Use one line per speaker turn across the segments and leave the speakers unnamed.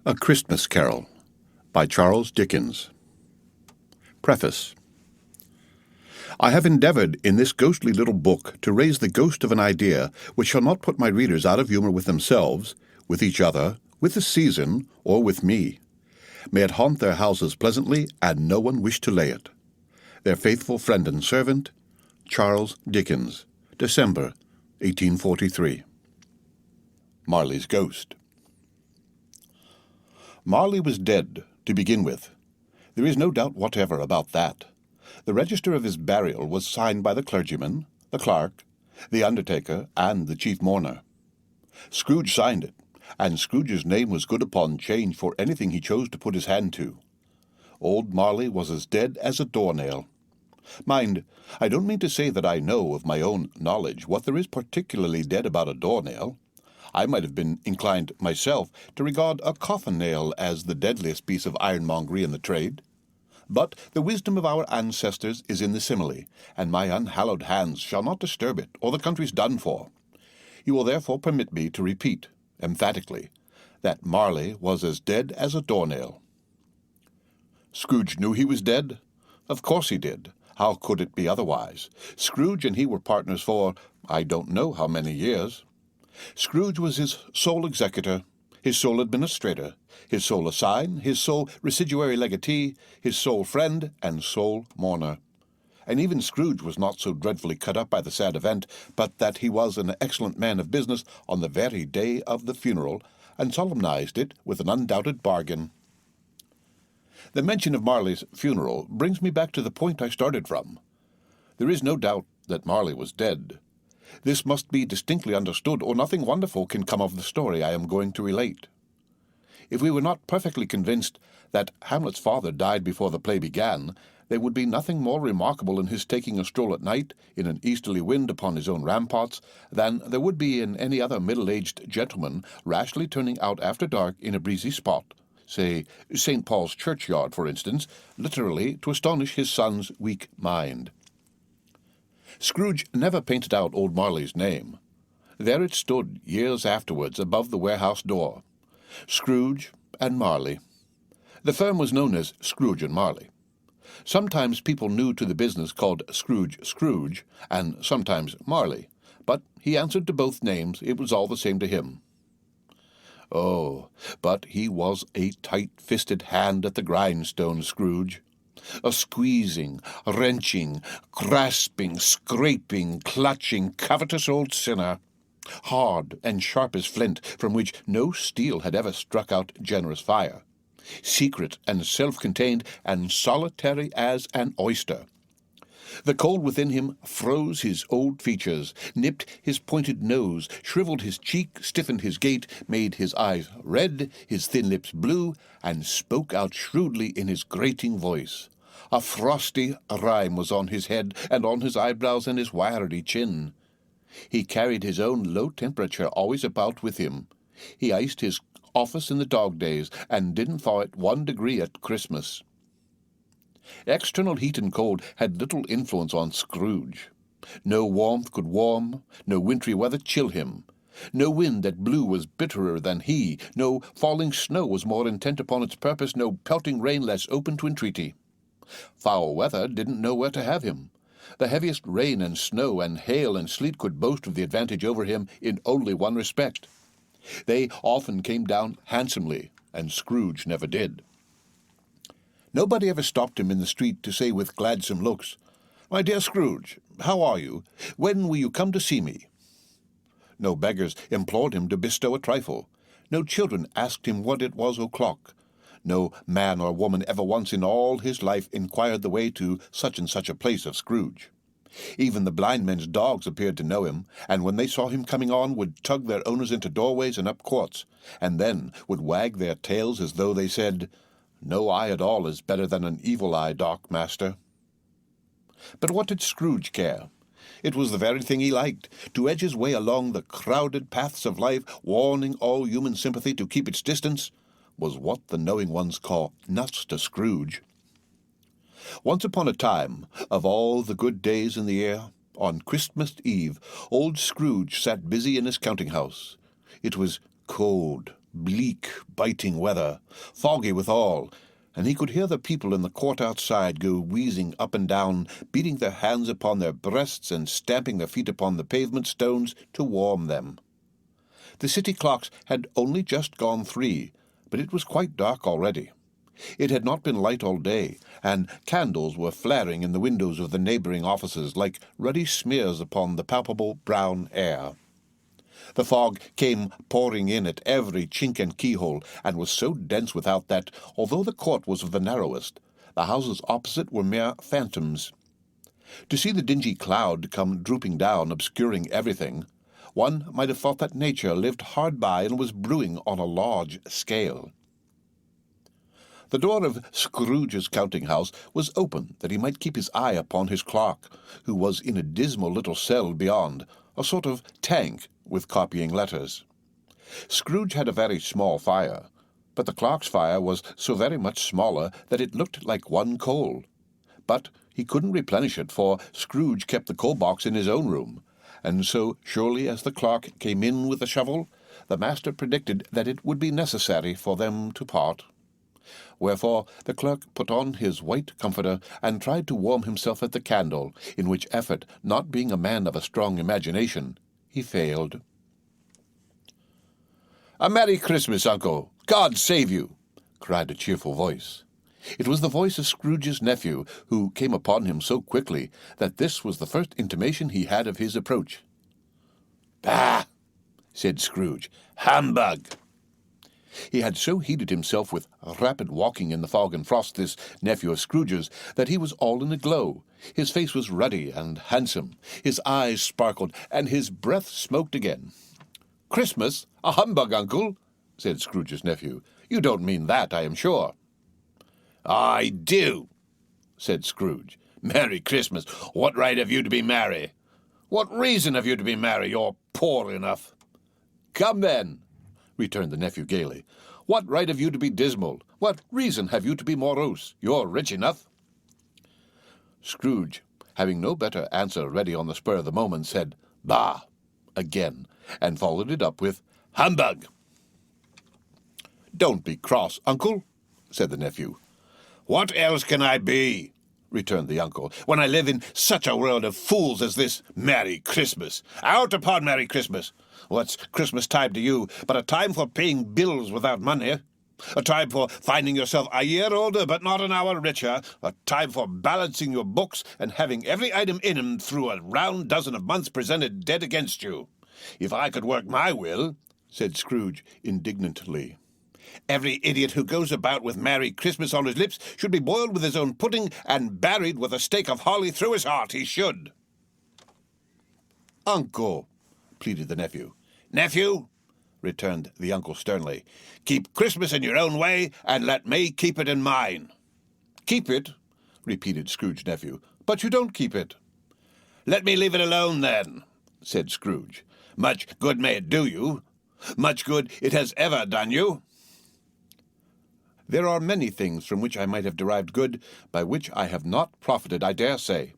A Christmas Carol by Charles Dickens. Preface. I have endeavoured in this ghostly little book to raise the ghost of an idea which shall not put my readers out of humour with themselves, with each other, with the season, or with me. May it haunt their houses pleasantly, and no one wish to lay it. Their faithful friend and servant, Charles Dickens, December, 1843. Marley's Ghost. Marley was dead, to begin with. There is no doubt whatever about that. The register of his burial was signed by the clergyman, the clerk, the undertaker, and the chief mourner. Scrooge signed it, and Scrooge's name was good upon change for anything he chose to put his hand to. Old Marley was as dead as a doornail. Mind, I don't mean to say that I know of my own knowledge what there is particularly dead about a doornail. I might have been inclined myself to regard a coffin-nail as the deadliest piece of ironmongery in the trade. But the wisdom of our ancestors is in the simile, and my unhallowed hands shall not disturb it, or the country's done for. You will therefore permit me to repeat, emphatically, that Marley was as dead as a doornail. Scrooge knew he was dead? Of course he did. How could it be otherwise? Scrooge and he were partners for, I don't know how many years. Scrooge was his sole executor, his sole administrator, his sole assign, his sole residuary legatee, his sole friend, and sole mourner. And even Scrooge was not so dreadfully cut up by the sad event, but that he was an excellent man of business on the very day of the funeral, and solemnized it with an undoubted bargain. The mention of Marley's funeral brings me back to the point I started from. There is no doubt that Marley was dead. This must be distinctly understood, or nothing wonderful can come of the story I am going to relate. If we were not perfectly convinced that Hamlet's father died before the play began, there would be nothing more remarkable in his taking a stroll at night, in an easterly wind upon his own ramparts, than there would be in any other middle-aged gentleman rashly turning out after dark in a breezy spot, say St. Paul's churchyard, for instance, literally to astonish his son's weak mind. Scrooge never painted out old Marley's name. There it stood, years afterwards, above the warehouse door. Scrooge and Marley. The firm was known as Scrooge and Marley. Sometimes people new to the business called Scrooge, and sometimes Marley, but he answered to both names. It was all the same to him. Oh, but he was a tight-fisted hand at the grindstone, Scrooge. A squeezing, wrenching, grasping, scraping, clutching, covetous old sinner, hard and sharp as flint, from which no steel had ever struck out generous fire, secret and self-contained, and solitary as an oyster. The cold within him froze his old features, nipped his pointed nose, shriveled his cheek, stiffened his gait, made his eyes red, his thin lips blue, and spoke out shrewdly in his grating voice. A frosty rime was on his head, and on his eyebrows and his wiry chin. He carried his own low temperature always about with him. He iced his office in the dog days, and didn't thaw it 1 degree at Christmas. External heat and cold had little influence on Scrooge. No warmth could warm, no wintry weather chill him. No wind that blew was bitterer than he, no falling snow was more intent upon its purpose, no pelting rain less open to entreaty. Foul weather didn't know where to have him. The heaviest rain and snow and hail and sleet could boast of the advantage over him in only one respect. They often came down handsomely, and Scrooge never did. Nobody ever stopped him in the street to say with gladsome looks, "My dear Scrooge, how are you? When will you come to see me?" No beggars implored him to bestow a trifle. No children asked him what it was o'clock. No man or woman ever once in all his life inquired the way to such and such a place of Scrooge. Even the blind men's dogs appeared to know him, and when they saw him coming on would tug their owners into doorways and up courts, and then would wag their tails as though they said, "No eye at all is better than an evil eye, Doc, master." But what did Scrooge care? It was the very thing he liked, to edge his way along the crowded paths of life, warning all human sympathy to keep its distance, was what the knowing ones call nuts to Scrooge. Once upon a time, of all the good days in the year, on Christmas Eve, old Scrooge sat busy in his counting-house. It was cold, bleak, biting weather, foggy withal, and he could hear the people in the court outside go wheezing up and down, beating their hands upon their breasts and stamping their feet upon the pavement stones to warm them. The city clocks had only just gone 3, but it was quite dark already. It had not been light all day, and candles were flaring in the windows of the neighbouring offices like ruddy smears upon the palpable brown air. The fog came pouring in at every chink and keyhole, and was so dense without that, although the court was of the narrowest, the houses opposite were mere phantoms. To see the dingy cloud come drooping down, obscuring everything, one might have thought that nature lived hard by and was brewing on a large scale. The door of Scrooge's counting-house was open that he might keep his eye upon his clerk, who was in a dismal little cell beyond, a sort of tank with copying letters. Scrooge had a very small fire, but the clerk's fire was so very much smaller that it looked like one coal. But he couldn't replenish it, for Scrooge kept the coal-box in his own room, and so surely as the clerk came in with the shovel, the master predicted that it would be necessary for them to part. Wherefore the clerk put on his white comforter and tried to warm himself at the candle, in which effort, not being a man of a strong imagination, he failed. "A Merry Christmas, Uncle! God save you!" cried a cheerful voice. It was the voice of Scrooge's nephew, who came upon him so quickly that this was the first intimation he had of his approach. "Bah!" said Scrooge. "Humbug!" He had so heated himself with rapid walking in the fog and frost, this nephew of Scrooge's, that he was all in a glow. His face was ruddy and handsome, his eyes sparkled, and his breath smoked again. "Christmas? A humbug, Uncle!" said Scrooge's nephew. "You don't mean that, I am sure." "I do," said Scrooge. "Merry Christmas! What right have you to be merry? What reason have you to be merry? You're poor enough." "Come, then," returned the nephew gaily. "What right have you to be dismal? What reason have you to be morose? You're rich enough." Scrooge, having no better answer ready on the spur of the moment, said, "Bah!" again, and followed it up with, "Humbug!" "Don't be cross, Uncle," said the nephew. "What else can I be," returned the uncle, "when I live in such a world of fools as this Merry Christmas? Out upon Merry Christmas! What's Christmas time to you but a time for paying bills without money? A time for finding yourself a year older but not an hour richer? A time for balancing your books and having every item in 'em through a round dozen of months presented dead against you? If I could work my will," said Scrooge indignantly, "every idiot who goes about with Merry Christmas on his lips should be boiled with his own pudding and buried with a stake of holly through his heart. He should." "Uncle," pleaded the nephew. "Nephew," returned the uncle sternly, "keep Christmas in your own way, and let me keep it in mine." "Keep it?" repeated Scrooge's nephew. "But you don't keep it." "Let me leave it alone, then," said Scrooge. "Much good may it do you. Much good it has ever done you." "There are many things from which I might have derived good, by which I have not profited, I dare say,"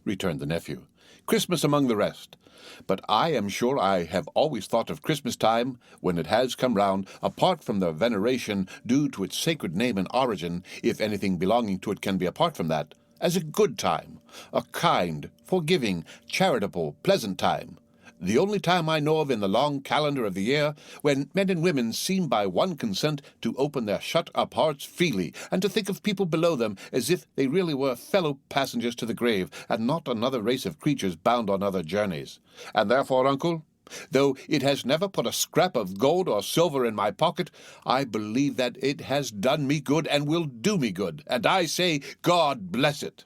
returned the nephew. "Christmas among the rest. But I am sure I have always thought of Christmas time, when it has come round, apart from the veneration due to its sacred name and origin, if anything belonging to it can be apart from that, as a good time, a kind, forgiving, charitable, pleasant time, the only time I know of in the long calendar of the year, when men and women seem by one consent to open their shut-up hearts freely, and to think of people below them as if they really were fellow passengers to the grave, and not another race of creatures bound on other journeys. And therefore, Uncle, though it has never put a scrap of gold or silver in my pocket, I believe that it has done me good and will do me good, and I say, God bless it."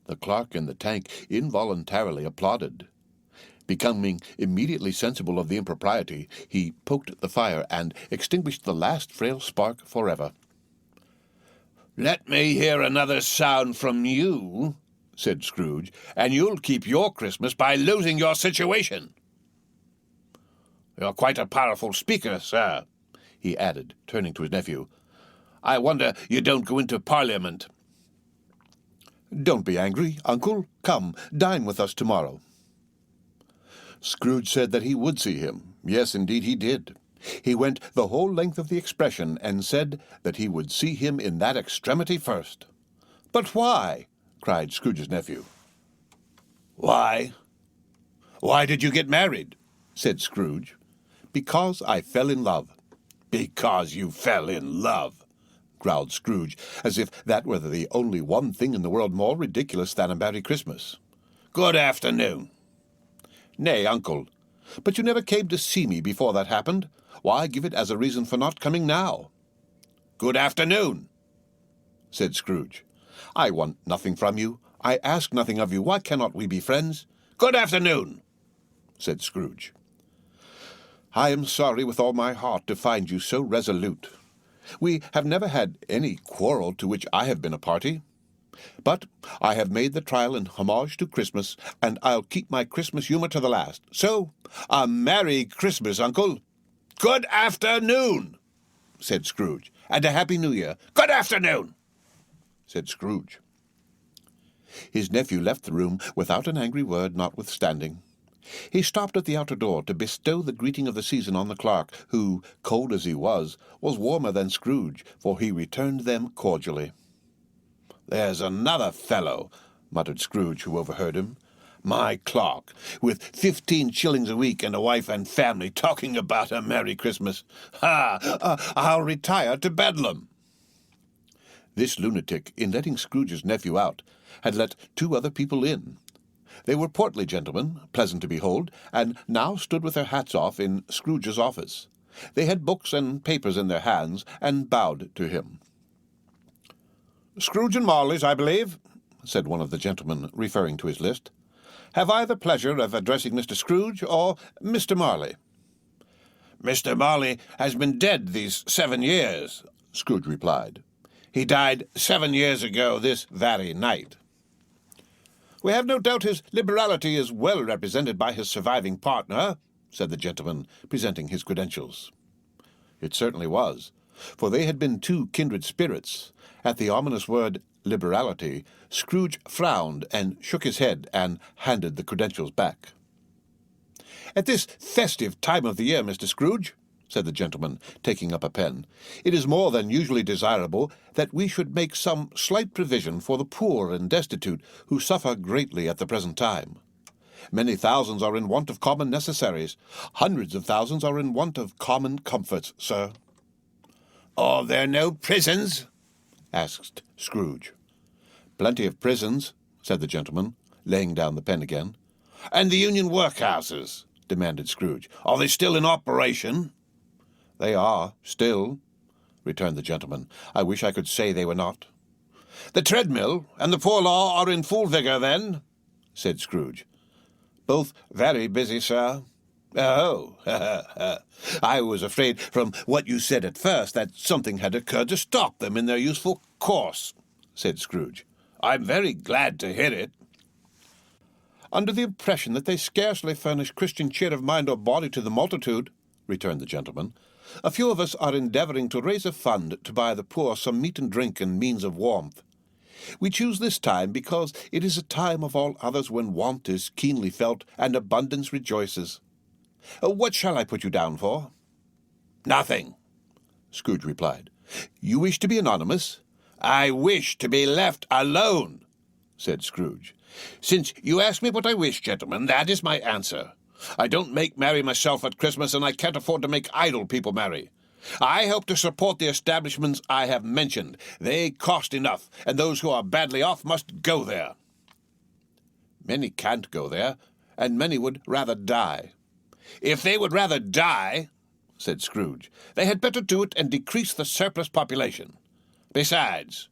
The clerk in the tank involuntarily applauded. Becoming immediately sensible of the impropriety, he poked the fire and extinguished the last frail spark forever. "Let me hear another sound from you," said Scrooge, "and you'll keep your Christmas by losing your situation. You're quite a powerful speaker, sir," he added, turning to his nephew. "I wonder you don't go into Parliament." "Don't be angry, Uncle. Come, dine with us tomorrow." Scrooge said that he would see him. Yes, indeed he did. He went the whole length of the expression, and said that he would see him in that extremity first. "But why?" cried Scrooge's nephew. "Why? Why did you get married?" said Scrooge. "Because I fell in love." "Because you fell in love," growled Scrooge, as if that were the only one thing in the world more ridiculous than a merry Christmas. "Good afternoon." "Nay, uncle, but you never came to see me before that happened. Why give it as a reason for not coming now?" "Good afternoon," said Scrooge. "I want nothing from you. I ask nothing of you. Why cannot we be friends?" "Good afternoon," said Scrooge. "I am sorry with all my heart to find you so resolute. We have never had any quarrel to which I have been a party. But I have made the trial in homage to Christmas, and I'll keep my Christmas humour to the last. So, a Merry Christmas, uncle." "Good afternoon," said Scrooge. "And a Happy New Year." "Good afternoon," said Scrooge. His nephew left the room without an angry word notwithstanding. He stopped at the outer door to bestow the greeting of the season on the clerk, who, cold as he was warmer than Scrooge, for he returned them cordially. "There's another fellow," muttered Scrooge, who overheard him. "My clerk, with 15 shillings a week and a wife and family, talking about a Merry Christmas. I'll retire to Bedlam." This lunatic, in letting Scrooge's nephew out, had let 2 other people in. They were portly gentlemen, pleasant to behold, and now stood with their hats off in Scrooge's office. They had books and papers in their hands, and bowed to him. "Scrooge and Marley's, I believe," said one of the gentlemen, referring to his list. "Have I the pleasure of addressing Mr. Scrooge or Mr. Marley?" "Mr. Marley has been dead these 7 years," Scrooge replied. "He died 7 years ago this very night." "We have no doubt his liberality is well represented by his surviving partner," said the gentleman, presenting his credentials. It certainly was, for they had been 2 kindred spirits. At the ominous word liberality, Scrooge frowned and shook his head and handed the credentials back. "At this festive time of the year, Mr. Scrooge," said the gentleman, taking up a pen, "it is more than usually desirable that we should make some slight provision for the poor and destitute who suffer greatly at the present time. Many thousands are in want of common necessaries. Hundreds of thousands are in want of common comforts, sir." "Are there no prisons?" asked Scrooge. "Plenty of prisons," said the gentleman, laying down the pen again. "And the union workhouses?" demanded Scrooge. "Are they still in operation?" "They are, still," returned the gentleman. "I wish I could say they were not." "The treadmill and the poor law are in full vigour, then?" said Scrooge. "Both very busy, sir." "Oh, I was afraid from what you said at first that something had occurred to stop them in their useful course," said Scrooge. "I'm very glad to hear it." "Under the impression that they scarcely furnish Christian cheer of mind or body to the multitude," returned the gentleman, "a few of us are endeavouring to raise a fund to buy the poor some meat and drink and means of warmth. We choose this time because it is a time of all others when want is keenly felt and abundance rejoices. What shall I put you down for?" "Nothing," Scrooge replied. "You wish to be anonymous?" "I wish to be left alone," said Scrooge. "Since you ask me what I wish, gentlemen, that is my answer. I don't make merry myself at Christmas, and I can't afford to make idle people merry. I hope to support the establishments I have mentioned. They cost enough, and those who are badly off must go there." "Many can't go there, and many would rather die." "If they would rather die," said Scrooge, "they had better do it and decrease the surplus population. Besides,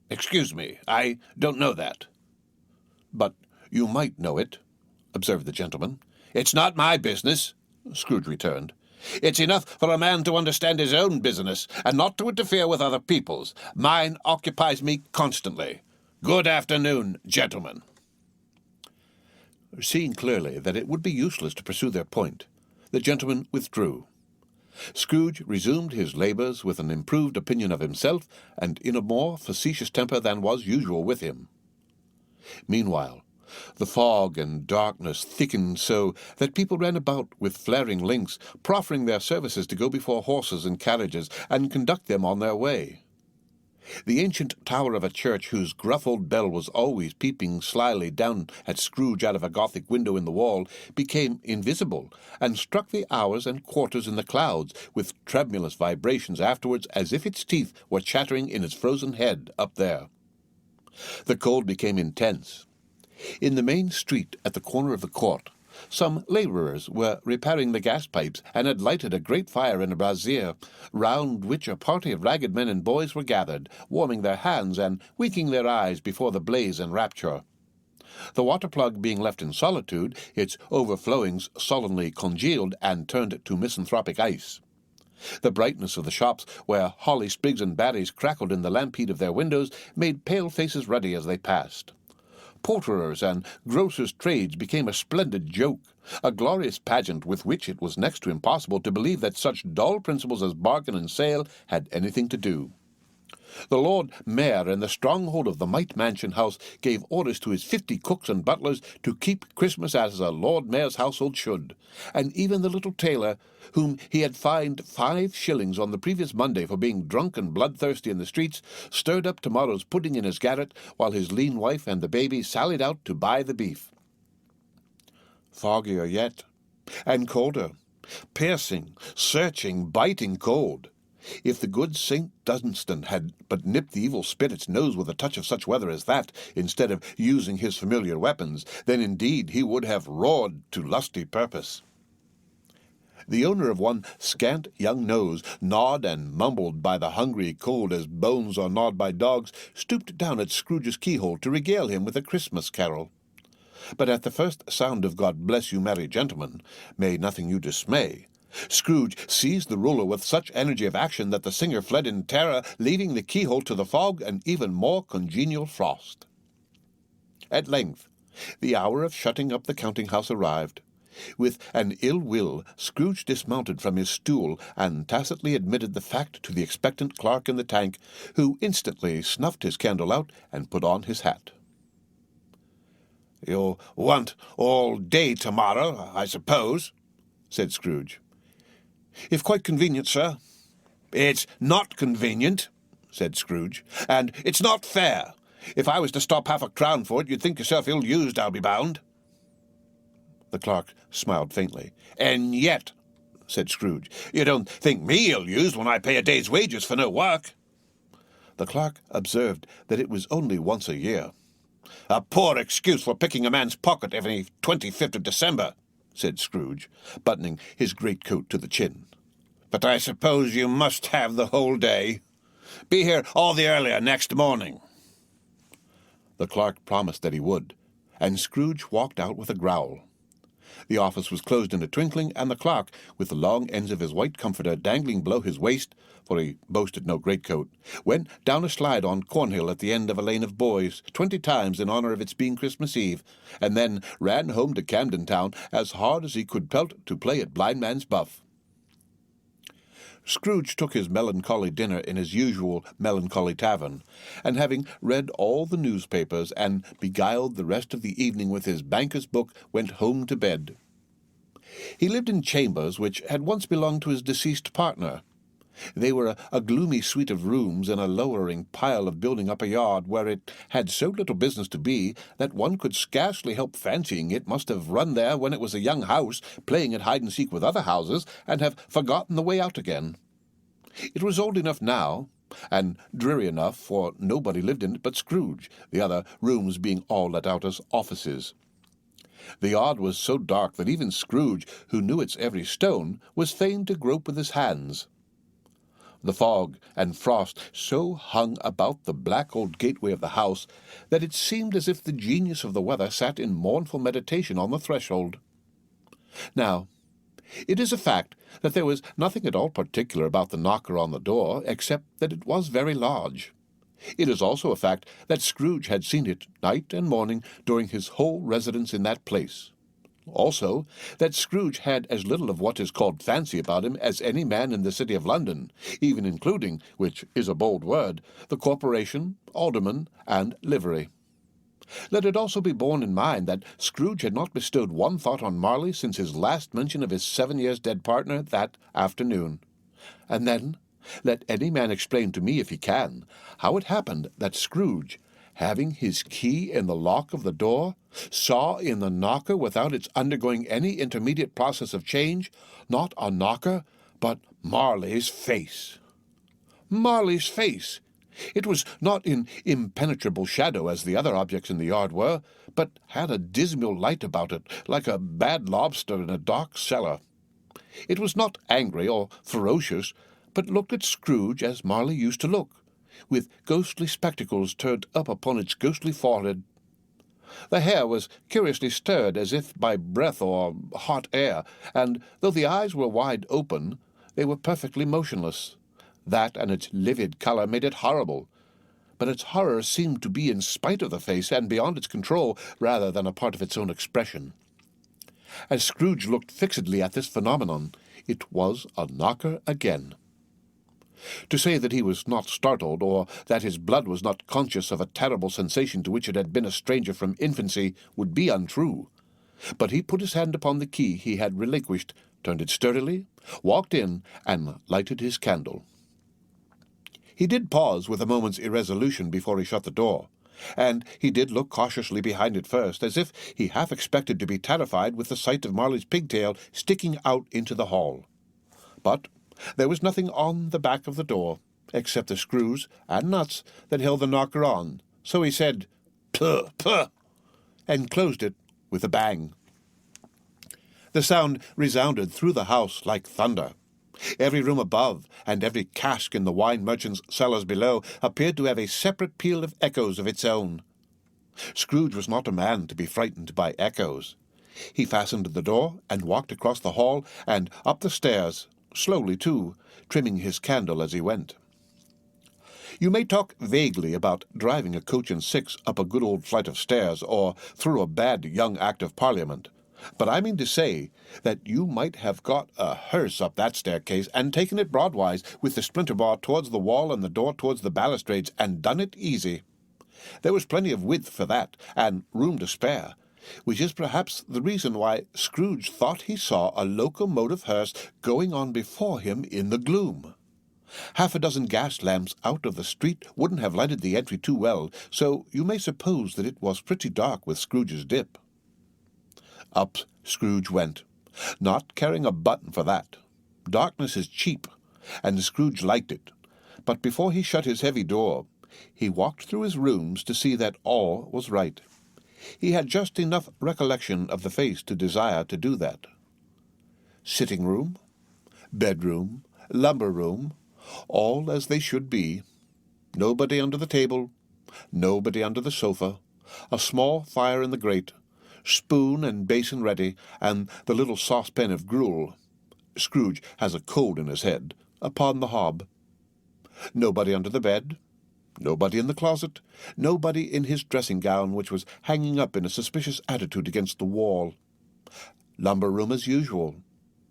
excuse me, I don't know that." "But you might know it," observed the gentleman. "It's not my business," Scrooge returned. "It's enough for a man to understand his own business, and not to interfere with other people's. Mine occupies me constantly. Good afternoon, gentlemen." Seeing clearly that it would be useless to pursue their point, the gentleman withdrew. Scrooge resumed his labours with an improved opinion of himself, and in a more facetious temper than was usual with him. Meanwhile, The fog and darkness thickened so that people ran about with flaring links, proffering their services to go before horses and carriages and conduct them on their way. The ancient tower of a church, whose gruff old bell was always peeping slyly down at Scrooge out of a Gothic window in the wall, became invisible, and struck the hours and quarters in the clouds, with tremulous vibrations afterwards, as if its teeth were chattering in its frozen head up there. The cold became intense. In the main street at the corner of the court, some labourers were repairing the gas pipes, and had lighted a great fire in a brazier, round which a party of ragged men and boys were gathered, warming their hands and winking their eyes before the blaze and rapture. The water-plug being left in solitude, its overflowings sullenly congealed and turned to misanthropic ice. The brightness of the shops, where holly sprigs and berries crackled in the lamp heat of their windows, made pale faces ruddy as they passed. Poulterers' and grocers' trades became a splendid joke, a glorious pageant with which it was next to impossible to believe that such dull principles as bargain and sale had anything to do. The Lord Mayor in the stronghold of the Mite Mansion House gave orders to his 50 cooks and butlers to keep Christmas as a Lord Mayor's household should, and even the little tailor, whom he had fined 5 shillings on the previous Monday for being drunk and bloodthirsty in the streets, stirred up tomorrow's pudding in his garret, while his lean wife and the baby sallied out to buy the beef. Foggier yet, and colder, piercing, searching, biting cold. If the good St. Dunstan had but nipped the evil spirit's nose with a touch of such weather as that, instead of using his familiar weapons, then indeed he would have roared to lusty purpose. The owner of one scant young nose, gnawed and mumbled by the hungry cold as bones are gnawed by dogs, stooped down at Scrooge's keyhole to regale him with a Christmas carol. But at the first sound of God Bless You, Merry Gentlemen, May Nothing You Dismay, Scrooge seized the ruler with such energy of action that the singer fled in terror, leaving the keyhole to the fog and even more congenial frost. At length, the hour of shutting up the counting-house arrived. With an ill will, Scrooge dismounted from his stool and tacitly admitted the fact to the expectant clerk in the tank, who instantly snuffed his candle out and put on his hat. "You'll want all day tomorrow, I suppose," said Scrooge. "If quite convenient, sir." "It's not convenient," said Scrooge, "and it's not fair. If I was to stop half a crown for it, you'd think yourself ill-used, I'll be bound." The clerk smiled faintly. "And yet," said Scrooge, "you don't think me ill-used when I pay a day's wages for no work." The clerk observed that it was only once a year. "A poor excuse for picking a man's pocket every 25th of December," said Scrooge, buttoning his greatcoat to the chin. "But I suppose you must have the whole day. Be here all the earlier next morning." The clerk promised that he would, and Scrooge walked out with a growl. The office was closed in a twinkling, and the clerk, with the long ends of his white comforter dangling below his waist, for he boasted no greatcoat, went down a slide on Cornhill at the end of a lane of boys 20 times in honour of its being Christmas Eve, and then ran home to Camden Town as hard as he could pelt to play at blindman's buff. Scrooge took his melancholy dinner in his usual melancholy tavern, and having read all the newspapers and beguiled the rest of the evening with his banker's book, went home to bed. He lived in chambers which had once belonged to his deceased partner. They were a gloomy suite of rooms in a lowering pile of building up a yard where it had so little business to be that one could scarcely help fancying it must have run there when it was a young house, playing at hide-and-seek with other houses, and have forgotten the way out again. It was old enough now, and dreary enough, for nobody lived in it but Scrooge, the other rooms being all let out as offices. The yard was so dark that even Scrooge, who knew its every stone, was fain to grope with his hands. The fog and frost so hung about the black old gateway of the house that it seemed as if the genius of the weather sat in mournful meditation on the threshold. Now, it is a fact that there was nothing at all particular about the knocker on the door, except that it was very large. It is also a fact that Scrooge had seen it night and morning during his whole residence in that place. Also, that Scrooge had as little of what is called fancy about him as any man in the city of London, even including, which is a bold word, the corporation, alderman, and livery. Let it also be borne in mind that Scrooge had not bestowed one thought on Marley since his last mention of his 7 years dead partner that afternoon. And then, let any man explain to me, if he can, how it happened that Scrooge, having his key in the lock of the door, saw in the knocker, without its undergoing any intermediate process of change, not a knocker, but Marley's face. Marley's face! It was not in impenetrable shadow as the other objects in the yard were, but had a dismal light about it, like a bad lobster in a dark cellar. It was not angry or ferocious, but looked at Scrooge as Marley used to look, with ghostly spectacles turned up upon its ghostly forehead. The hair was curiously stirred as if by breath or hot air, and though the eyes were wide open, they were perfectly motionless. That and its livid colour made it horrible, but its horror seemed to be in spite of the face and beyond its control rather than a part of its own expression. As Scrooge looked fixedly at this phenomenon, it was a knocker again. To say that he was not startled, or that his blood was not conscious of a terrible sensation to which it had been a stranger from infancy, would be untrue. But he put his hand upon the key he had relinquished, turned it sturdily, walked in, and lighted his candle. He did pause with a moment's irresolution before he shut the door, and he did look cautiously behind it first, as if he half expected to be terrified with the sight of Marley's pigtail sticking out into the hall. But there was nothing on the back of the door, except the screws and nuts that held the knocker on, so he said, "Puh, puh," and closed it with a bang. The sound resounded through the house like thunder. Every room above, and every cask in the wine merchant's cellars below, appeared to have a separate peal of echoes of its own. Scrooge was not a man to be frightened by echoes. He fastened the door, and walked across the hall, and up the stairs, slowly too, trimming his candle as he went. You may talk vaguely about driving a coach and six up a good old flight of stairs, or through a bad young Act of Parliament, but I mean to say that you might have got a hearse up that staircase and taken it broadwise, with the splinter bar towards the wall and the door towards the balustrades, and done it easy. There was plenty of width for that, and room to spare, which is perhaps the reason why Scrooge thought he saw a locomotive hearse going on before him in the gloom. Half a dozen gas lamps out of the street wouldn't have lighted the entry too well, so you may suppose that it was pretty dark with Scrooge's dip. Up Scrooge went, not caring a button for that. Darkness is cheap, and Scrooge liked it. But before he shut his heavy door, he walked through his rooms to see that all was right. He had just enough recollection of the face to desire to do that. Sitting-room, bedroom, lumber-room, all as they should be. Nobody under the table, nobody under the sofa, a small fire in the grate, spoon and basin ready, and the little saucepan of gruel — Scrooge has a cold in his head — upon the hob. Nobody under the bed, nobody in the closet, nobody in his dressing-gown, which was hanging up in a suspicious attitude against the wall. Lumber-room as usual.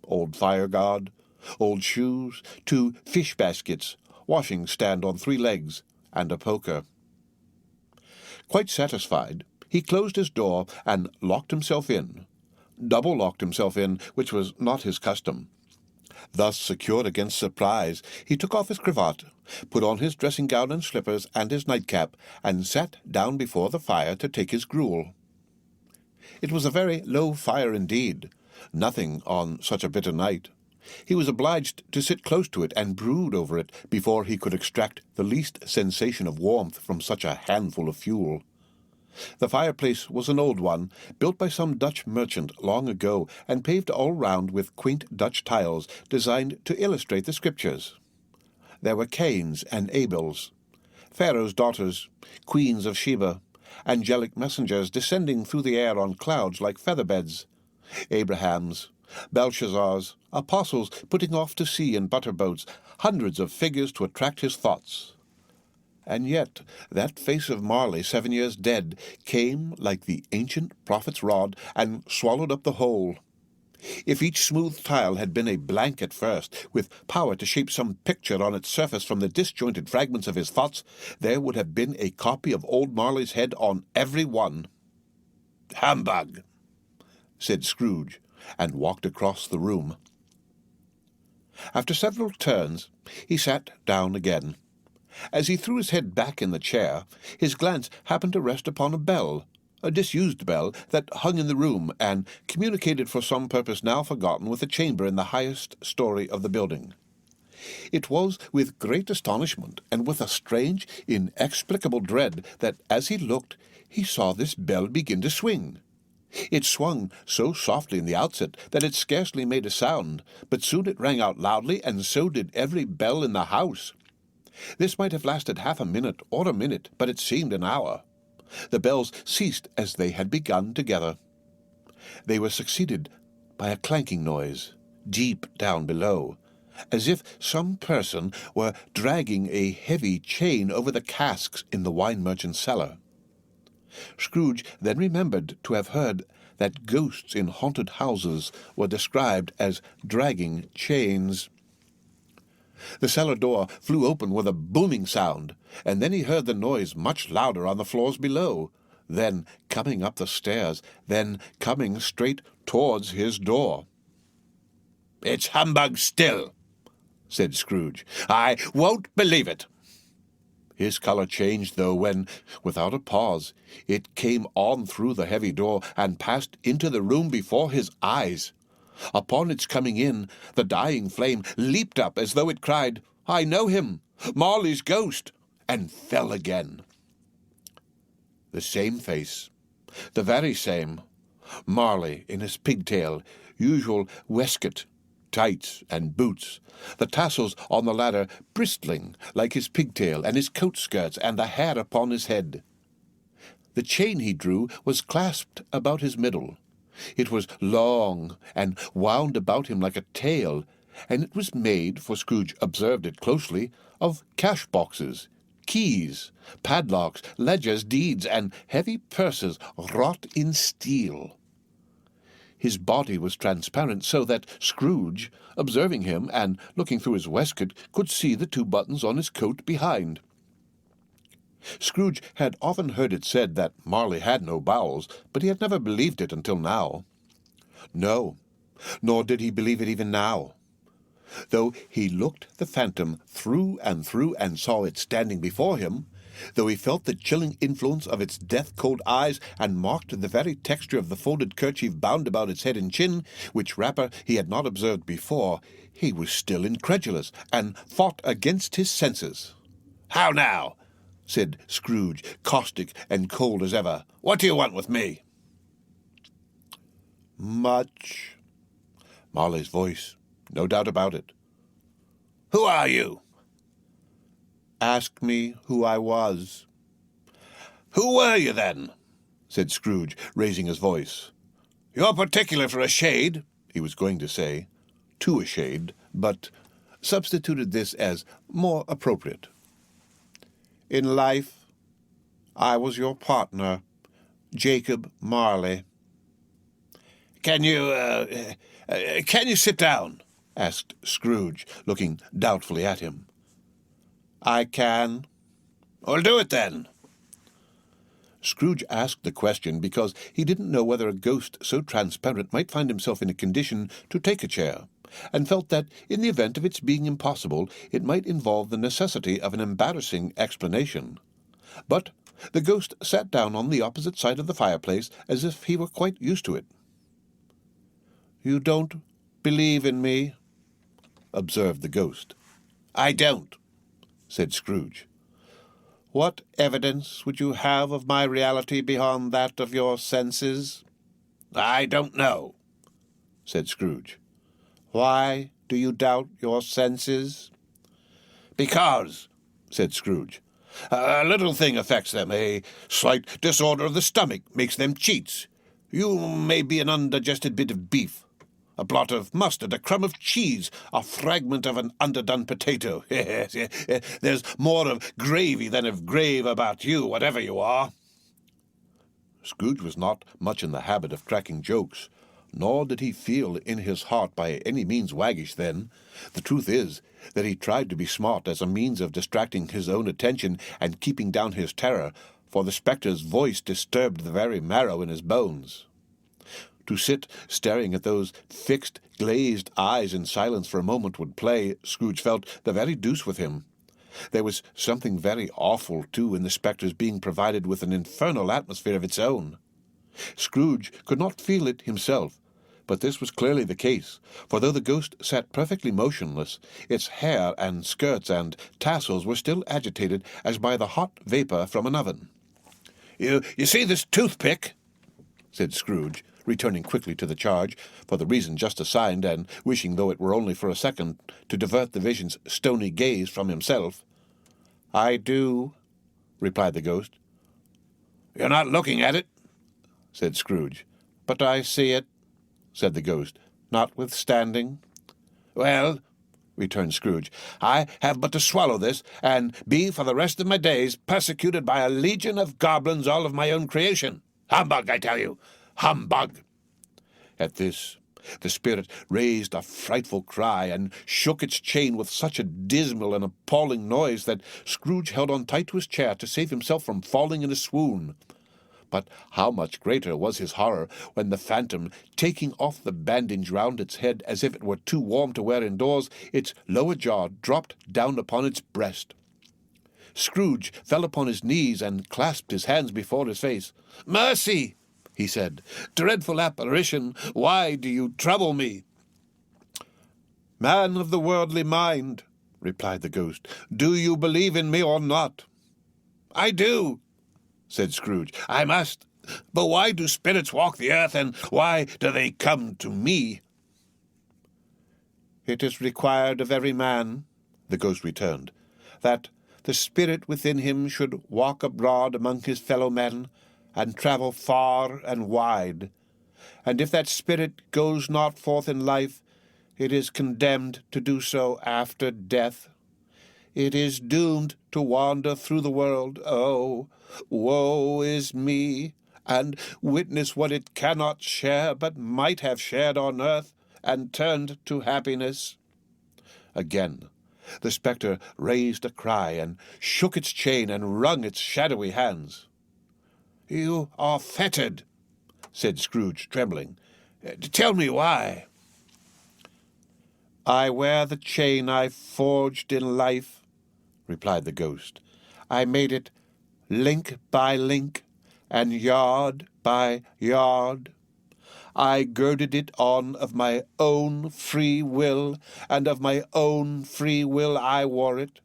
Old fire-guard, old shoes, 2 fish-baskets, washing-stand on 3 legs, and a poker. Quite satisfied, he closed his door and locked himself in. Double-locked himself in, which was not his custom. Thus secured against surprise, he took off his cravat, put on his dressing-gown and slippers and his nightcap, and sat down before the fire to take his gruel. It was a very low fire indeed, nothing on such a bitter night. He was obliged to sit close to it and brood over it before he could extract the least sensation of warmth from such a handful of fuel. The fireplace was an old one, built by some Dutch merchant long ago, and paved all round with quaint Dutch tiles designed to illustrate the Scriptures. There were Cains and Abels, Pharaoh's daughters, queens of Sheba, angelic messengers descending through the air on clouds like feather-beds, Abrahams, Belshazzars, apostles putting off to sea in butter-boats, hundreds of figures to attract his thoughts. And yet that face of Marley, 7 years dead, came like the ancient prophet's rod and swallowed up the whole. If each smooth tile had been a blank at first, with power to shape some picture on its surface from the disjointed fragments of his thoughts, there would have been a copy of old Marley's head on every one. "Humbug," said Scrooge, and walked across the room. After several turns, he sat down again. As he threw his head back in the chair, his glance happened to rest upon a bell, a disused bell that hung in the room and communicated for some purpose now forgotten with a chamber in the highest story of the building. It was with great astonishment and with a strange, inexplicable dread that, as he looked, he saw this bell begin to swing. It swung so softly in the outset that it scarcely made a sound, but soon it rang out loudly, and so did every bell in the house. This might have lasted half a minute or a minute, but it seemed an hour. The bells ceased as they had begun together. They were succeeded by a clanking noise, deep down below, as if some person were dragging a heavy chain over the casks in the wine merchant's cellar. Scrooge then remembered to have heard that ghosts in haunted houses were described as dragging chains. The cellar door flew open with a booming sound, and then he heard the noise much louder on the floors below, then coming up the stairs, then coming straight towards his door. "It's humbug still," said Scrooge. "I won't believe it." His colour changed, though, when, without a pause, it came on through the heavy door and passed into the room before his eyes. Upon its coming in, the dying flame leaped up as though it cried, "I know him, Marley's ghost," and fell again. The same face, the very same, Marley in his pigtail, usual waistcoat, tights, and boots, the tassels on the ladder bristling like his pigtail and his coat skirts and the hair upon his head. The chain he drew was clasped about his middle. It was long and wound about him like a tail, and it was made, for Scrooge observed it closely, of cash-boxes, keys, padlocks, ledgers, deeds, and heavy purses wrought in steel. His body was transparent, so that Scrooge, observing him and looking through his waistcoat, could see the 2 buttons on his coat behind. Scrooge had often heard it said that Marley had no bowels, but he had never believed it until now. No, nor did he believe it even now. Though he looked the phantom through and saw it standing before him, though he felt the chilling influence of its death-cold eyes and marked the very texture of the folded kerchief bound about its head and chin, which wrapper he had not observed before, he was still incredulous and fought against his senses. "How now?" said Scrooge, caustic and cold as ever. "What do you want with me?" "Much." Marley's voice, no doubt about it. "Who are you?" "Ask me who I was." "Who were you, then?" said Scrooge, raising his voice. "You're particular for a shade," he was going to say, to a shade, but substituted this as more appropriate. "In life, I was your partner, Jacob Marley." Can you sit down?" asked Scrooge, looking doubtfully at him. "I can." "Well, do it then." Scrooge asked the question because he didn't know whether a ghost so transparent might find himself in a condition to take a chair, and felt that, in the event of its being impossible, it might involve the necessity of an embarrassing explanation. But the ghost sat down on the opposite side of the fireplace as if he were quite used to it. "You don't believe in me?" observed the ghost. "I don't," said Scrooge. "What evidence would you have of my reality beyond that of your senses?" "I don't know," said Scrooge. "Why do you doubt your senses?" "Because," said Scrooge, "a little thing affects them. A slight disorder of the stomach makes them cheats. You may be an undigested bit of beef, a blot of mustard, a crumb of cheese, a fragment of an underdone potato. There's more of gravy than of grave about you, whatever you are." Scrooge was not much in the habit of cracking jokes, Nor did he feel in his heart by any means waggish then. The truth is that he tried to be smart as a means of distracting his own attention and keeping down his terror, for the spectre's voice disturbed the very marrow in his bones. To sit staring at those fixed, glazed eyes in silence for a moment would play, Scrooge felt, the very deuce with him. There was something very awful, too, in the spectre's being provided with an infernal atmosphere of its own. Scrooge could not feel it himself, but this was clearly the case, for though the ghost sat perfectly motionless, its hair and skirts and tassels were still agitated as by the hot vapour from an oven. You see this toothpick?" said Scrooge, returning quickly to the charge, for the reason just assigned, and wishing, though it were only for a second, to divert the vision's stony gaze from himself. "I do," replied the ghost. "You're not looking at it?" said Scrooge. "But I see it," said the ghost, "notwithstanding." "Well," returned Scrooge, "I have but to swallow this, and be for the rest of my days persecuted by a legion of goblins, all of my own creation. Humbug, I tell you! Humbug!" At this, the spirit raised a frightful cry, and shook its chain with such a dismal and appalling noise that Scrooge held on tight to his chair to save himself from falling in a swoon. But how much greater was his horror when the phantom, taking off the bandage round its head as if it were too warm to wear indoors, its lower jaw dropped down upon its breast. Scrooge fell upon his knees and clasped his hands before his face. "Mercy!" he said. "Dreadful apparition, why do you trouble me?" "Man of the worldly mind," replied the ghost, "do you believe in me or not?" "I do," said Scrooge. "I must. But why do spirits walk the earth, and why do they come to me?" "It is required of every man," the ghost returned, "that the spirit within him should walk abroad among his fellow men, and travel far and wide. And if that spirit goes not forth in life, it is condemned to do so after death. It is doomed to wander through the world, oh, woe is me, and witness what it cannot share, but might have shared on earth, and turned to happiness." Again the spectre raised a cry, and shook its chain, and wrung its shadowy hands. "You are fettered," said Scrooge, trembling. "Tell me why." "I wear the chain I forged in life," replied the ghost. "I made it link by link, and yard by yard. I girded it on of my own free will, and of my own free will I wore it.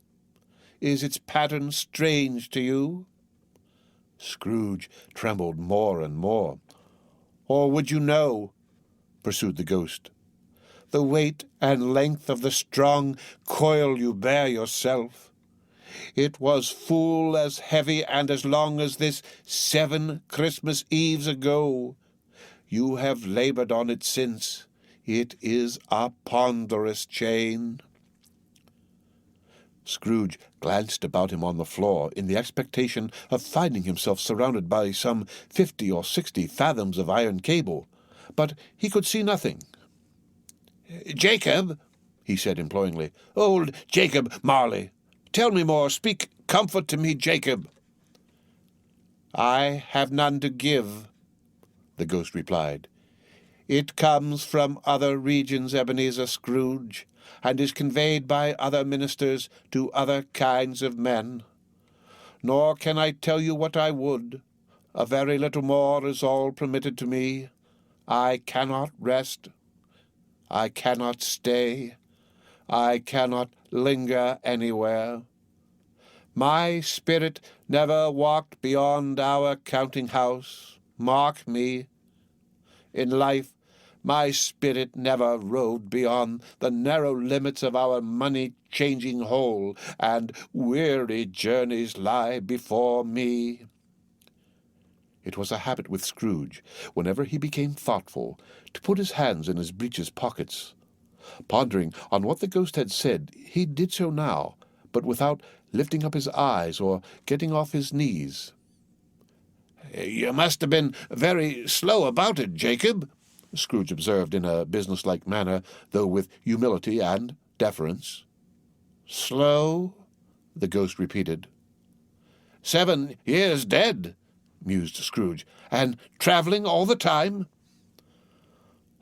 Is its pattern strange to you?" Scrooge trembled more and more. "Or would you know," pursued the ghost, "the weight and length of the strong coil you bear yourself? It was full as heavy and as long as this 7 Christmas Eves ago. You have labored on it since. It is a ponderous chain." Scrooge glanced about him on the floor in the expectation of finding himself surrounded by some 50 or 60 fathoms of iron cable, but he could see nothing. "Jacob," he said imploringly, "old Jacob Marley, tell me more. Speak comfort to me, Jacob." "I have none to give," the ghost replied. "It comes from other regions, Ebenezer Scrooge, and is conveyed by other ministers to other kinds of men. Nor can I tell you what I would. A very little more is all permitted to me. I cannot rest. I cannot stay. I cannot linger anywhere. My spirit never walked beyond our counting-house. Mark me. In life, my spirit never rode beyond the narrow limits of our money-changing hole, and weary journeys lie before me." It was a habit with Scrooge, whenever he became thoughtful, to put his hands in his breeches pockets. Pondering on what the ghost had said, he did so now, but without lifting up his eyes or getting off his knees. "You must have been very slow about it, Jacob," Scrooge observed in a businesslike manner, though with humility and deference. "Slow?" the ghost repeated. 7 years dead," mused Scrooge, "and travelling all the time?"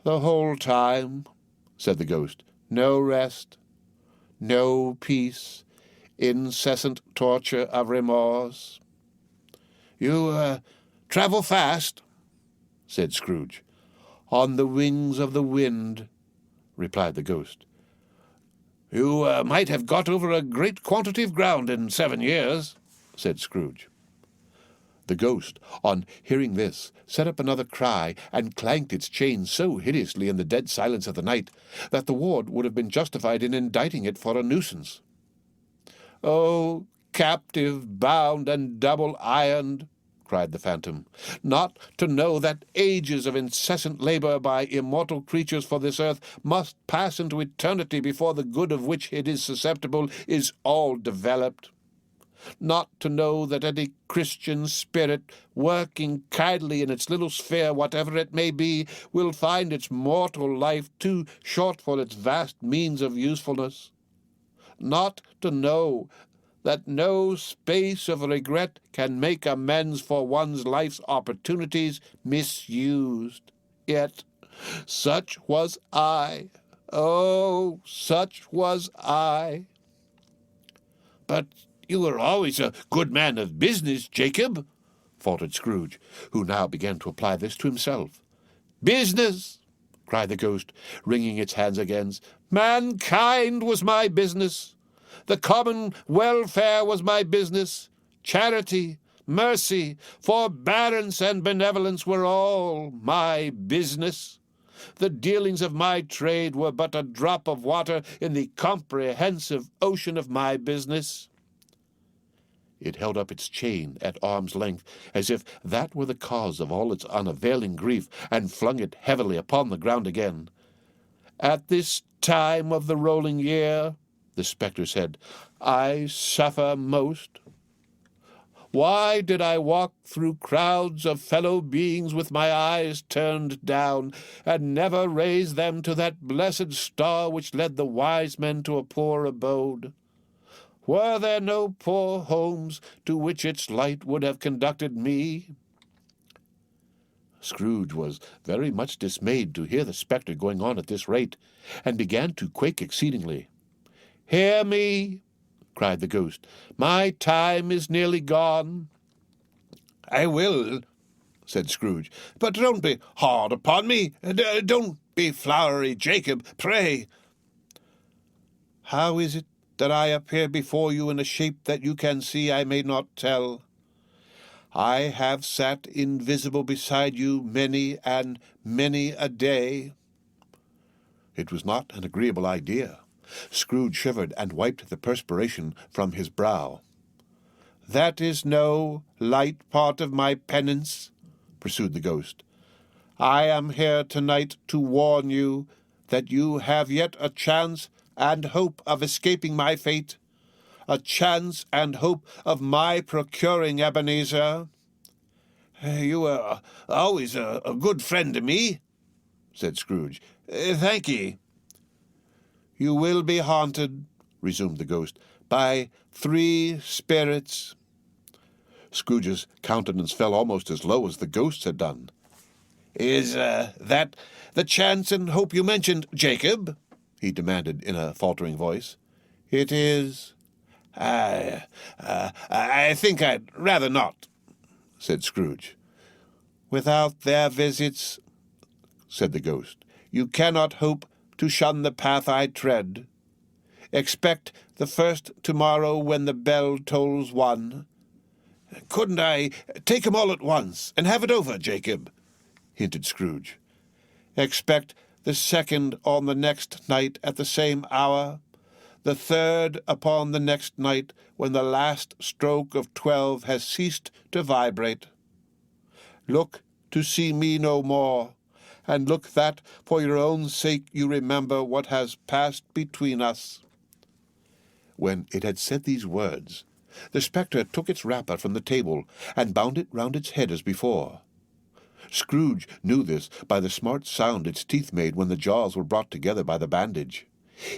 "The whole time," said the ghost. "No rest, no peace, incessant torture of remorse." "You travel fast?" said Scrooge. "On the wings of the wind," replied the ghost. "You might have got over a great quantity of ground in 7 years," said Scrooge. The ghost, on hearing this, set up another cry, and clanked its chain so hideously in the dead silence of the night that the ward would have been justified in indicting it for a nuisance. "Oh, captive, bound, and double-ironed," cried the phantom, "not to know that ages of incessant labour by immortal creatures for this earth must pass into eternity before the good of which it is susceptible is all developed. Not to know that any Christian spirit, working kindly in its little sphere, whatever it may be, will find its mortal life too short for its vast means of usefulness. Not to know that no space of regret can make amends for one's life's opportunities misused. Yet such was I. Oh, such was I." "But you were always a good man of business, Jacob," faltered Scrooge, who now began to apply this to himself. "Business!" cried the ghost, wringing its hands again. "Mankind was my business. The common welfare was my business. Charity, mercy, forbearance, and benevolence were all my business. The dealings of my trade were but a drop of water in the comprehensive ocean of my business." It held up its chain at arm's length, as if that were the cause of all its unavailing grief, and flung it heavily upon the ground again. "At this time of the rolling year," the spectre said, "I suffer most. Why did I walk through crowds of fellow beings with my eyes turned down, and never raise them to that blessed star which led the wise men to a poor abode? Were there no poor homes to which its light would have conducted me?" Scrooge was very much dismayed to hear the spectre going on at this rate, and began to quake exceedingly. "Hear me," cried the ghost. "My time is nearly gone." "I will," said Scrooge. "But don't be hard upon me. Don't be flowery, Jacob, pray." "How is it that I appear before you in a shape that you can see I may not tell? I have sat invisible beside you many and many a day." It was not an agreeable idea. Scrooge shivered and wiped the perspiration from his brow. "That is no light part of my penance," pursued the ghost. "I am here tonight to warn you that you have yet a chance and hope of escaping my fate, a chance and hope of my procuring Ebenezer." "You were always a good friend to me," said Scrooge. "Thank ye." "You will be haunted," resumed the ghost, "by 3 spirits." Scrooge's countenance fell almost as low as the ghost's had done. "Is that the chance and hope you mentioned, Jacob?" he demanded in a faltering voice. "It is." I think I'd rather not," said Scrooge. "Without their visits," said the ghost, "you cannot hope to shun the path I tread. Expect the first tomorrow when the bell tolls 1. "Couldn't I take 'em all at once, and have it over, Jacob?" hinted Scrooge. "Expect the second on the next night at the same hour, the third upon the next night when the last stroke of 12 has ceased to vibrate. Look to see me no more, and look that for your own sake you remember what has passed between us." When it had said these words, the spectre took its wrapper from the table and bound it round its head as before. Scrooge knew this by the smart sound its teeth made when the jaws were brought together by the bandage.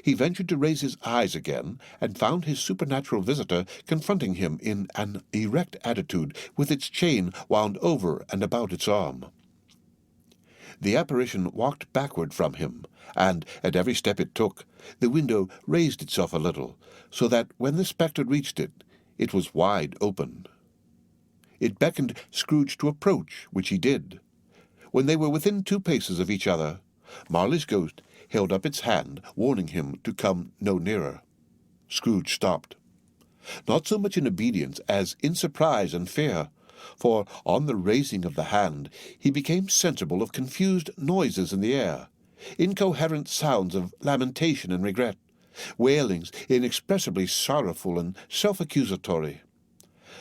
He ventured to raise his eyes again, and found his supernatural visitor confronting him in an erect attitude, with its chain wound over and about its arm. The apparition walked backward from him, and, at every step it took, the window raised itself a little, so that when the spectre reached it, it was wide open. It beckoned Scrooge to approach, which he did. When they were within 2 paces of each other, Marley's ghost held up its hand, warning him to come no nearer. Scrooge stopped, not so much in obedience as in surprise and fear, for on the raising of the hand he became sensible of confused noises in the air, incoherent sounds of lamentation and regret, wailings inexpressibly sorrowful and self-accusatory.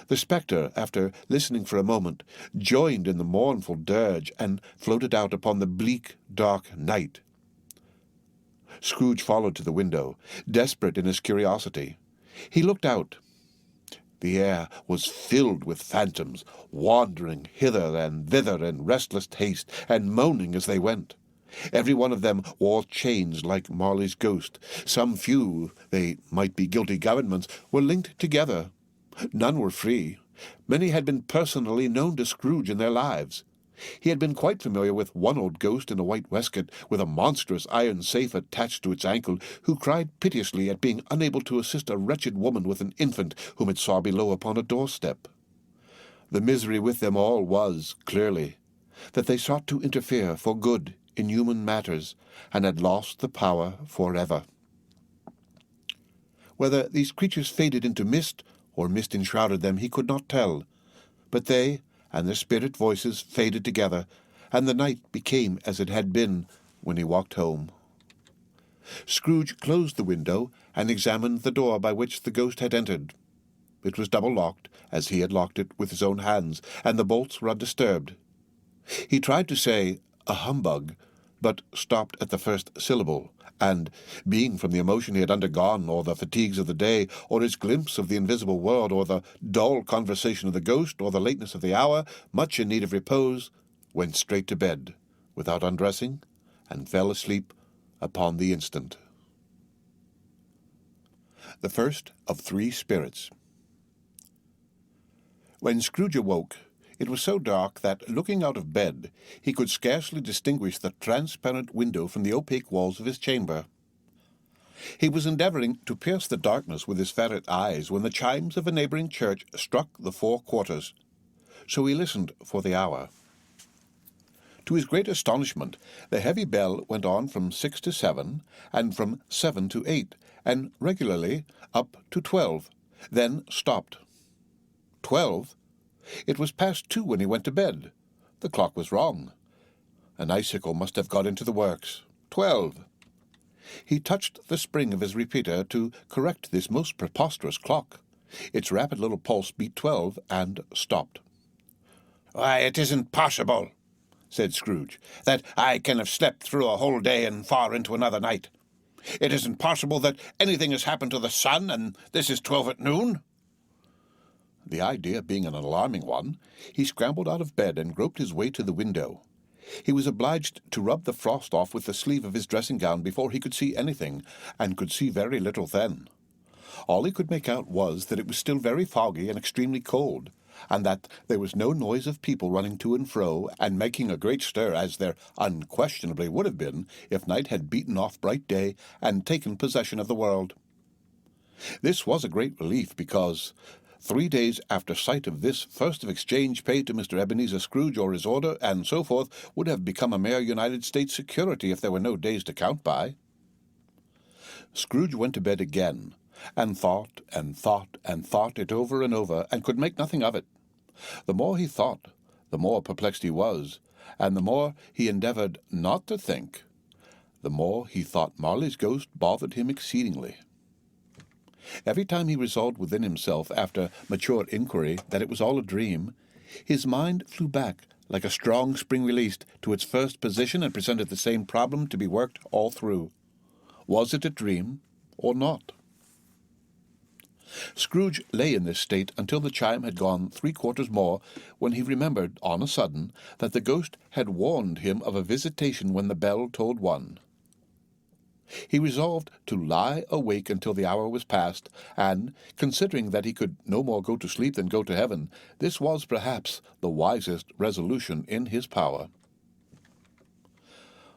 The spectre, after listening for a moment, joined in the mournful dirge and floated out upon the bleak, dark night. Scrooge followed to the window, desperate in his curiosity. He looked out. The air was filled with phantoms, wandering hither and thither in restless haste, and moaning as they went. Every one of them wore chains like Marley's ghost. Some few, they might be guilty governments, were linked together. None were free. Many had been personally known to Scrooge in their lives. He had been quite familiar with one old ghost in a white waistcoat, with a monstrous iron safe attached to its ankle, who cried piteously at being unable to assist a wretched woman with an infant whom it saw below upon a doorstep. The misery with them all was, clearly, that they sought to interfere for good in human matters, and had lost the power forever. Whether these creatures faded into mist, or mist enshrouded them, he could not tell, but they and their spirit voices faded together, and the night became as it had been when he walked home. Scrooge closed the window and examined the door by which the ghost had entered. It was double-locked, as he had locked it with his own hands, and the bolts were undisturbed. He tried to say, "a humbug," but stopped at the first syllable, and, being from the emotion he had undergone, or the fatigues of the day, or his glimpse of the invisible world, or the dull conversation of the ghost, or the lateness of the hour, much in need of repose, went straight to bed, without undressing, and fell asleep upon the instant. The first of 3 spirits. When Scrooge awoke, it was so dark that, looking out of bed, he could scarcely distinguish the transparent window from the opaque walls of his chamber. He was endeavouring to pierce the darkness with his ferret eyes when the chimes of a neighbouring church struck the 4 quarters, so he listened for the hour. To his great astonishment, the heavy bell went on from 6 to 7, and from 7 to 8, and regularly up to 12, then stopped. 12? It was past 2 when he went to bed. The clock was wrong. An icicle must have got into the works. 12. He touched the spring of his repeater to correct this most preposterous clock. Its rapid little pulse beat 12 and stopped. "Why, it isn't possible," said Scrooge, "that I can have slept through a whole day and far into another night. It isn't possible that anything has happened to the sun, and this is 12 at noon." The idea being an alarming one, he scrambled out of bed and groped his way to the window. He was obliged to rub the frost off with the sleeve of his dressing-gown before he could see anything, and could see very little then. All he could make out was that it was still very foggy and extremely cold, and that there was no noise of people running to and fro and making a great stir, as there unquestionably would have been if night had beaten off bright day and taken possession of the world. This was a great relief, because 3 days after sight of this first of exchange paid to Mr. Ebenezer Scrooge or his order, and so forth, would have become a mere United States security if there were no days to count by. Scrooge went to bed again, and thought and thought and thought it over and over, and could make nothing of it. The more he thought, the more perplexed he was, and the more he endeavoured not to think, the more he thought Marley's ghost bothered him exceedingly. Every time he resolved within himself, after mature inquiry, that it was all a dream, his mind flew back, like a strong spring released, to its first position, and presented the same problem to be worked all through. Was it a dream or not? Scrooge lay in this state until the chime had gone 3/4 more, when he remembered, on a sudden, that the ghost had warned him of a visitation when the bell tolled 1. He resolved to lie awake until the hour was past, and, considering that he could no more go to sleep than go to heaven, this was perhaps the wisest resolution in his power.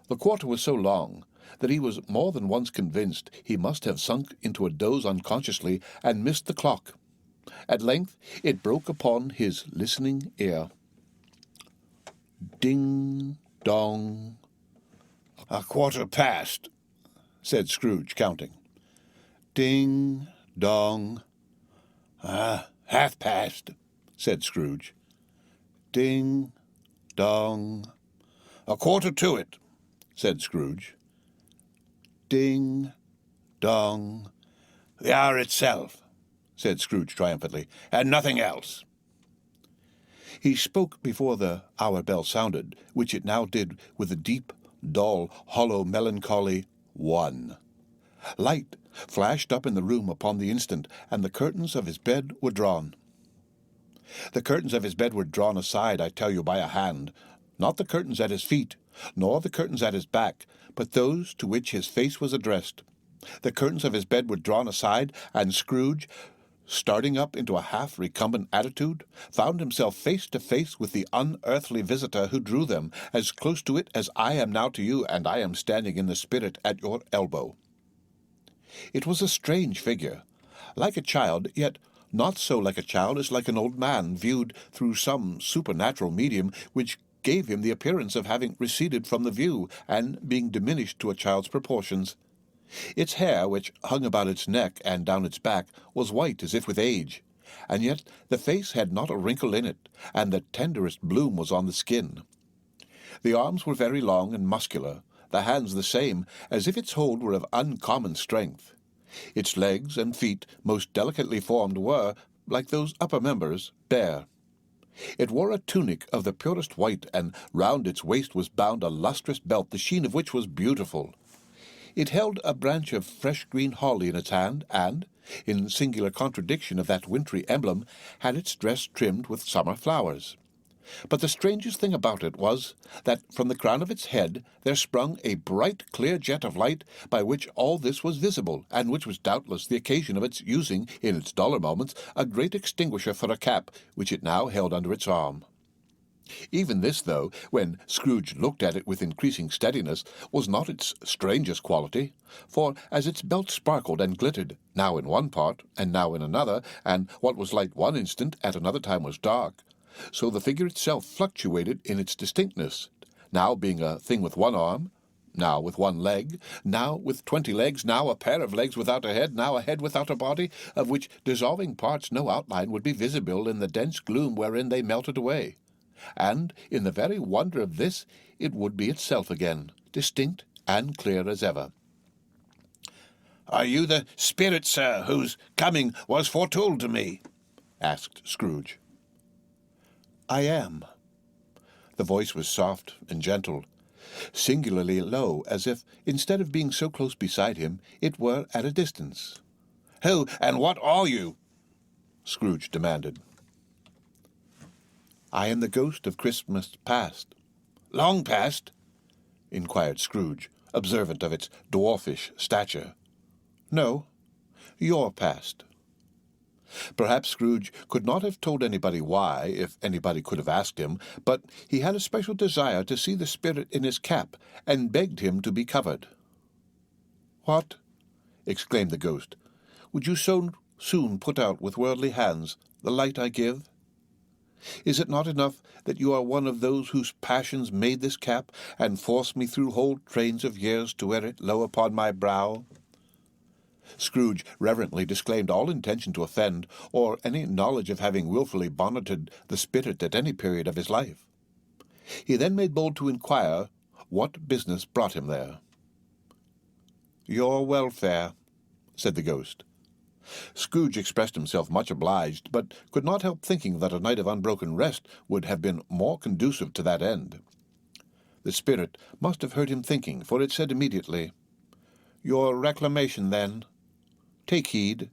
The quarter was so long that he was more than once convinced he must have sunk into a doze unconsciously and missed the clock. At length it broke upon his listening ear. Ding, dong. 1/4 past, said Scrooge, counting. Ding, dong. 1/2 past, said Scrooge. Ding, dong. 1/4 to it, said Scrooge. Ding, dong. The hour itself, said Scrooge triumphantly, and nothing else. He spoke before the hour bell sounded, which it now did with a deep, dull, hollow, melancholy 1. Light flashed up in the room upon the instant, and the curtains of his bed were drawn. The curtains of his bed were drawn aside, I tell you, by a hand, not the curtains at his feet, nor the curtains at his back, but those to which his face was addressed. The curtains of his bed were drawn aside, and Scrooge, starting up into a half-recumbent attitude, found himself face to face with the unearthly visitor who drew them, as close to it as I am now to you, and I am standing in the spirit at your elbow. It was a strange figure, like a child, yet not so like a child as like an old man, viewed through some supernatural medium which gave him the appearance of having receded from the view, and being diminished to a child's proportions. Its hair, which hung about its neck and down its back, was white as if with age, and yet the face had not a wrinkle in it, and the tenderest bloom was on the skin. The arms were very long and muscular, the hands the same, as if its hold were of uncommon strength. Its legs and feet, most delicately formed, were, like those upper members, bare. It wore a tunic of the purest white, and round its waist was bound a lustrous belt, the sheen of which was beautiful. It held a branch of fresh green holly in its hand, and, in singular contradiction of that wintry emblem, had its dress trimmed with summer flowers. But the strangest thing about it was that from the crown of its head there sprung a bright, clear jet of light by which all this was visible, and which was doubtless the occasion of its using, in its duller moments, a great extinguisher for a cap, which it now held under its arm. Even this, though, when Scrooge looked at it with increasing steadiness, was not its strangest quality, for as its belt sparkled and glittered, now in one part, and now in another, and what was light one instant at another time was dark, so the figure itself fluctuated in its distinctness, now being a thing with one arm, now with one leg, now with 20 legs, now a pair of legs without a head, now a head without a body, of which dissolving parts no outline would be visible in the dense gloom wherein they melted away. And, in the very wonder of this, it would be itself again, distinct and clear as ever. "Are you the spirit, sir, whose coming was foretold to me?" asked Scrooge. "I am." The voice was soft and gentle, singularly low, as if, instead of being so close beside him, it were at a distance. "Who and what are you?" Scrooge demanded. "I am the ghost of Christmas past." "Long past?" inquired Scrooge, observant of its dwarfish stature. "No, your past." Perhaps Scrooge could not have told anybody why, if anybody could have asked him, but he had a special desire to see the spirit in his cap, and begged him to be covered. "What?" exclaimed the ghost. "Would you so soon put out with worldly hands the light I give? Is it not enough that you are one of those whose passions made this cap, and force me through whole trains of years to wear it low upon my brow?" Scrooge reverently disclaimed all intention to offend, or any knowledge of having wilfully bonneted the spirit at any period of his life. He then made bold to inquire what business brought him there. "Your welfare," said the ghost. Scrooge expressed himself much obliged, but could not help thinking that a night of unbroken rest would have been more conducive to that end. The spirit must have heard him thinking, for it said immediately, "Your reclamation, then. Take heed."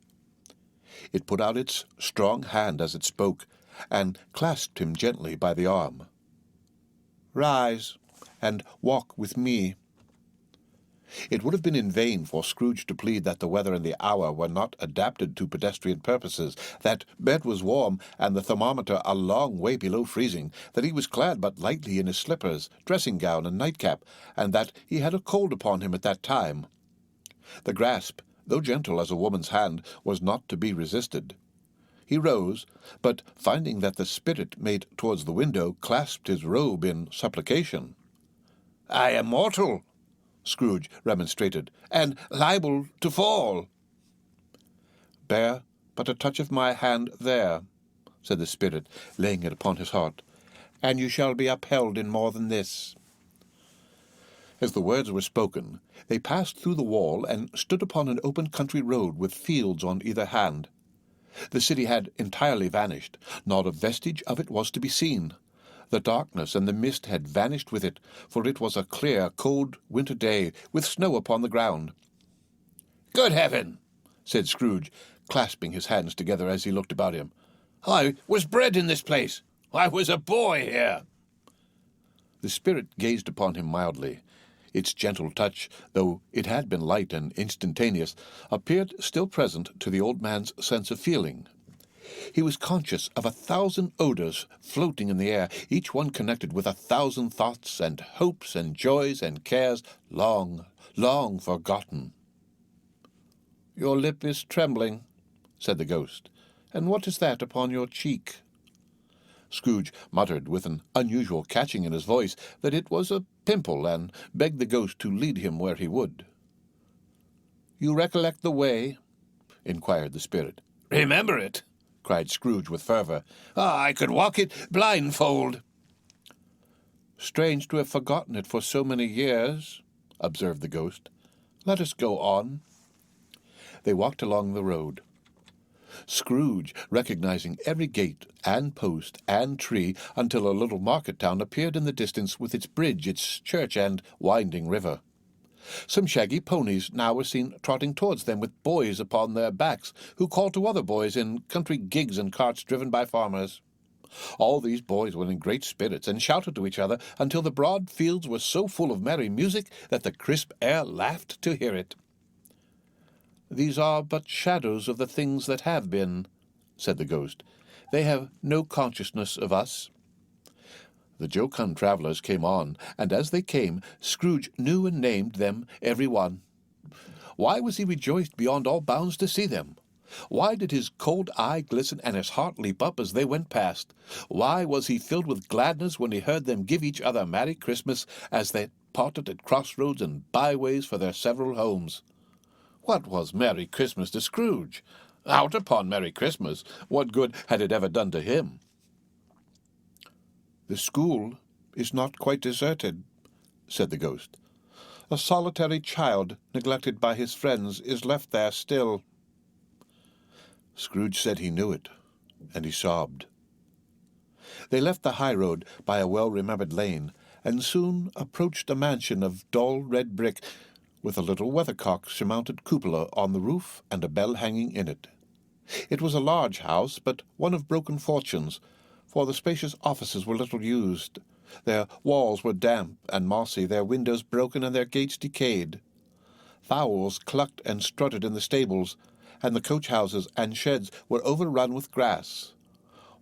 It put out its strong hand as it spoke, and clasped him gently by the arm. "Rise, and walk with me." It would have been in vain for Scrooge to plead that the weather and the hour were not adapted to pedestrian purposes, that bed was warm, and the thermometer a long way below freezing, that he was clad but lightly in his slippers, dressing-gown, and nightcap, and that he had a cold upon him at that time. The grasp, though gentle as a woman's hand, was not to be resisted. He rose, but finding that the spirit made towards the window, clasped his robe in supplication. "I am mortal," Scrooge remonstrated, "and liable to fall." "Bear but a touch of my hand there," said the spirit, laying it upon his heart, "and you shall be upheld in more than this." As the words were spoken, they passed through the wall and stood upon an open country road with fields on either hand. The city had entirely vanished. Not a vestige of it was to be seen. The darkness and the mist had vanished with it, for it was a clear, cold winter day, with snow upon the ground. "Good heaven!" said Scrooge, clasping his hands together as he looked about him. "I was bred in this place. I was a boy here." The spirit gazed upon him mildly. Its gentle touch, though it had been light and instantaneous, appeared still present to the old man's sense of feeling. He was conscious of 1,000 odors floating in the air, each one connected with 1,000 thoughts and hopes and joys and cares long, long forgotten. "Your lip is trembling," said the ghost. "And what is that upon your cheek?" Scrooge muttered, with an unusual catching in his voice, that it was a pimple, and begged the ghost to lead him where he would. "You recollect the way?" inquired the spirit. "Remember it?" cried Scrooge with fervor. "I could walk it blindfold." "Strange to have forgotten it for so many years," observed the ghost. "Let us go on." They walked along the road. Scrooge, recognizing every gate and post and tree, until a little market town appeared in the distance with its bridge, its church, and winding river. Some shaggy ponies now were seen trotting towards them with boys upon their backs, who called to other boys in country gigs and carts driven by farmers. All these boys were in great spirits, and shouted to each other until the broad fields were so full of merry music that the crisp air laughed to hear it. "These are but shadows of the things that have been," said the ghost. "They have no consciousness of us." The jocund travellers came on, and as they came, Scrooge knew and named them every one. Why was he rejoiced beyond all bounds to see them? Why did his cold eye glisten and his heart leap up as they went past? Why was he filled with gladness when he heard them give each other Merry Christmas as they parted at crossroads and byways for their several homes? What was Merry Christmas to Scrooge? Out upon Merry Christmas, what good had it ever done to him? "The school is not quite deserted," said the ghost. "A solitary child, neglected by his friends, is left there still." Scrooge said he knew it, and he sobbed. They left the high road by a well-remembered lane, and soon approached a mansion of dull red brick, with a little weathercock-surmounted cupola on the roof and a bell hanging in it. It was a large house, but one of broken fortunes, for the spacious offices were little used. Their walls were damp and mossy, their windows broken, and their gates decayed. Fowls clucked and strutted in the stables, and the coach-houses and sheds were overrun with grass.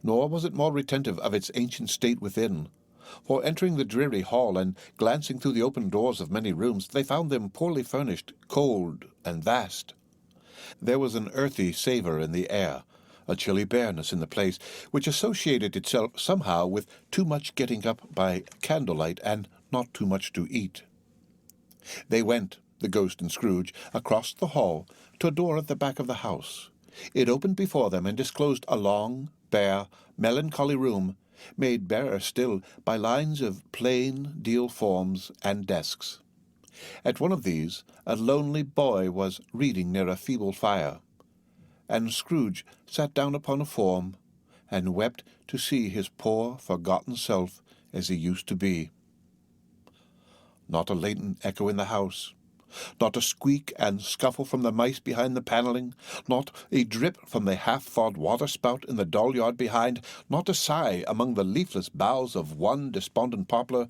Nor was it more retentive of its ancient state within, for entering the dreary hall and glancing through the open doors of many rooms, they found them poorly furnished, cold, and vast. There was an earthy savour in the air, a chilly bareness in the place, which associated itself somehow with too much getting up by candlelight and not too much to eat. They went, the ghost and Scrooge, across the hall to a door at the back of the house. It opened before them and disclosed a long, bare, melancholy room, made barer still by lines of plain deal forms and desks. At one of these a lonely boy was reading near a feeble fire, and Scrooge sat down upon a form and wept to see his poor, forgotten self as he used to be. Not a latent echo in the house, Not a squeak and scuffle from the mice behind the panelling, not a drip from the half-thawed water-spout in the dooryard behind, not a sigh among the leafless boughs of one despondent poplar,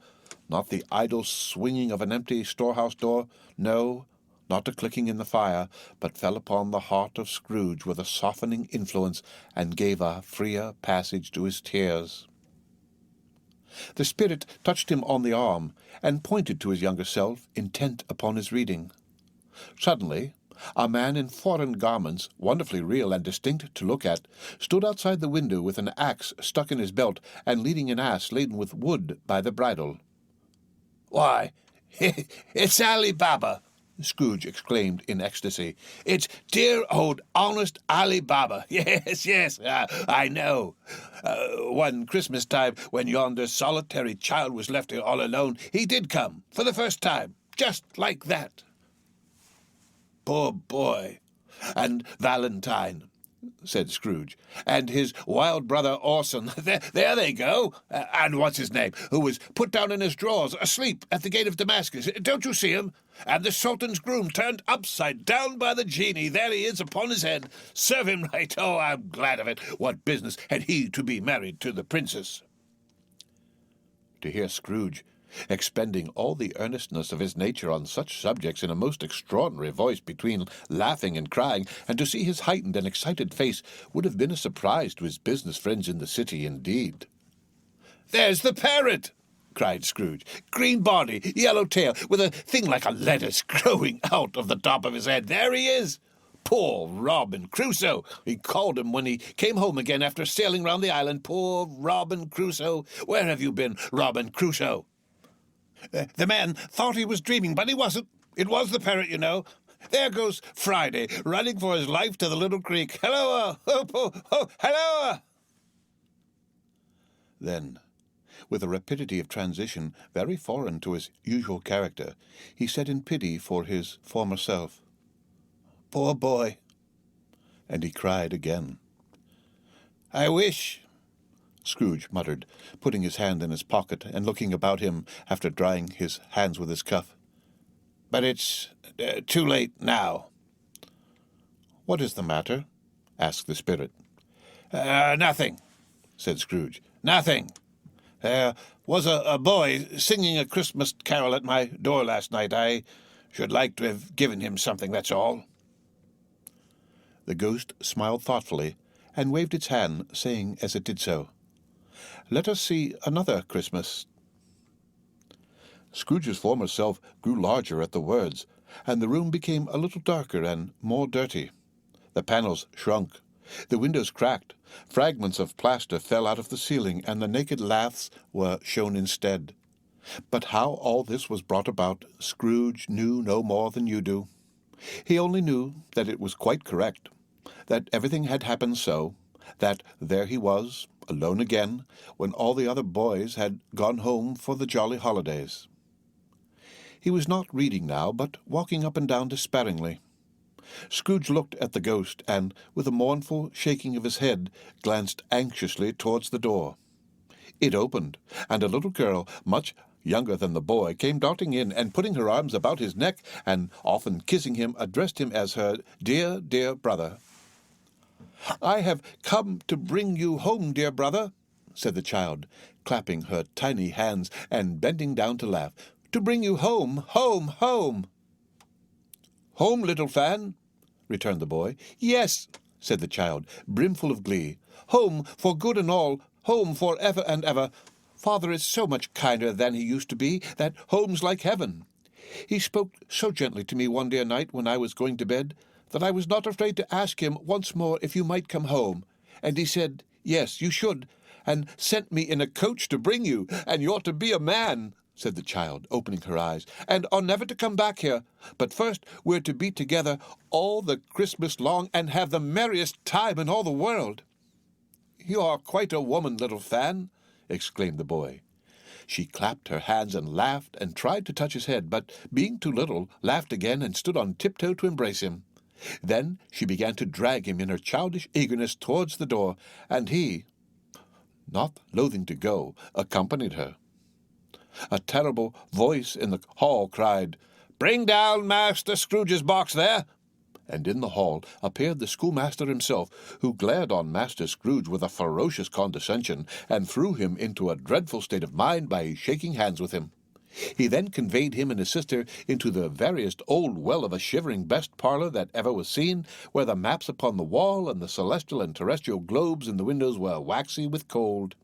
not the idle swinging of an empty storehouse door, no, not a clicking in the fire, but fell upon the heart of Scrooge with a softening influence and gave a freer passage to his tears. The spirit touched him on the arm and pointed to his younger self, intent upon his reading. Suddenly, a man in foreign garments, wonderfully real and distinct to look at, stood outside the window with an axe stuck in his belt and leading an ass laden with wood by the bridle.
"Why, it's Ali Baba!" Scrooge exclaimed in ecstasy. "It's dear old honest Ali Baba. Yes, I know. One Christmas time, when yonder solitary child was left here all alone, he did come, for the first time, just like that. Poor boy. And Valentine," said Scrooge, "and his wild brother Orson, there they go, and what's his name, who was put down in his drawers, asleep at the gate of Damascus. Don't you see him? And the Sultan's groom turned upside down by the genie. There he is upon his head. Serve him right. Oh, I'm glad of it. What business had he to be married to the princess?"
To hear Scrooge expending all the earnestness of his nature on such subjects in a most extraordinary voice between laughing and crying, and to see his heightened and excited face, would have been a surprise to his business friends in the city indeed.
"There's the parrot!" cried Scrooge. "Green body, yellow tail, with a thing like a lettuce growing out of the top of his head. There he is! Poor Robin Crusoe, he called him when he came home again after sailing round the island. Poor Robin Crusoe. Where have you been, Robin Crusoe?" The man thought he was dreaming, but he wasn't. It was the parrot, you know. There goes Friday, running for his life to the little creek. Helloa! Helloa!
Then, with a rapidity of transition very foreign to his usual character, he said in pity for his former self,
"Poor boy."
And he cried again.
"I wish,"
Scrooge muttered, putting his hand in his pocket and looking about him after drying his hands with his cuff.
"But it's too late now."
"What is the matter?" asked the spirit.
"Nothing," said Scrooge. "Nothing. There was a boy singing a Christmas carol at my door last night. I should like to have given him something, that's all."
The ghost smiled thoughtfully and waved its hand, saying as it did so, "Let us see another Christmas." Scrooge's former self grew larger at the words, and the room became a little darker and more dirty. The panels shrunk, the windows cracked, fragments of plaster fell out of the ceiling, and the naked laths were shown instead. But how all this was brought about, Scrooge knew no more than you do. He only knew that it was quite correct, that everything had happened so, that there he was, alone again, when all the other boys had gone home for the jolly holidays. He was not reading now, but walking up and down despairingly. Scrooge looked at the ghost, and, with a mournful shaking of his head, glanced anxiously towards the door. It opened, and a little girl, much younger than the boy, came darting in, and putting her arms about his neck, and often kissing him, addressed him as her dear, dear brother. "I have come to bring you home, dear brother," said the child, clapping her tiny hands and bending down to laugh. "To bring you home, home, home." "Home, little Fan?" returned the boy. "Yes," said the child, brimful of glee. "Home for good and all, home for ever and ever. Father is so much kinder than he used to be, that home's like heaven. He spoke so gently to me one dear night when I was going to bed, that I was not afraid to ask him once more if you might come home. And he said, yes, you should, and sent me in a coach to bring you, and you're to be a man," said the child, opening her eyes, "and are never to come back here. But first we're to be together all the Christmas long, and have the merriest time in all the world." "You are quite a woman, little Fan," exclaimed the boy. She clapped her hands and laughed, and tried to touch his head, but, being too little, laughed again and stood on tiptoe to embrace him. Then she began to drag him in her childish eagerness towards the door, and he, not loathing to go, accompanied her. A terrible voice in the hall cried,
Bring down Master Scrooge's box there." And in the hall appeared the schoolmaster himself, who glared on Master Scrooge with a ferocious condescension, and threw him into a dreadful state of mind by shaking hands with him. He then conveyed him and his sister into the veriest old well of a shivering best parlour that ever was seen, where the maps upon the wall and the celestial and terrestrial globes in the windows were waxy with cold.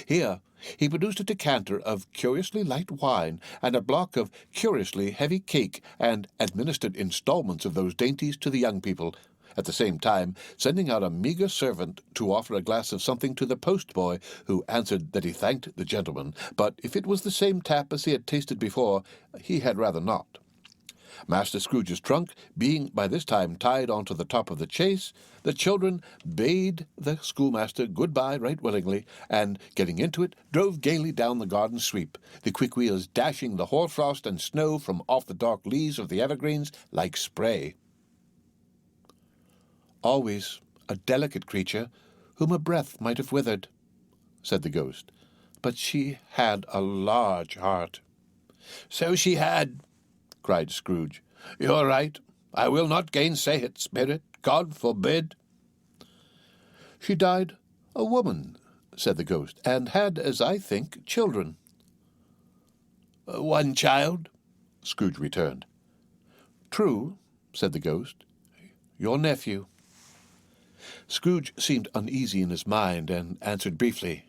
Here he produced a decanter of curiously light wine and a block of curiously heavy cake, and administered installments of those dainties to the young people, at the same time sending out a meagre servant to offer a glass of something to the post-boy, who answered that he thanked the gentleman, but if it was the same tap as he had tasted before, he had rather not. Master Scrooge's trunk being by this time tied on to the top of the chaise, the children bade the schoolmaster good-bye right willingly, and, getting into it, drove gaily down the garden sweep, the quick wheels dashing the hoarfrost and snow from off the dark leaves of the evergreens like spray. "Always a delicate creature, whom a breath might have withered," said the ghost, "but she had a large heart." "So she had," cried Scrooge. "You're right. I will not gainsay it, spirit. God forbid." "She died a woman," said the ghost, "and had, as I think, children." "One child," Scrooge returned. "True," said the ghost. "Your nephew." Scrooge seemed uneasy in his mind, and answered briefly,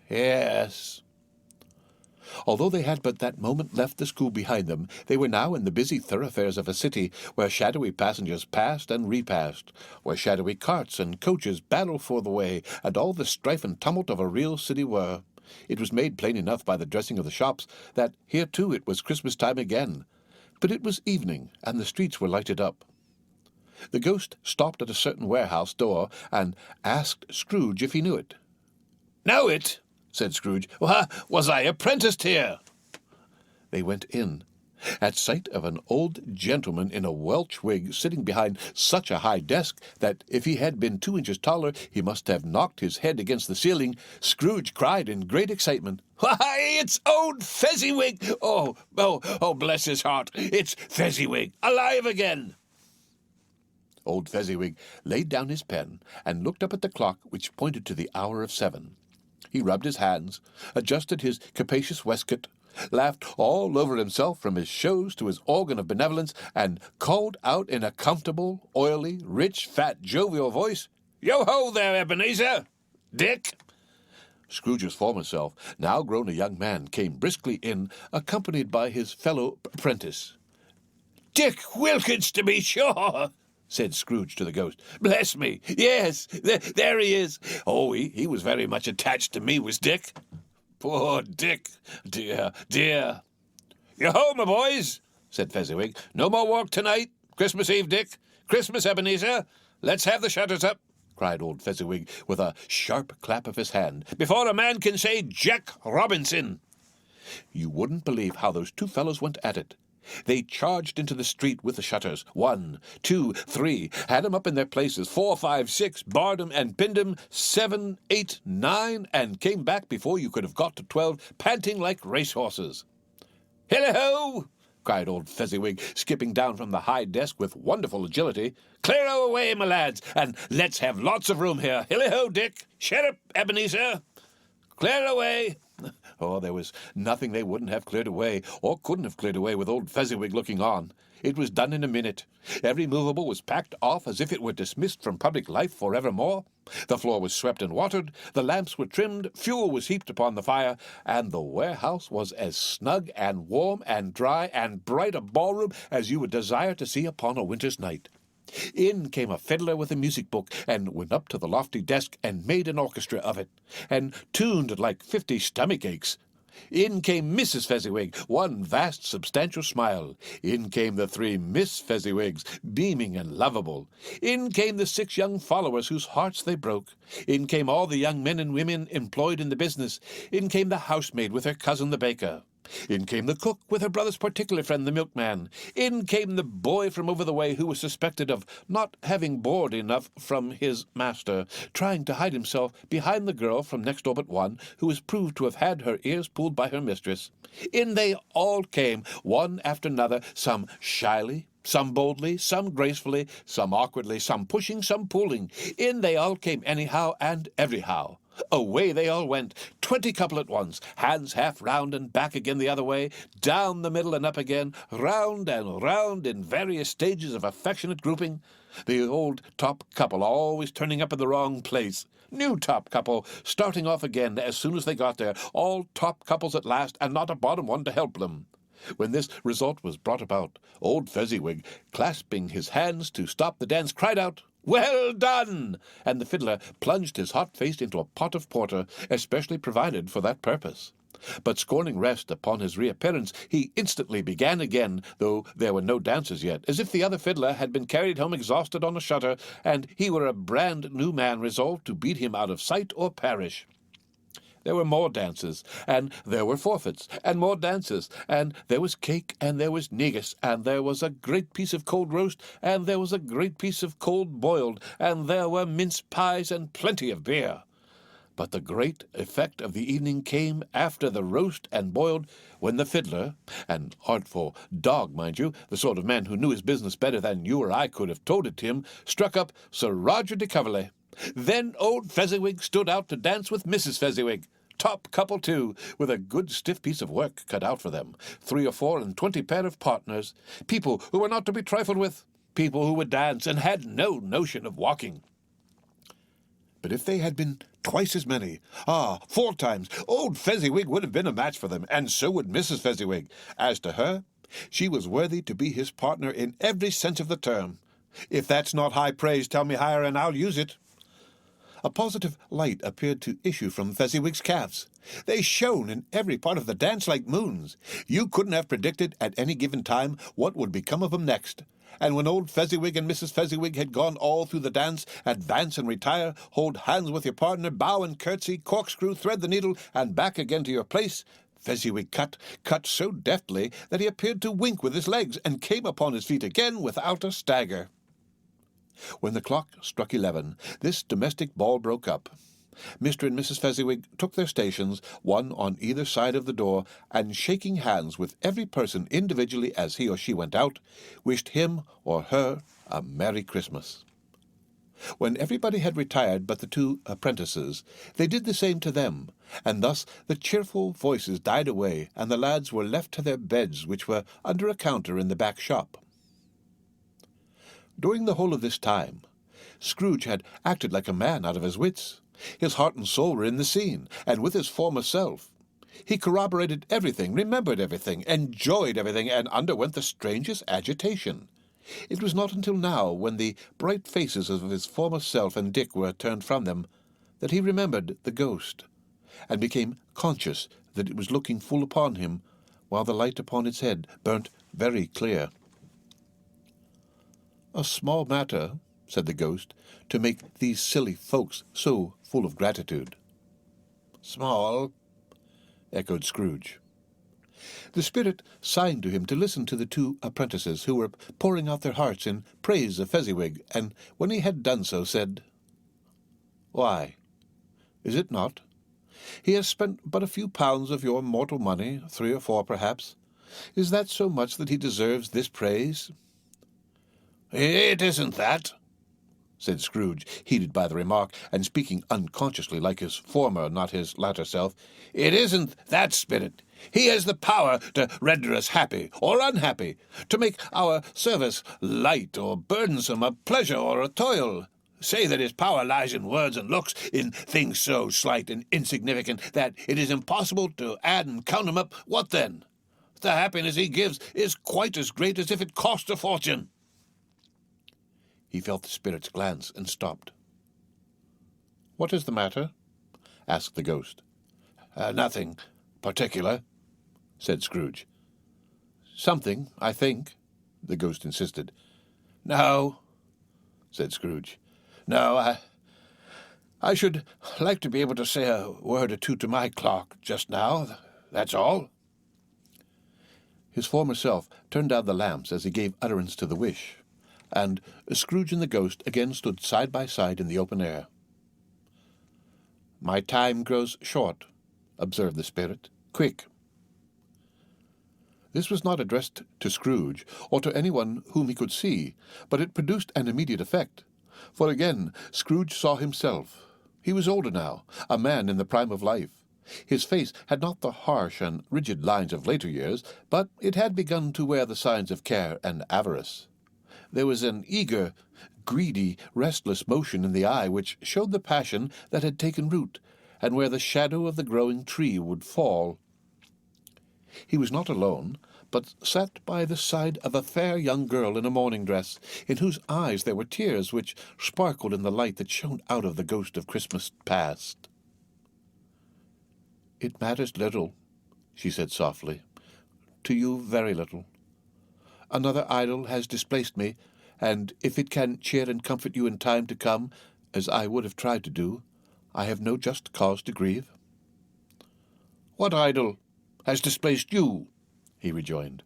"Yes." Although they had but that moment left the school behind them, they were now in the busy thoroughfares of a city, where shadowy passengers passed and repassed, where shadowy carts and coaches battled for the way, and all the strife and tumult of a real city were. It was made plain enough by the dressing of the shops that here too it was Christmas time again. But it was evening, and the streets were lighted up. The ghost stopped at a certain warehouse door, and asked Scrooge if he knew it. "Know it?" said Scrooge. "Why, was I apprenticed here?" They went in. At sight of an old gentleman in a Welsh wig sitting behind such a high desk that if he had been 2 inches taller he must have knocked his head against the ceiling, Scrooge cried in great excitement, "Why, it's old Fezziwig! Oh, bless his heart! It's Fezziwig, alive again!" Old Fezziwig laid down his pen and looked up at the clock, which pointed to the hour of 7. He rubbed his hands, adjusted his capacious waistcoat, laughed all over himself from his shows to his organ of benevolence, and called out in a comfortable, oily, rich, fat, jovial voice, "Yo-ho there, Ebenezer! Dick!" Scrooge's former self, now grown a young man, came briskly in, accompanied by his fellow apprentice. "Dick Wilkins, to be sure!" said Scrooge to the ghost. "Bless me, yes, there he is. Oh, he was very much attached to me, was Dick. Poor Dick, dear, dear." "Yo-ho, my boys," said Fezziwig. "No more walk tonight. Christmas Eve, Dick. Christmas, Ebenezer. Let's have the shutters up," cried old Fezziwig, with a sharp clap of his hand, "before a man can say Jack Robinson." You wouldn't believe how those two fellows went at it. They charged into the street with the shutters. 1, 2, 3, had 'em up in their places. 4, 5, 6, barred 'em and pinned 'em. 7, 8, 9, and came back before you could have got to 12, panting like racehorses. "Hilly-ho!" cried old Fezziwig, skipping down from the high desk with wonderful agility. "Clear away, my lads, and let's have lots of room here. Hilly-ho, Dick! Shut up, Ebenezer! Clear away!" Oh, there was nothing they wouldn't have cleared away, or couldn't have cleared away with old Fezziwig looking on. It was done in a minute. Every movable was packed off as if it were dismissed from public life for evermore. The floor was swept and watered, the lamps were trimmed, fuel was heaped upon the fire, and the warehouse was as snug and warm and dry and bright a ballroom as you would desire to see upon a winter's night. In came a fiddler with a music book, and went up to the lofty desk and made an orchestra of it, and tuned like 50 stomach aches. In came Mrs. Fezziwig, one vast substantial smile. In came the 3 Miss Fezziwigs, beaming and lovable. In came the 6 young followers whose hearts they broke. In came all the young men and women employed in the business. In came the housemaid with her cousin the baker. In came the cook with her brother's particular friend, the milkman. In came the boy from over the way who was suspected of not having board enough from his master, trying to hide himself behind the girl from next door but one, who was proved to have had her ears pulled by her mistress. In they all came, one after another, some shyly, some boldly, some gracefully, some awkwardly, some pushing, some pulling. In they all came anyhow and everyhow. Away they all went, 20 couple at once, hands half round and back again the other way, down the middle and up again, round and round in various stages of affectionate grouping. The old top couple always turning up in the wrong place. New top couple starting off again as soon as they got there, all top couples at last, and not a bottom one to help them. When this result was brought about, old Fezziwig, clasping his hands to stop the dance, cried out, "Well done!" and the fiddler plunged his hot face into a pot of porter, especially provided for that purpose. But scorning rest upon his reappearance, he instantly began again, though there were no dances yet, as if the other fiddler had been carried home exhausted on a shutter, and he were a brand new man resolved to beat him out of sight or perish. There were more dances, and there were forfeits, and more dances, and there was cake, and there was negus, and there was a great piece of cold roast, and there was a great piece of cold boiled, and there were mince pies and plenty of beer. But the great effect of the evening came after the roast and boiled, when the fiddler, an artful dog, mind you, the sort of man who knew his business better than you or I could have told it to him, struck up Sir Roger de Coverley. Then old Fezziwig stood out to dance with Mrs. Fezziwig, top couple too, with a good stiff piece of work cut out for them, 3 or 4 and 20 pair of partners, people who were not to be trifled with, people who would dance and had no notion of walking. But if they had been twice as many, 4 times, old Fezziwig would have been a match for them, and so would Mrs. Fezziwig. As to her, she was worthy to be his partner in every sense of the term. If that's not high praise, tell me higher, and I'll use it. A positive light appeared to issue from Fezziwig's calves. They shone in every part of the dance like moons. You couldn't have predicted at any given time what would become of 'em next. And when old Fezziwig and Mrs. Fezziwig had gone all through the dance, advance and retire, hold hands with your partner, bow and curtsy, corkscrew, thread the needle, and back again to your place, Fezziwig cut so deftly that he appeared to wink with his legs, and came upon his feet again without a stagger. When the clock struck 11, this domestic ball broke up. Mr. and Mrs. Fezziwig took their stations, one on either side of the door, and shaking hands with every person individually as he or she went out, wished him or her a Merry Christmas. When everybody had retired but the 2 apprentices, they did the same to them, and thus the cheerful voices died away, and the lads were left to their beds, which were under a counter in the back shop. During the whole of this time, Scrooge had acted like a man out of his wits. His heart and soul were in the scene, and with his former self. He corroborated everything, remembered everything, enjoyed everything, and underwent the strangest agitation. It was not until now, when the bright faces of his former self and Dick were turned from them, that he remembered the ghost, and became conscious that it was looking full upon him, while the light upon its head burnt very clear. "A small matter," said the ghost, "to make these silly folks so full of gratitude." "Small," echoed Scrooge. The spirit signed to him to listen to the 2 apprentices, who were pouring out their hearts in praise of Fezziwig, and when he had done so, said, "Why, is it not? He has spent but a few pounds of your mortal money, 3 or 4 perhaps. Is that so much that he deserves this praise?" "It isn't that," said Scrooge, heated by the remark, and speaking unconsciously like his former, not his latter self. "It isn't that, Spirit. He has the power to render us happy or unhappy, to make our service light or burdensome, a pleasure or a toil. Say that his power lies in words and looks, in things so slight and insignificant that it is impossible to add and count them up. What then? The happiness he gives is quite as great as if it cost a fortune." He felt the spirit's glance and stopped. "What is the matter?" asked the ghost. Nothing particular," said Scrooge. "Something, I think," the ghost insisted. "No," said Scrooge. "No, I should like to be able to say a word or 2 to my clerk just now, that's all."
His former self turned down the lamps as he gave utterance to the wish, and Scrooge and the ghost again stood side by side in the open air. "My time grows short," observed the spirit. "Quick." This was not addressed to Scrooge, or to anyone whom he could see, but it produced an immediate effect, for again Scrooge saw himself. He was older now, a man in the prime of life. His face had not the harsh and rigid lines of later years, but it had begun to wear the signs of care and avarice. There was an eager, greedy, restless motion in the eye which showed the passion that had taken root, and where the shadow of the growing tree would fall. He was not alone, but sat by the side of a fair young girl in a morning dress, in whose eyes there were tears which sparkled in the light that shone out of the ghost of Christmas past. "It matters little," she said softly. "To you very little. Another idol has displaced me, and if it can cheer and comfort you in time to come, as I would have tried to do, I have no just cause to grieve." "What idol has displaced you?" he rejoined.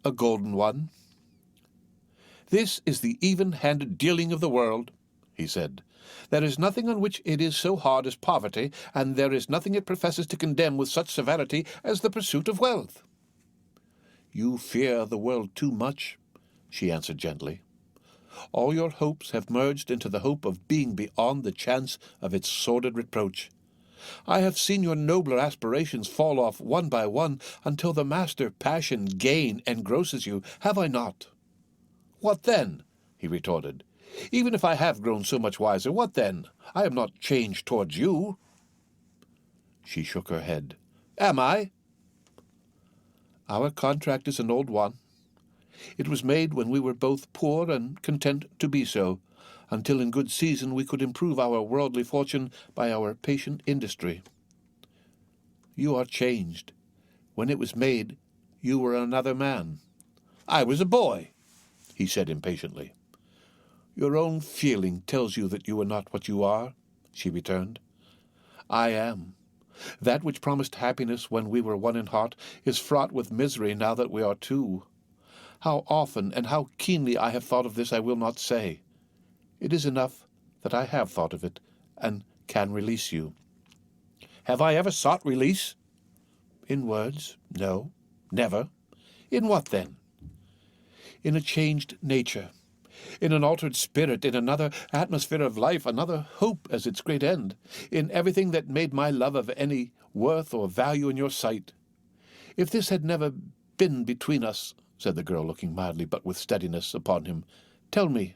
"A golden one." "This is the even-handed dealing of the world," he said. "There is nothing on which it is so hard as poverty, and there is nothing it professes to condemn with such severity as the pursuit of wealth." "You fear the world too much," she answered gently. "All your hopes have merged into the hope of being beyond the chance of its sordid reproach. I have seen your nobler aspirations fall off one by one until the master passion, gain, engrosses you, have I not?" "What then?" he retorted. "Even if I have grown so much wiser, what then? I am not changed towards you." She shook her head. "Am I?" "Our contract is an old one. It was made when we were both poor and content to be so, until in good season we could improve our worldly fortune by our patient industry. You are changed. When it was made, you were another man." "I was a boy," he said impatiently. "Your own feeling tells you that you are not what you are," she returned. "I am. That which promised happiness when we were one in heart is fraught with misery now that we are two. How often and how keenly I have thought of this I will not say. It is enough that I have thought of it, and can release you." "Have I ever sought release?" "In words, no, never." "In what, then?" "In a changed nature, in an altered spirit, in another atmosphere of life, another hope as its great end, in everything that made my love of any worth or value in your sight. If this had never been between us," said the girl, looking mildly but with steadiness upon him, "tell me,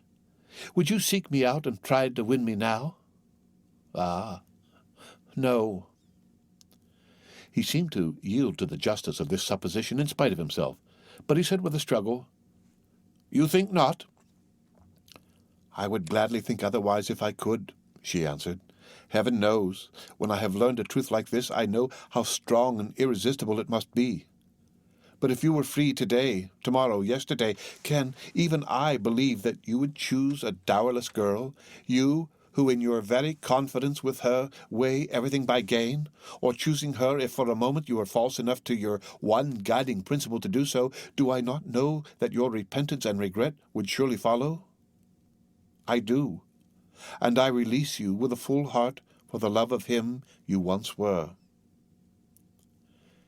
would you seek me out and try to win me now?" "Ah, no." He seemed to yield to the justice of this supposition in spite of himself, but he said with a struggle, "You think not?" "I would gladly think otherwise if I could," she answered. "Heaven knows, when I have learned a truth like this, I know how strong and irresistible it must be. But if you were free today, tomorrow, yesterday, can even I believe that you would choose a dowerless girl, you who in your very confidence with her weigh everything by gain, or choosing her if for a moment you are false enough to your one guiding principle to do so, do I not know that your repentance and regret would surely follow? I do, and I release you with a full heart for the love of him you once were."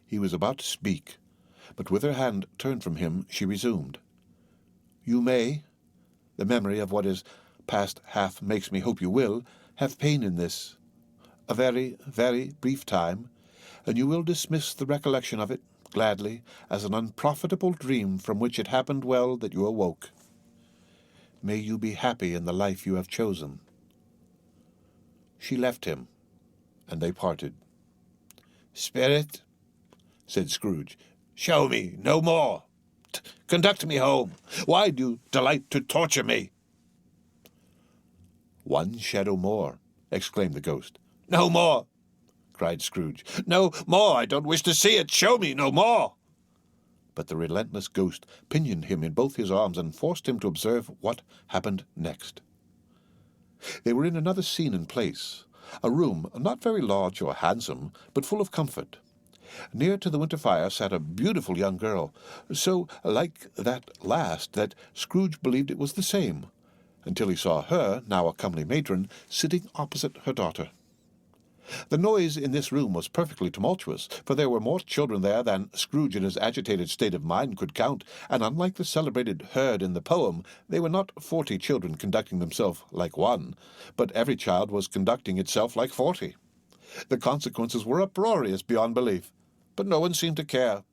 He was about to speak, but with her hand turned from him, she resumed. "You may, the memory of what is past half makes me hope you will, have pain in this, a very, very brief time, and you will dismiss the recollection of it, gladly, as an unprofitable dream from which it happened well that you awoke. May you be happy in the life you have chosen." She left him, and they parted. "Spirit," said Scrooge, "show me no more. Conduct me home. Why do you delight to torture me?" "One shadow more," exclaimed the ghost. "No more," cried Scrooge. "No more. I don't wish to see it. Show me no more." But the relentless ghost pinioned him in both his arms and forced him to observe what happened next. They were in another scene and place, a room not very large or handsome, but full of comfort. Near to the winter fire sat a beautiful young girl, so like that last that Scrooge believed it was the same, until he saw her, now a comely matron, sitting opposite her daughter. The noise in this room was perfectly tumultuous, for there were more children there than Scrooge in his agitated state of mind could count, and unlike the celebrated herd in the poem, they were not 40 children conducting themselves like one, but every child was conducting itself like 40. The consequences were uproarious beyond belief, but no one seemed to care.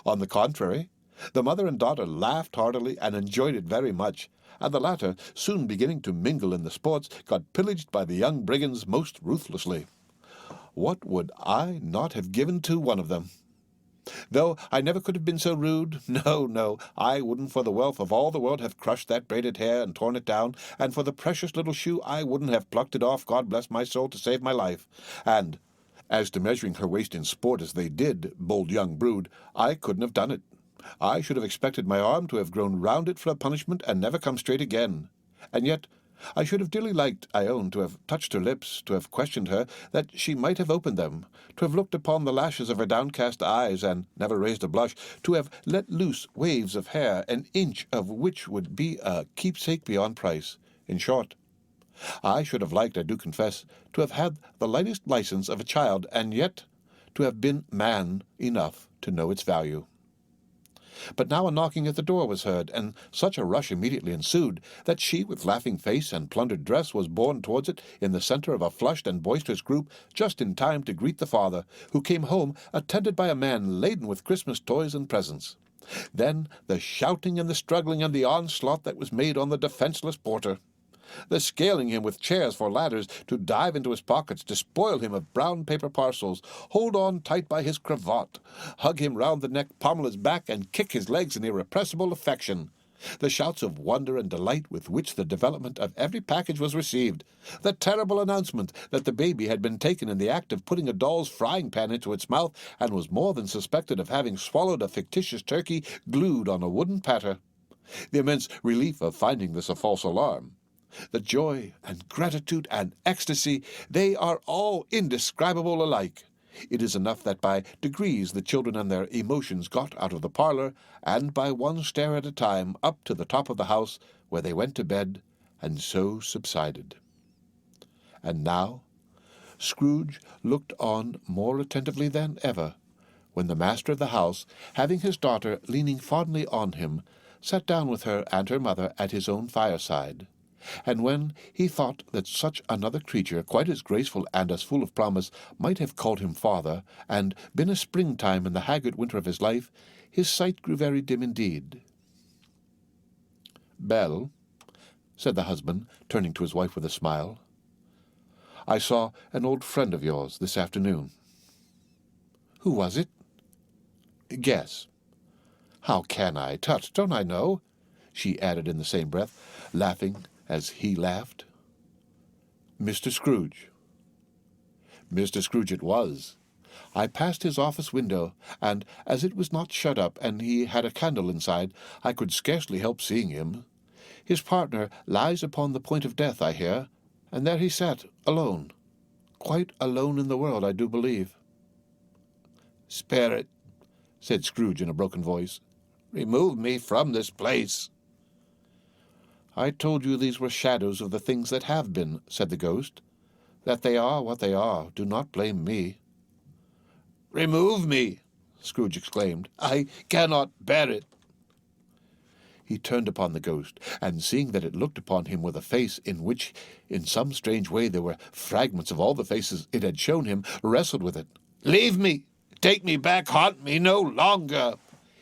On the contrary, the mother and daughter laughed heartily and enjoyed it very much, and the latter, soon beginning to mingle in the sports, got pillaged by the young brigands most ruthlessly. What would I not have given to one of them? Though I never could have been so rude, no, I wouldn't for the wealth of all the world have crushed that braided hair and torn it down, and for the precious little shoe I wouldn't have plucked it off, God bless my soul, to save my life. And as to measuring her waist in sport as they did, bold young brood, I couldn't have done it. I should have expected my arm to have grown round it for a punishment and never come straight again. And yet I should have dearly liked, I own, to have touched her lips, to have questioned her, that she might have opened them, to have looked upon the lashes of her downcast eyes, and never raised a blush, to have let loose waves of hair, an inch of which would be a keepsake beyond price. In short, I should have liked, I do confess, to have had the lightest license of a child, and yet to have been man enough to know its value. But now a knocking at the door was heard, and such a rush immediately ensued, that she, with laughing face and plundered dress, was borne towards it in the centre of a flushed and boisterous group, just in time to greet the father, who came home attended by a man laden with Christmas toys and presents. Then the shouting and the struggling and the onslaught that was made on the defenceless porter. The scaling him with chairs for ladders, to dive into his pockets, to spoil him of brown paper parcels, hold on tight by his cravat, hug him round the neck, pommel his back, and kick his legs in irrepressible affection. The shouts of wonder and delight with which the development of every package was received, the terrible announcement that the baby had been taken in the act of putting a doll's frying pan into its mouth, and was more than suspected of having swallowed a fictitious turkey glued on a wooden platter. The immense relief of finding this a false alarm. The joy and gratitude and ecstasy, they are all indescribable alike. It is enough that by degrees the children and their emotions got out of the parlour, and by one stair at a time up to the top of the house, where they went to bed, and so subsided. And now Scrooge looked on more attentively than ever, when the master of the house, having his daughter leaning fondly on him, sat down with her and her mother at his own fireside. And when he thought that such another creature, quite as graceful and as full of promise, might have called him father, and been a springtime in the haggard winter of his life, his sight grew very dim indeed. "Belle," said the husband, turning to his wife with a smile, "I saw an old friend of yours this afternoon." "Who was it?" "Guess." "How can I? Tut, don't I know?" she added in the same breath, laughing as he laughed. "Mr. Scrooge." Mr. Scrooge it was. I passed his office window, and as it was not shut up, and he had a candle inside, I could scarcely help seeing him. His partner lies upon the point of death, I hear, and there he sat, alone, quite alone in the world, I do believe. "Spirit," said Scrooge in a broken voice, "remove me from this place." "I told you these were shadows of the things that have been," said the ghost. "That they are what they are. Do not blame me." "Remove me!" Scrooge exclaimed. "I cannot bear it." He turned upon the ghost, and seeing that it looked upon him with a face in which, in some strange way, there were fragments of all the faces it had shown him, wrestled with it. "Leave me! Take me back! Haunt me no longer!"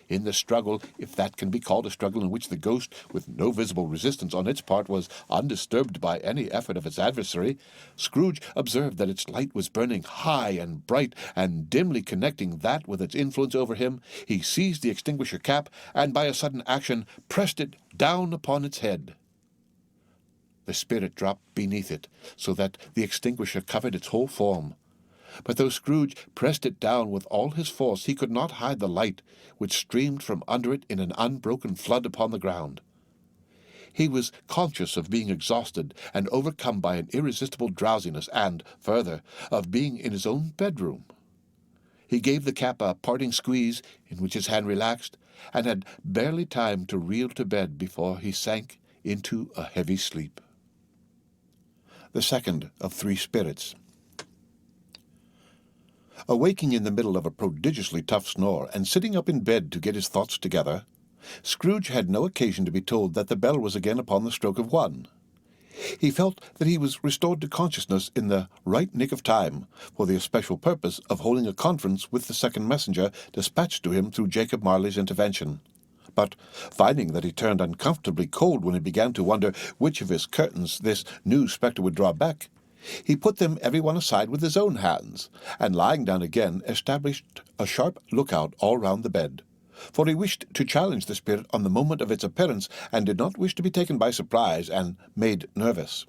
In the struggle, if that can be called a struggle in which the ghost, with no visible resistance on its part, was undisturbed by any effort of its adversary, Scrooge observed that its light was burning high and bright, and dimly connecting that with its influence over him, he seized the extinguisher cap, and by a sudden action pressed it down upon its head. The spirit dropped beneath it, so that the extinguisher covered its whole form. But though Scrooge pressed it down with all his force, he could not hide the light which streamed from under it in an unbroken flood upon the ground. He was conscious of being exhausted and overcome by an irresistible drowsiness, and, further, of being in his own bedroom. He gave the cap a parting squeeze, in which his hand relaxed, and had barely time to reel to bed before he sank into a heavy sleep. The second of three spirits. Awaking in the middle of a prodigiously tough snore, and sitting up in bed to get his thoughts together, Scrooge had no occasion to be told that the bell was again upon the stroke of 1. He felt that he was restored to consciousness in the right nick of time, for the especial purpose of holding a conference with the second messenger dispatched to him through Jacob Marley's intervention. But, finding that he turned uncomfortably cold when he began to wonder which of his curtains this new spectre would draw back, he put them every one aside with his own hands, and lying down again established a sharp lookout all round the bed. For he wished to challenge the spirit on the moment of its appearance, and did not wish to be taken by surprise and made nervous.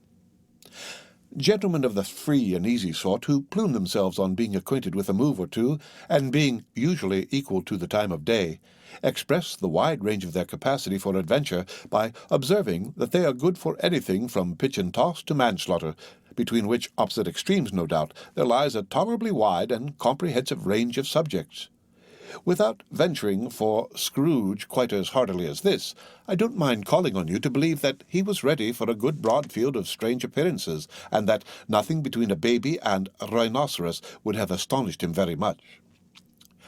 Gentlemen of the free and easy sort, who plume themselves on being acquainted with a move or two, and being usually equal to the time of day, express the wide range of their capacity for adventure by observing that they are good for anything from pitch and toss to manslaughter, between which opposite extremes, no doubt, there lies a tolerably wide and comprehensive range of subjects. Without venturing for Scrooge quite as heartily as this, I don't mind calling on you to believe that he was ready for a good broad field of strange appearances, and that nothing between a baby and a rhinoceros would have astonished him very much.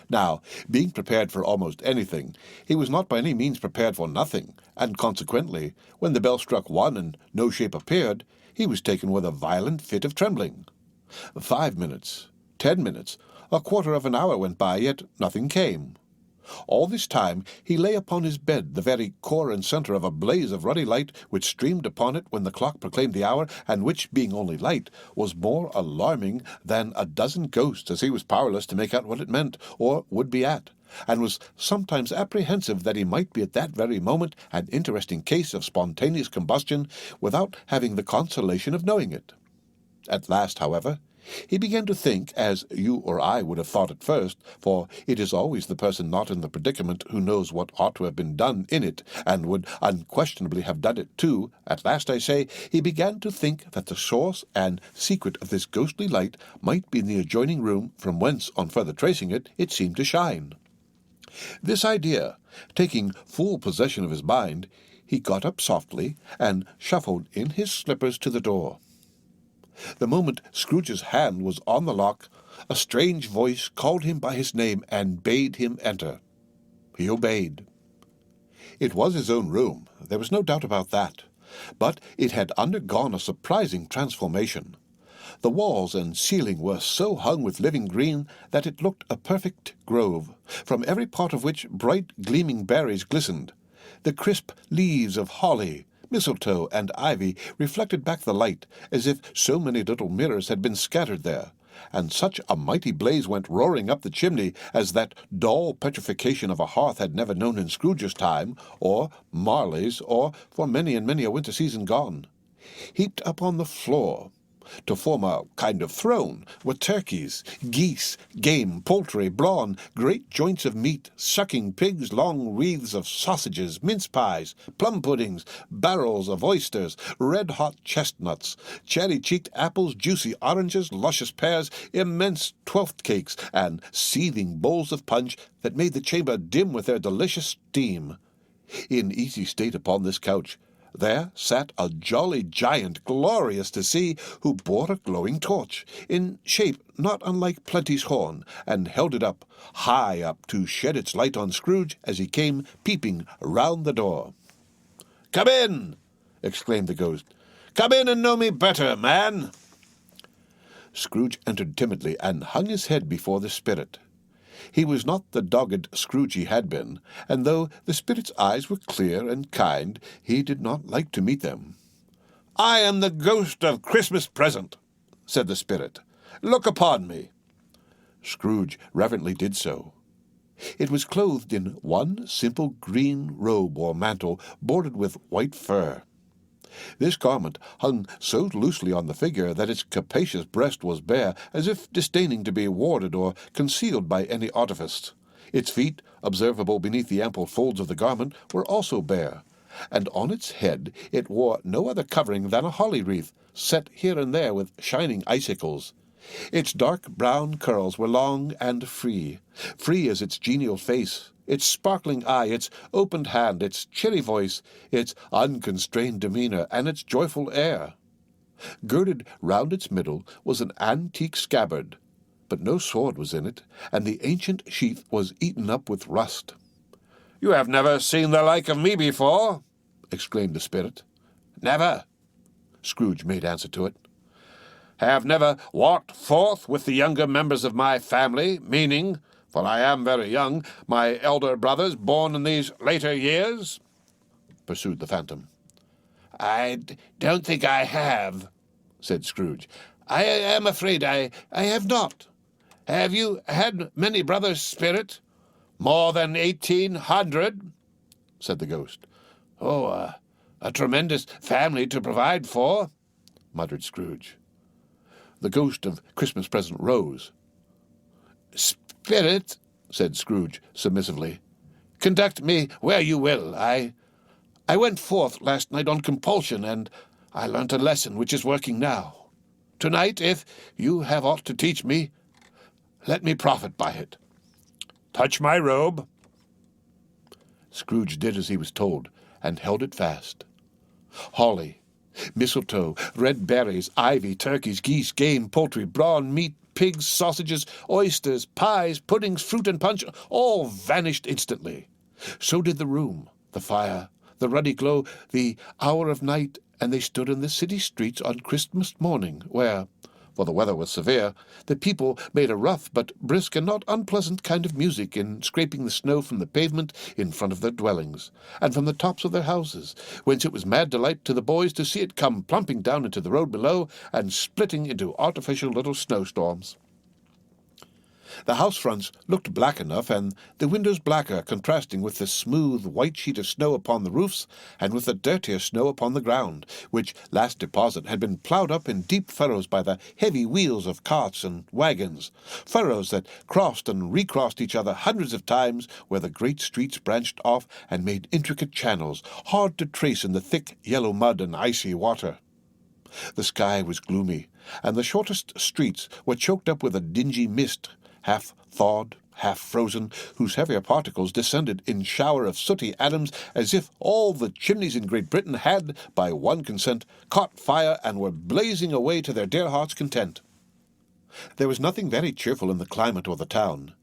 Now, being prepared for almost anything, he was not by any means prepared for nothing, and consequently, when the bell struck 1 and no shape appeared, he was taken with a violent fit of trembling. 5 minutes, 10 minutes, a quarter of an hour went by, yet nothing came. All this time he lay upon his bed, the very core and centre of a blaze of ruddy light which streamed upon it when the clock proclaimed the hour, and which, being only light, was more alarming than a dozen ghosts, as he was powerless to make out what it meant, or would be at, and was sometimes apprehensive that he might be at that very moment an interesting case of spontaneous combustion, without having the consolation of knowing it. At last, however, he began to think, as you or I would have thought at first, for it is always the person not in the predicament who knows what ought to have been done in it, and would unquestionably have done it too. At last, I say, he began to think that the source and secret of this ghostly light might be in the adjoining room, from whence, on further tracing it, it seemed to shine. This idea, taking full possession of his mind, he got up softly, and shuffled in his slippers to the door. The moment Scrooge's hand was on the lock, a strange voice called him by his name and bade him enter. He obeyed. It was his own room, there was no doubt about that, but it had undergone a surprising transformation. The walls and ceiling were so hung with living green that it looked a perfect grove, from every part of which bright gleaming berries glistened. The crisp leaves of holly, mistletoe, and ivy reflected back the light, as if so many little mirrors had been scattered there, and such a mighty blaze went roaring up the chimney as that dull petrification of a hearth had never known in Scrooge's time, or Marley's, or for many and many a winter season gone. Heaped up on the floor, to form a kind of throne, were turkeys, geese, game, poultry, brawn, great joints of meat, sucking pigs, long wreaths of sausages, mince pies, plum puddings, barrels of oysters, red-hot chestnuts, cherry-cheeked apples, juicy oranges, luscious pears, immense twelfth cakes, and seething bowls of punch that made the chamber dim with their delicious steam. In easy state upon this couch, there sat a jolly giant, glorious to see, who bore a glowing torch, in shape not unlike Plenty's horn, and held it up, high up, to shed its light on Scrooge as he came peeping round the door. "Come in!" exclaimed the ghost. "Come in and know me better, man!" Scrooge entered timidly, and hung his head before the spirit. He was not the dogged Scrooge he had been, and though the spirit's eyes were clear and kind, he did not like to meet them. "I am the ghost of Christmas present," said the spirit. "Look upon me." Scrooge reverently did so. It was clothed in one simple green robe or mantle, bordered with white fur. This garment hung so loosely on the figure that its capacious breast was bare, as if disdaining to be warded or concealed by any artifice. Its feet, observable beneath the ample folds of the garment, were also bare, and on its head it wore no other covering than a holly wreath, set here and there with shining icicles. Its dark brown curls were long and free, free as its genial face, its sparkling eye, its opened hand, its cheery voice, its unconstrained demeanour, and its joyful air. Girded round its middle was an antique scabbard, but no sword was in it, and the ancient sheath was eaten up with rust.
"You have never seen the like of me before," exclaimed the spirit. "Never," Scrooge made answer to it. "Have never walked forth with the younger members of my family, meaning, for I am very young, my elder brothers born in these later years?" pursued the phantom. "I don't think I have," said Scrooge. "I am afraid I have not. Have you had many brothers, Spirit?" "More than 1,800, said the ghost. "Oh, a tremendous family to provide for," muttered Scrooge. The ghost of Christmas Present rose. "Spirit," said Scrooge submissively, "conduct me where you will. I went forth last night on compulsion, and I learnt a lesson which is working now. Tonight, if you have aught to teach me, let me profit by it." "Touch my robe."
Scrooge did as he was told, and held it fast. Holly, mistletoe, red berries, ivy, turkeys, geese, game, poultry, brawn, meat, pigs, sausages, oysters, pies, puddings, fruit, and punch all vanished instantly. So did the room, the fire, the ruddy glow, the hour of night, and they stood in the city streets on Christmas morning, where, for the weather was severe, the people made a rough but brisk and not unpleasant kind of music in scraping the snow from the pavement in front of their dwellings, and from the tops of their houses, whence it was mad delight to the boys to see it come plumping down into the road below, and splitting into artificial little snowstorms. The house fronts looked black enough, and the windows blacker, contrasting with the smooth white sheet of snow upon the roofs, and with the dirtier snow upon the ground, which last deposit had been ploughed up in deep furrows by the heavy wheels of carts and wagons, furrows that crossed and recrossed each other hundreds of times, where the great streets branched off and made intricate channels, hard to trace in the thick yellow mud and icy water. The sky was gloomy, and the shortest streets were choked up with a dingy mist, half thawed, half frozen, whose heavier particles descended in shower of sooty atoms, as if all the chimneys in Great Britain had, by one consent, caught fire and were blazing away to their dear hearts' content. There was nothing very cheerful in the climate or the town,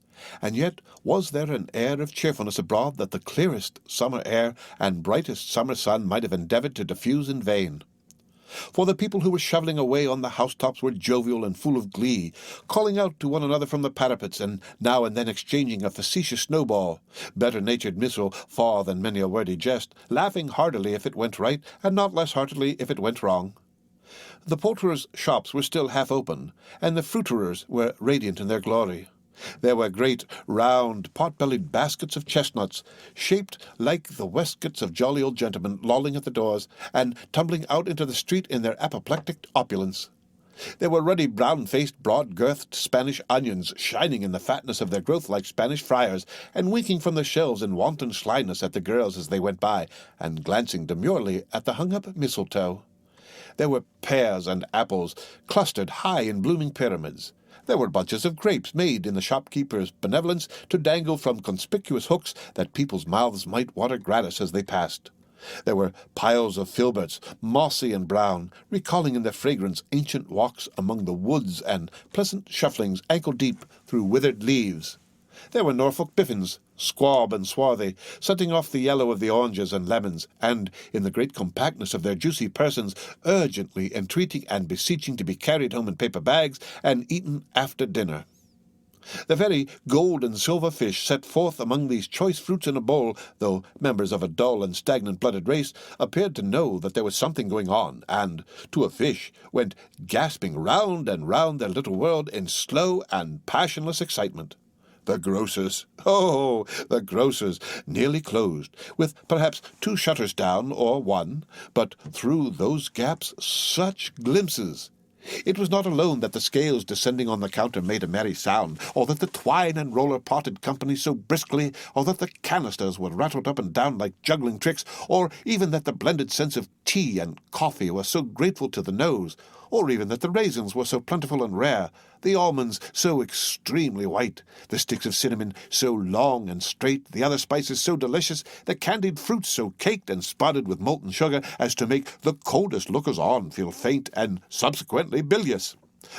and yet was there an air of cheerfulness abroad that the clearest summer air and brightest summer sun might have endeavoured to diffuse in vain. For the people who were shovelling away on the housetops were jovial and full of glee, calling out to one another from the parapets, and now and then exchanging a facetious snowball, better-natured missile far than many a wordy jest, laughing heartily if it went right, and not less heartily if it went wrong. The poulterers' shops were still half open, and the fruiterers were radiant in their glory. There were great, round, pot-bellied baskets of chestnuts, shaped like the waistcoats of jolly old gentlemen, lolling at the doors, and tumbling out into the street in their apoplectic opulence. There were ruddy, brown-faced, broad-girthed Spanish onions, shining in the fatness of their growth like Spanish friars, and winking from the shelves in wanton slyness at the girls as they went by, and glancing demurely at the hung-up mistletoe. There were pears and apples, clustered high in blooming pyramids. There were bunches of grapes made in the shopkeeper's benevolence to dangle from conspicuous hooks that people's mouths might water gratis as they passed. There were piles of filberts, mossy and brown, recalling in their fragrance ancient walks among the woods and pleasant shufflings ankle-deep through withered leaves. There were Norfolk biffins, squab and swarthy, setting off the yellow of the oranges and lemons, and, in the great compactness of their juicy persons, urgently entreating and beseeching to be carried home in paper bags and eaten after dinner. The very gold and silver fish set forth among these choice fruits in a bowl, though members of a dull and stagnant-blooded race, appeared to know that there was something going on, and, to a fish, went gasping round and round their little world in slow and passionless excitement. The grocers, the grocers, nearly closed, with perhaps 2 shutters down, or 1, but through those gaps such glimpses! It was not alone that the scales descending on the counter made a merry sound, or that the twine and roller parted company so briskly, or that the canisters were rattled up and down like juggling tricks, or even that the blended scents of tea and coffee were so grateful to the nose, or even that the raisins were so plentiful and rare, the almonds so extremely white, the sticks of cinnamon so long and straight, the other spices so delicious, the candied fruits so caked and spotted with molten sugar as to make the coldest lookers-on feel faint and subsequently bilious.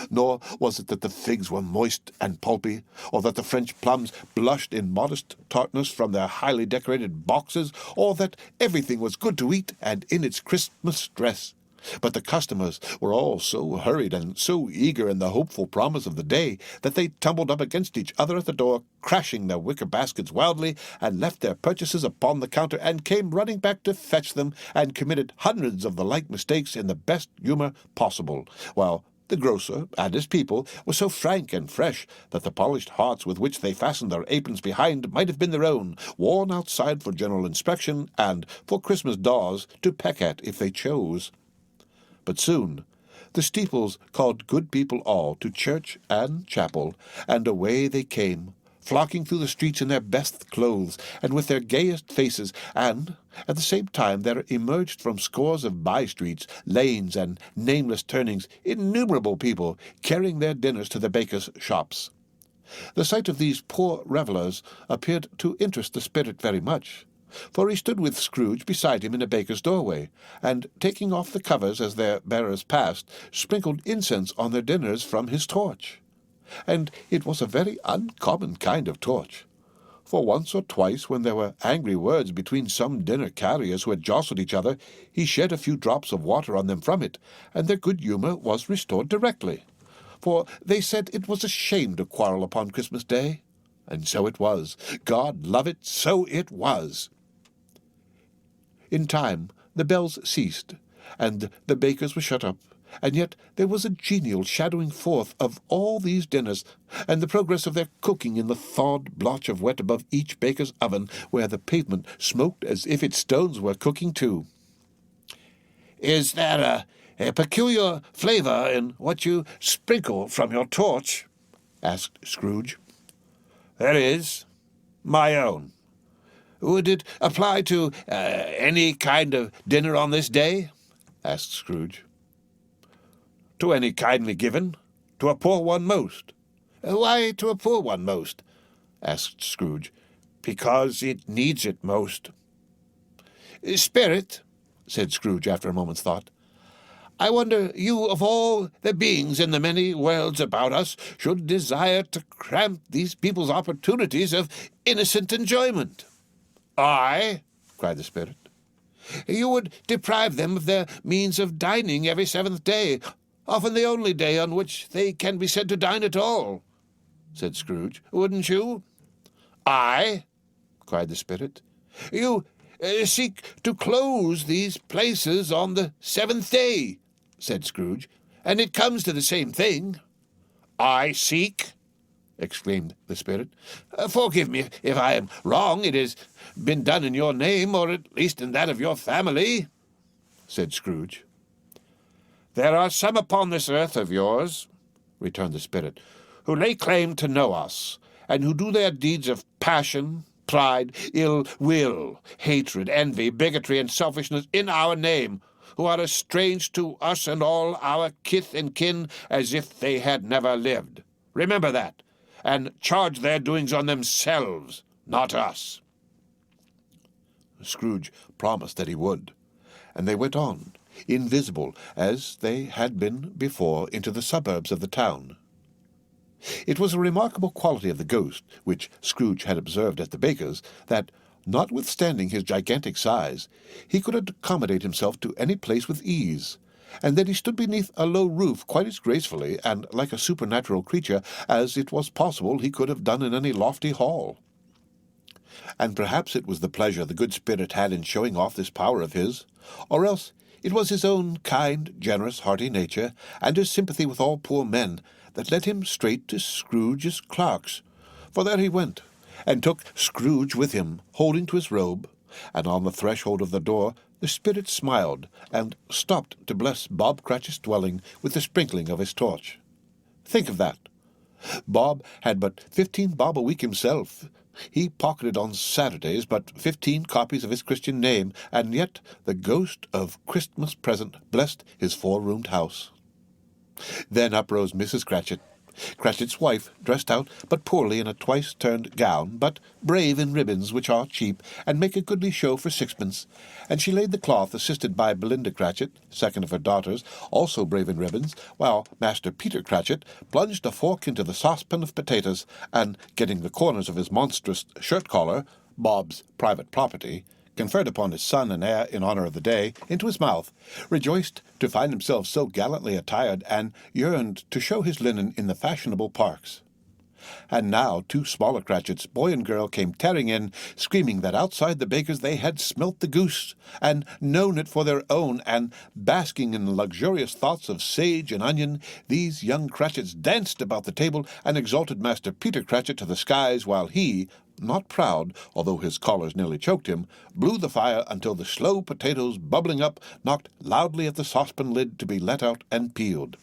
Nor was it that the figs were moist and pulpy, or that the French plums blushed in modest tartness from their highly decorated boxes, or that everything was good to eat and in its Christmas dress. But the customers were all so hurried and so eager in the hopeful promise of the day that they tumbled up against each other at the door, crashing their wicker baskets wildly, and left their purchases upon the counter, and came running back to fetch them, and committed hundreds of the like mistakes in the best humour possible, while the grocer and his people were so frank and fresh that the polished hearts with which they fastened their aprons behind might have been their own, worn outside for general inspection, and for Christmas daws to peck at if they chose. But soon the steeples called good people all to church and chapel, and away they came, flocking through the streets in their best clothes and with their gayest faces, and at the same time there emerged from scores of by-streets, lanes, and nameless turnings innumerable people carrying their dinners to the bakers' shops. The sight of these poor revellers appeared to interest the spirit very much, for he stood with Scrooge beside him in a baker's doorway, and, taking off the covers as their bearers passed, sprinkled incense on their dinners from his torch. And it was a very uncommon kind of torch, for once or twice, when there were angry words between some dinner-carriers who had jostled each other, he shed a few drops of water on them from it, and their good humour was restored directly, for they said it was a shame to quarrel upon Christmas Day. And so it was. God love it, so it was. In time the bells ceased, and the bakers were shut up, and yet there was a genial shadowing forth of all these dinners, and the progress of their cooking in the thawed blotch of wet above each baker's oven, where the pavement smoked as if its stones were cooking too. "Is there a peculiar flavour in what you sprinkle from your torch?" asked Scrooge. "There is. My own." "Would it apply to any kind of dinner on this day?" asked Scrooge. "To any kindly given. To a poor one most." "Why to a poor one most?" asked Scrooge. "Because it needs it most." "Spirit," said Scrooge after a moment's thought, "I wonder you, of all the beings in the many worlds about us, should desire to cramp these people's opportunities of innocent enjoyment." "I?" cried the spirit. "You would deprive them of their means of dining every seventh day, often the only day on which they can be said to dine at all," said Scrooge. "Wouldn't you?" "I?" cried the spirit. "You seek to close these places on the seventh day," said Scrooge, "and it comes to the same thing." "I seek?" exclaimed the spirit. "Forgive me if I am wrong. It has been done in your name, or at least in that of your family," said Scrooge. "There are some upon this earth of yours," returned the spirit, "who lay claim to know us, and who do their deeds of passion, pride, ill will, hatred, envy, bigotry, and selfishness in our name, who are as strange to us and all our kith and kin as if they had never lived. Remember that, and charge their doings on themselves, not us." Scrooge promised that he would, and they went on, invisible as they had been before, into the suburbs of the town. It was a remarkable quality of the ghost, which Scrooge had observed at the baker's, that, notwithstanding his gigantic size, he could accommodate himself to any place with ease, and that he stood beneath a low roof quite as gracefully and like a supernatural creature as it was possible he could have done in any lofty hall. And perhaps it was the pleasure the good spirit had in showing off this power of his, or else it was his own kind, generous, hearty nature, and his sympathy with all poor men, that led him straight to Scrooge's clerk's, for there he went, and took Scrooge with him, holding to his robe, and on the threshold of the door the spirit smiled, and stopped to bless Bob Cratchit's dwelling with the sprinkling of his torch. Think of that! Bob had but 15 bob a week himself. He pocketed on Saturdays but 15 copies of his Christian name, and yet the ghost of Christmas present blessed his 4-roomed house. Then up rose Mrs. Cratchit, Cratchit's wife, dressed out but poorly in a twice-turned gown, but brave in ribbons which are cheap and make a goodly show for sixpence, and she laid the cloth, assisted by Belinda Cratchit, second of her daughters, also brave in ribbons, while Master Peter Cratchit plunged a fork into the saucepan of potatoes, and, getting the corners of his monstrous shirt-collar, Bob's private property, conferred upon his son and heir in honour of the day, into his mouth, rejoiced to find himself so gallantly attired, and yearned to show his linen in the fashionable parks. And now 2 smaller Cratchits, boy and girl, came tearing in, screaming that outside the baker's they had smelt the goose, and known it for their own, and, basking in luxurious thoughts of sage and onion, these young Cratchits danced about the table and exalted Master Peter Cratchit to the skies, while he, not proud, although his collars nearly choked him, blew the fire until the slow potatoes, bubbling up, knocked loudly at the saucepan lid to be let out and peeled.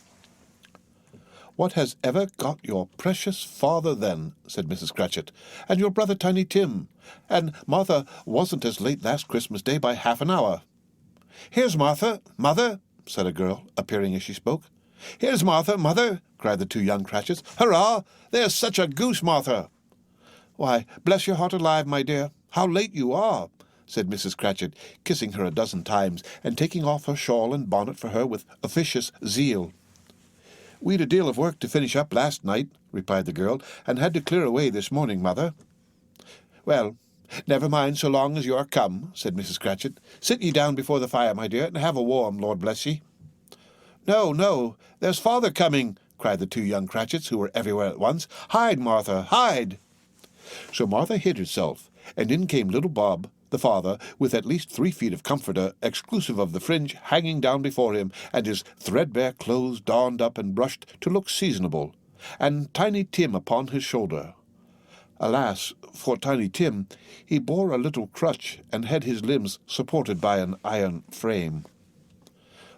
"What has ever got your precious father, then?" said Mrs. Cratchit, "and your brother Tiny Tim? And Martha wasn't as late last Christmas Day by half an hour." "Here's Martha, mother," said a girl, appearing as she spoke. "Here's Martha, mother," cried the 2 young Cratchits. "Hurrah! There's such a goose, Martha!" "Why, bless your heart alive, my dear, how late you are!" said Mrs. Cratchit, kissing her a dozen times, and taking off her shawl and bonnet for her with officious zeal. "We'd a deal of work to finish up last night," replied the girl, "and had to clear away this morning, mother." "Well, never mind so long as you're come," said Mrs. Cratchit. "Sit ye down before the fire, my dear, and have a warm, Lord bless ye." "No, no, there's father coming," cried the 2 young Cratchits, who were everywhere at once. "Hide, Martha, hide!" So Martha hid herself, and in came little Bob, the father, with at least 3 feet of comforter, exclusive of the fringe, hanging down before him, and his threadbare clothes darned up and brushed to look seasonable, and Tiny Tim upon his shoulder. Alas, for Tiny Tim, he bore a little crutch, and had his limbs supported by an iron frame.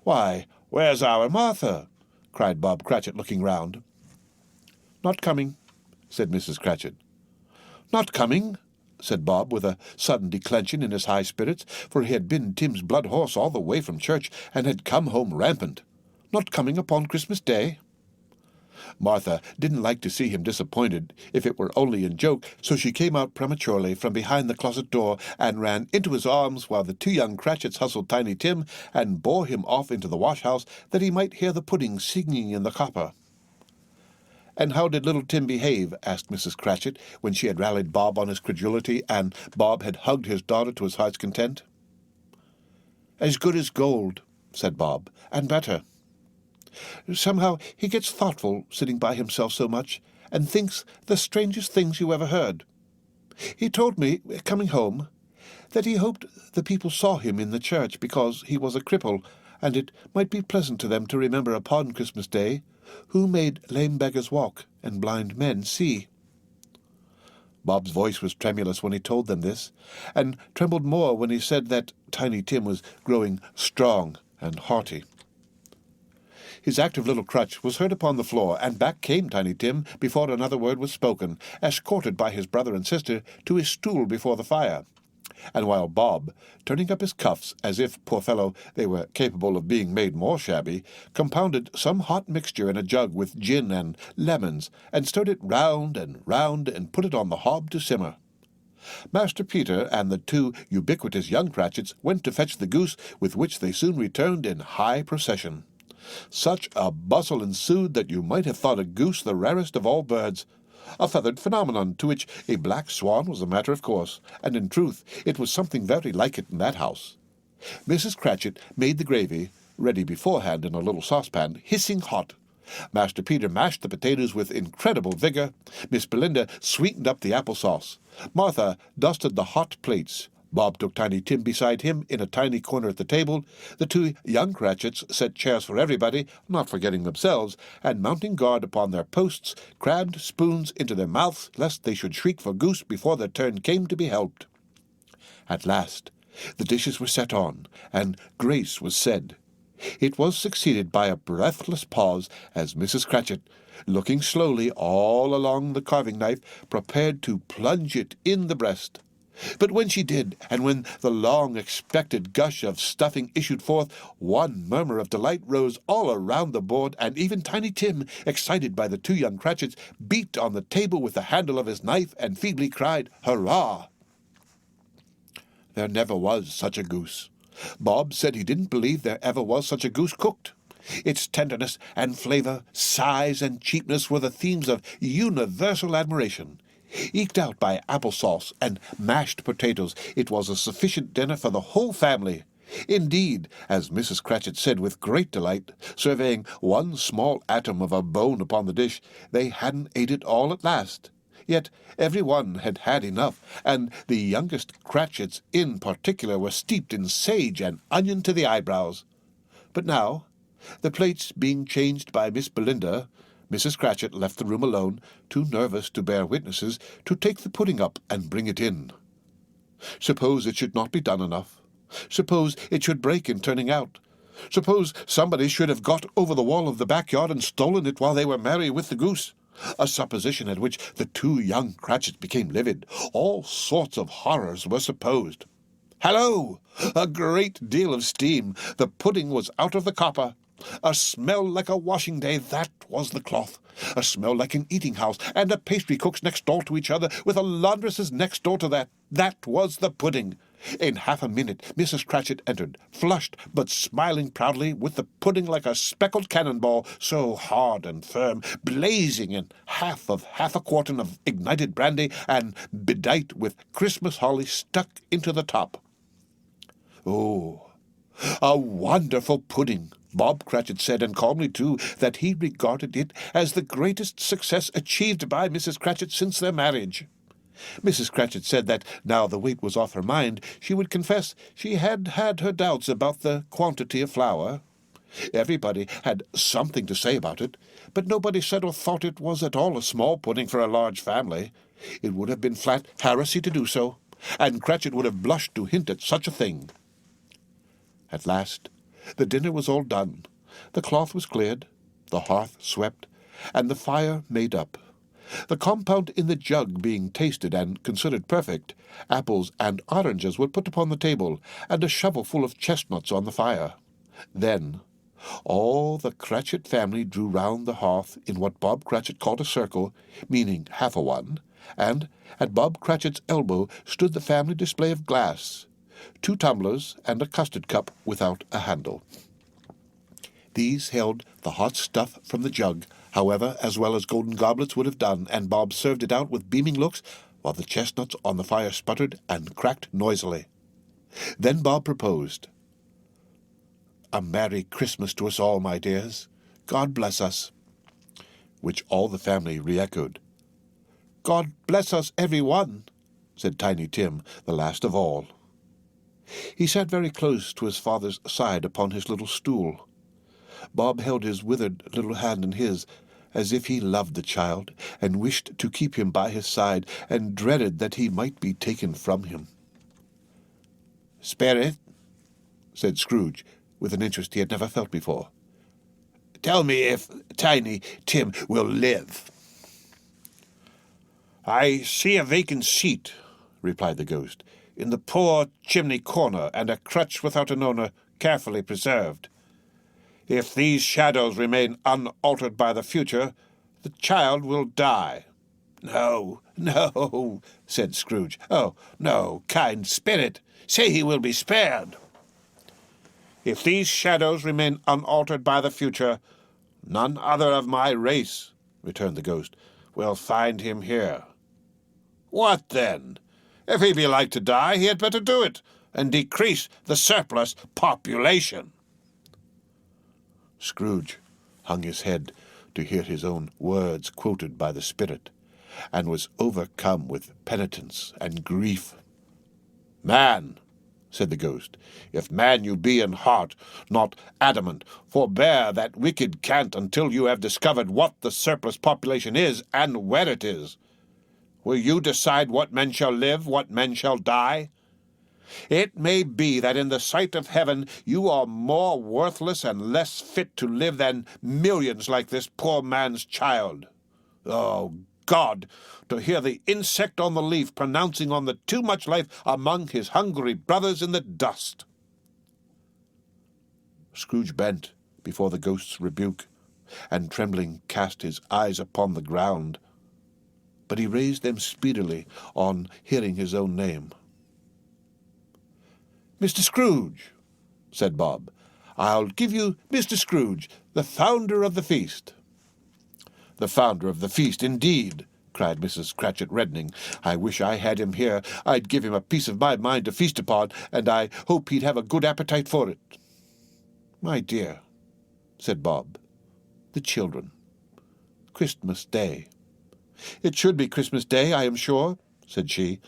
"Why, where's our Martha?" cried Bob Cratchit, looking round. "Not coming," said Mrs. Cratchit. "Not coming?" said Bob, with a sudden declension in his high spirits, for he had been Tim's blood horse all the way from church, and had come home rampant. "Not coming upon Christmas Day?" Martha didn't like to see him disappointed, if it were only in joke, so she came out prematurely from behind the closet door, and ran into his arms, while the 2 young Cratchits hustled Tiny Tim, and bore him off into the wash-house, that he might hear the pudding singing in the copper. "And how did little Tim behave?" asked Mrs. Cratchit, when she had rallied Bob on his credulity, and Bob had hugged his daughter to his heart's content. "As good as gold," said Bob, "and better. Somehow he gets thoughtful, sitting by himself so much, and thinks the strangest things you ever heard. He told me, coming home, that he hoped the people saw him in the church, because he was a cripple, and it might be pleasant to them to remember upon Christmas Day who made lame beggars walk and blind men see." Bob's voice was tremulous when he told them this, and trembled more when he said that Tiny Tim was growing strong and hearty. His active little crutch was heard upon the floor, and back came Tiny Tim before another word was spoken, escorted by his brother and sister to his stool before the fire. And while Bob, turning up his cuffs as if, poor fellow, they were capable of being made more shabby, compounded some hot mixture in a jug with gin and lemons, and stirred it round, and put it on the hob to simmer, Master Peter and the 2 ubiquitous young Cratchits went to fetch the goose, with which they soon returned in high procession. Such a bustle ensued that you might have thought a goose the rarest of all birds, a feathered phenomenon, to which a black swan was a matter of course, and in truth it was something very like it in that house. Mrs. Cratchit made the gravy, ready beforehand in a little saucepan, hissing hot. Master Peter mashed the potatoes with incredible vigor. Miss Belinda sweetened up the apple sauce. Martha dusted the hot plates. Bob took Tiny Tim beside him in a tiny corner at the table. The 2 young Cratchits set chairs for everybody, not forgetting themselves, and mounting guard upon their posts, crammed spoons into their mouths, lest they should shriek for goose before their turn came to be helped. At last the dishes were set on, and grace was said. It was succeeded by a breathless pause, as Mrs. Cratchit, looking slowly all along the carving-knife, prepared to plunge it in the breast.
But when she did, and when the long-expected gush of stuffing issued forth, one murmur of delight rose all around the board, and even Tiny Tim, excited by the two young Cratchits, beat on the table with the handle of his knife and feebly cried, "Hurrah!" There never was such a goose. Bob said he didn't believe there ever was such a goose cooked. Its tenderness and flavour, size and cheapness were the themes of universal admiration. Eked out by applesauce and mashed potatoes, it was a sufficient dinner for the whole family. Indeed, as Mrs. Cratchit said with great delight, surveying one small atom of a bone upon the dish, they hadn't ate it all at last. Yet every one had had enough, and the youngest Cratchits in particular were steeped in sage and onion to the eyebrows. But now, the plates being changed by Miss Belinda, Mrs. Cratchit left the room alone, too nervous to bear witnesses, to take the pudding up and bring it in. Suppose it should not be done enough? Suppose it should break in turning out? Suppose somebody should have got over the wall of the backyard and stolen it while they were merry with the goose? A supposition at which the two young Cratchits became livid. All sorts of horrors were supposed. Hallo! A great deal of steam. The pudding was out of the copper. A smell like a washing day, that was the cloth. A smell like an eating house, and a pastry cook's next door to each other, with a laundress's next door to that. That was the pudding. In half a minute Mrs. Cratchit entered, flushed, but smiling proudly, with the pudding like a speckled cannonball, so hard and firm, blazing in half a quartern of ignited brandy, and bedight with Christmas holly stuck into the top. Oh, a wonderful pudding! Bob Cratchit said, and calmly too, that he regarded it as the greatest success achieved by Mrs. Cratchit since their marriage. Mrs. Cratchit said that, now the weight was off her mind, she would confess she had had her doubts about the quantity of flour. Everybody had something to say about it, but nobody said or thought it was at all a small pudding for a large family. It would have been flat heresy to do so, and Cratchit would have blushed to hint at such a thing. At last, the dinner was all done. The cloth was cleared, the hearth swept, and the fire made up. The compound in the jug being tasted and considered perfect, apples and oranges were put upon the table, and a shovelful of chestnuts on the fire. Then all the Cratchit family drew round the hearth in what Bob Cratchit called a circle, meaning half a one, and at Bob Cratchit's elbow stood the family display of glass, 2 tumblers and a custard cup without a handle. These held the hot stuff from the jug, however, as well as golden goblets would have done, and Bob served it out with beaming looks, while the chestnuts on the fire sputtered and cracked noisily. Then Bob proposed, "A Merry Christmas to us all, my dears. God bless us," which all the family re-echoed. "God bless us, every one," said Tiny Tim, the last of all. He sat very close to his father's side upon his little stool. Bob held his withered little hand in his, as if he loved the child, and wished to keep him by his side, and dreaded that he might be taken from him. "Spirit," said Scrooge, with an interest he had never felt before, "tell me if Tiny Tim will live." "I see a vacant seat," replied the ghost, "in the poor chimney corner, and a crutch without an owner, carefully preserved. If these shadows remain unaltered by the future, the child will die." "No, no," said Scrooge. "Oh, no, kind spirit, say he will be spared." "If these shadows remain unaltered by the future, none other of my race," returned the ghost, "will find him here." "What then? If he be like to die, he had better do it, and decrease the surplus population." Scrooge hung his head to hear his own words quoted by the spirit, and was overcome with penitence and grief. "Man," said the ghost, "if man you be in heart, not adamant, forbear that wicked cant until you have discovered what the surplus population is, and where it is. Will you decide what men shall live, what men shall die? It may be that in the sight of heaven you are more worthless and less fit to live than millions like this poor man's child. Oh, God, to hear the insect on the leaf pronouncing on the too much life among his hungry brothers in the dust." Scrooge bent before the ghost's rebuke, and trembling cast his eyes upon the ground. But he raised them speedily on hearing his own name. "Mr. Scrooge," said Bob. "I'll give you Mr. Scrooge, the founder of the feast." "The founder of the feast, indeed!" cried Mrs. Cratchit, reddening. "I wish I had him here. I'd give him a piece of my mind to feast upon, and I hope he'd have a good appetite for it." "My dear," said Bob, "the children. Christmas Day." "It should be Christmas Day, I am sure," said she,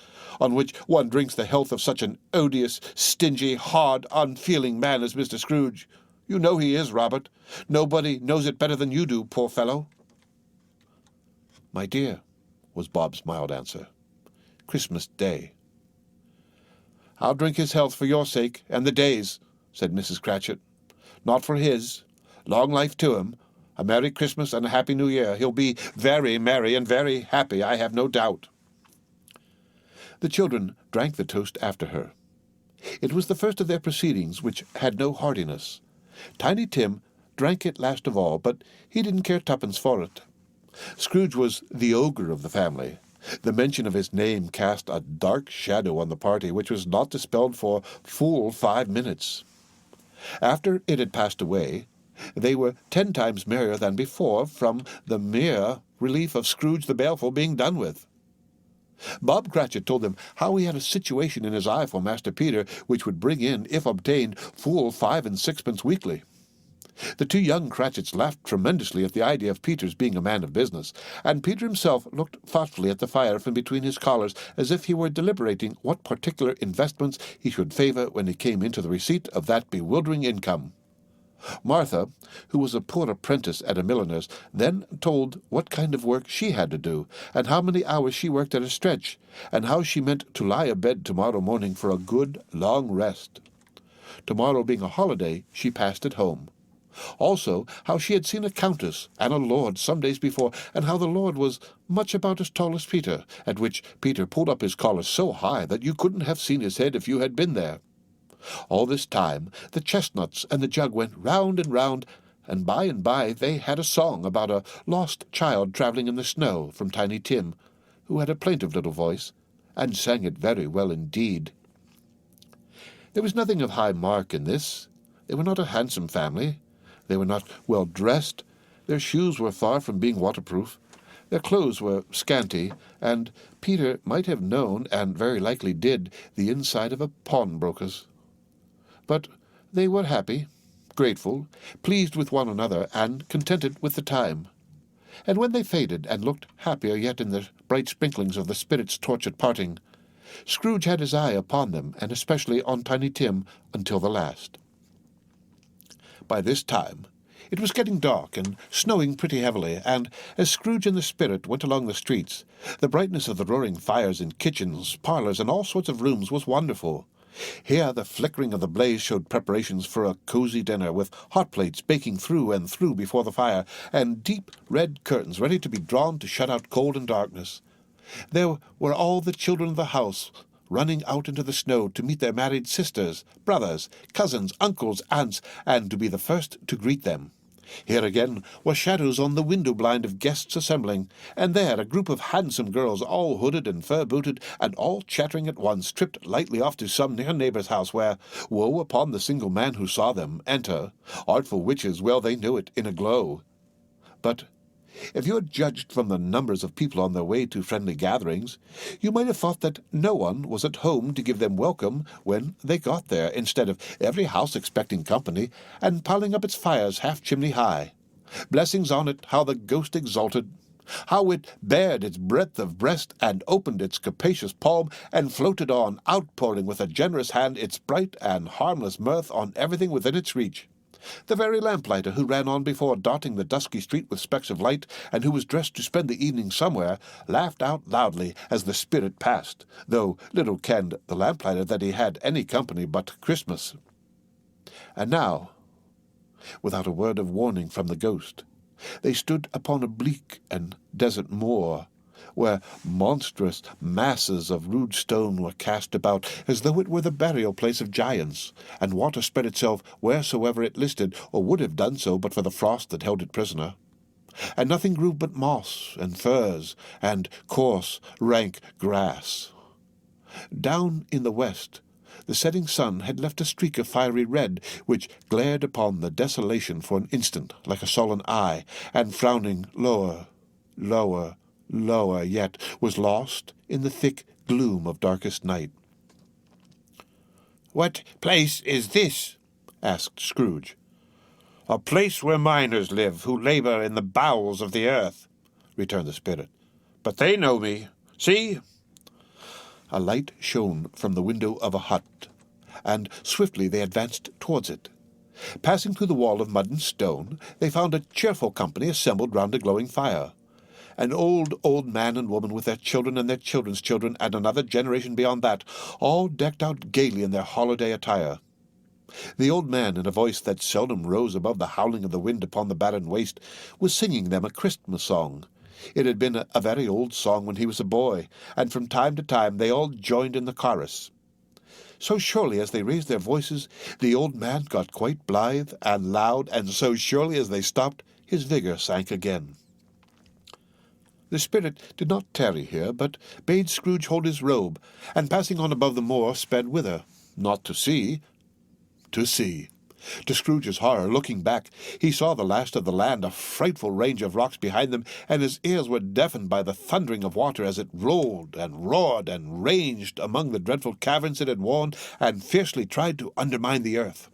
"on which one drinks the health of such an odious, stingy, hard, unfeeling man as Mr. Scrooge. You know he is, Robert. Nobody knows it better than you do, poor fellow." "My dear," was Bob's mild answer, "Christmas Day." "I'll drink his health for your sake, and the day's," said Mrs. Cratchit. "Not for his. Long life to him. A Merry Christmas and a Happy New Year. He'll be very merry and very happy, I have no doubt." The children drank the toast after her. It was the first of their proceedings which had no heartiness. Tiny Tim drank it last of all, but he didn't care twopence for it. Scrooge was the ogre of the family. The mention of his name cast a dark shadow on the party, which was not dispelled for full 5 minutes. After it had passed away, they were 10 times merrier than before, from the mere relief of Scrooge the Baleful being done with. Bob Cratchit told them how he had a situation in his eye for Master Peter, which would bring in, if obtained, full 5 and 6pence weekly. The 2 young Cratchits laughed tremendously at the idea of Peter's being a man of business, and Peter himself looked thoughtfully at the fire from between his collars, as if he were deliberating what particular investments he should favour when he came into the receipt of that bewildering income. Martha, who was a poor apprentice at a milliner's, then told what kind of work she had to do, and how many hours she worked at a stretch, and how she meant to lie abed tomorrow morning for a good long rest. Tomorrow being a holiday, she passed at home. Also, how she had seen a countess and a lord some days before, and how the lord was much about as tall as Peter, at which Peter pulled up his collar so high that you couldn't have seen his head if you had been there. All this time the chestnuts and the jug went round and round, and by they had a song about a lost child travelling in the snow from Tiny Tim, who had a plaintive little voice, and sang it very well indeed. There was nothing of high mark in this. They were not a handsome family. They were not well dressed. Their shoes were far from being waterproof. Their clothes were scanty, and Peter might have known, and very likely did, the inside of a pawnbroker's. But they were happy, grateful, pleased with one another, and contented with the time. And when they faded, and looked happier yet in the bright sprinklings of the spirit's torch at parting, Scrooge had his eye upon them, and especially on Tiny Tim, until the last. By this time it was getting dark and snowing pretty heavily, and as Scrooge and the spirit went along the streets, the brightness of the roaring fires in kitchens, parlours, and all sorts of rooms was wonderful. Here the flickering of the blaze showed preparations for a cosy dinner, with hot plates baking through and through before the fire, and deep red curtains ready to be drawn to shut out cold and darkness. There were all the children of the house running out into the snow to meet their married sisters, brothers, cousins, uncles, aunts, and to be the first to greet them. Here again were shadows on the window blind of guests assembling, and there a group of handsome girls, all hooded and fur-booted, and all chattering at once, tripped lightly off to some near neighbour's house, where, woe upon the single man who saw them enter. Artful witches, well they knew it, in a glow. But if you had judged from the numbers of people on their way to friendly gatherings, you might have thought that no one was at home to give them welcome when they got there, instead of every house expecting company, and piling up its fires half-chimney high. Blessings on it, how the ghost exulted! How it bared its breadth of breast, and opened its capacious palm, and floated on, outpouring with a generous hand its bright and harmless mirth on everything within its reach. The very lamplighter who ran on before, dotting the dusky street with specks of light, and who was dressed to spend the evening somewhere, laughed out loudly as the spirit passed, though little kenned the lamplighter that he had any company but Christmas. And now, without a word of warning from the ghost, they stood upon a bleak and desert moor,
where monstrous masses of rude stone were cast about, as though it were the burial place of giants, and water spread itself wheresoever it listed, or would have done so but for the frost that held it prisoner. And nothing grew but moss and furze and coarse, rank grass. Down in the west, the setting sun had left a streak of fiery red, which glared upon the desolation for an instant like a sullen eye, and frowning lower, lower, lower yet, was lost in the thick gloom of darkest night.
"What place is this?" asked Scrooge. "A place where miners live, who labour in the bowels of the earth," returned the spirit. "But they know me. See!"
A light shone from the window of a hut, and swiftly they advanced towards it. Passing through the wall of mud and stone, they found a cheerful company assembled round a glowing fire. An old man and woman with their children and their children's children, and another generation beyond that, all decked out gaily in their holiday attire. The old man, in a voice that seldom rose above the howling of the wind upon the barren waste, was singing them a Christmas song. It had been a very old song when he was a boy, and from time to time they all joined in the chorus. So surely as they raised their voices, the old man got quite blithe and loud, and so surely as they stopped, his vigour sank again. The spirit did not tarry here, but bade Scrooge hold his robe, and passing on above the moor, sped whither, not to see, to see. To Scrooge's horror, looking back, he saw the last of the land, a frightful range of rocks behind them, and his ears were deafened by the thundering of water as it rolled and roared and ranged among the dreadful caverns it had worn, and fiercely tried to undermine the earth.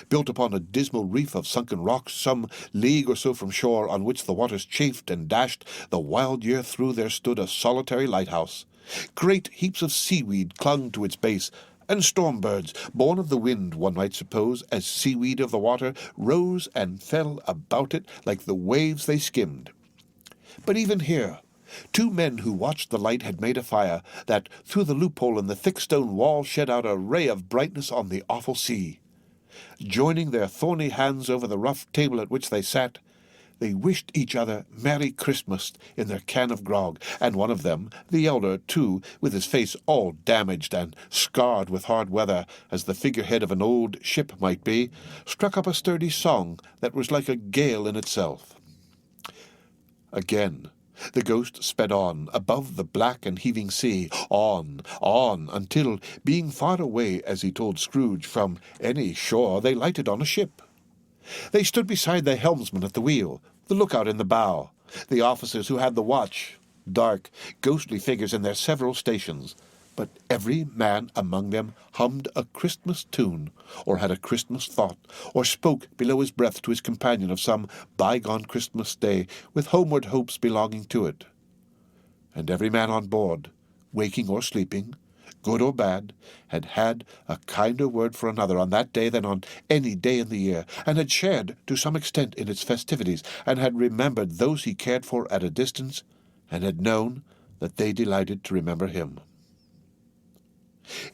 Built upon a dismal reef of sunken rocks, some league or so from shore, on which the waters chafed and dashed the wild year through, there stood a solitary lighthouse. Great heaps of seaweed clung to its base, and storm-birds, born of the wind, one might suppose, as seaweed of the water, rose and fell about it like the waves they skimmed. But even here, 2 men who watched the light had made a fire, that through the loophole in the thick stone wall shed out a ray of brightness on the awful sea. Joining their thorny hands over the rough table at which they sat, they wished each other Merry Christmas in their can of grog, and one of them, the elder, too, with his face all damaged and scarred with hard weather, as the figurehead of an old ship might be, struck up a sturdy song that was like a gale in itself. Again the ghost sped on, above the black and heaving sea, on, until, being far away, as he told Scrooge, from any shore, they lighted on a ship. They stood beside the helmsman at the wheel, the lookout in the bow, the officers who had the watch, dark, ghostly figures in their several stations, but every man among them hummed a Christmas tune, or had a Christmas thought, or spoke below his breath to his companion of some bygone Christmas day, with homeward hopes belonging to it. And every man on board, waking or sleeping, good or bad, had had a kinder word for another on that day than on any day in the year, and had shared to some extent in its festivities, and had remembered those he cared for at a distance, and had known that they delighted to remember him.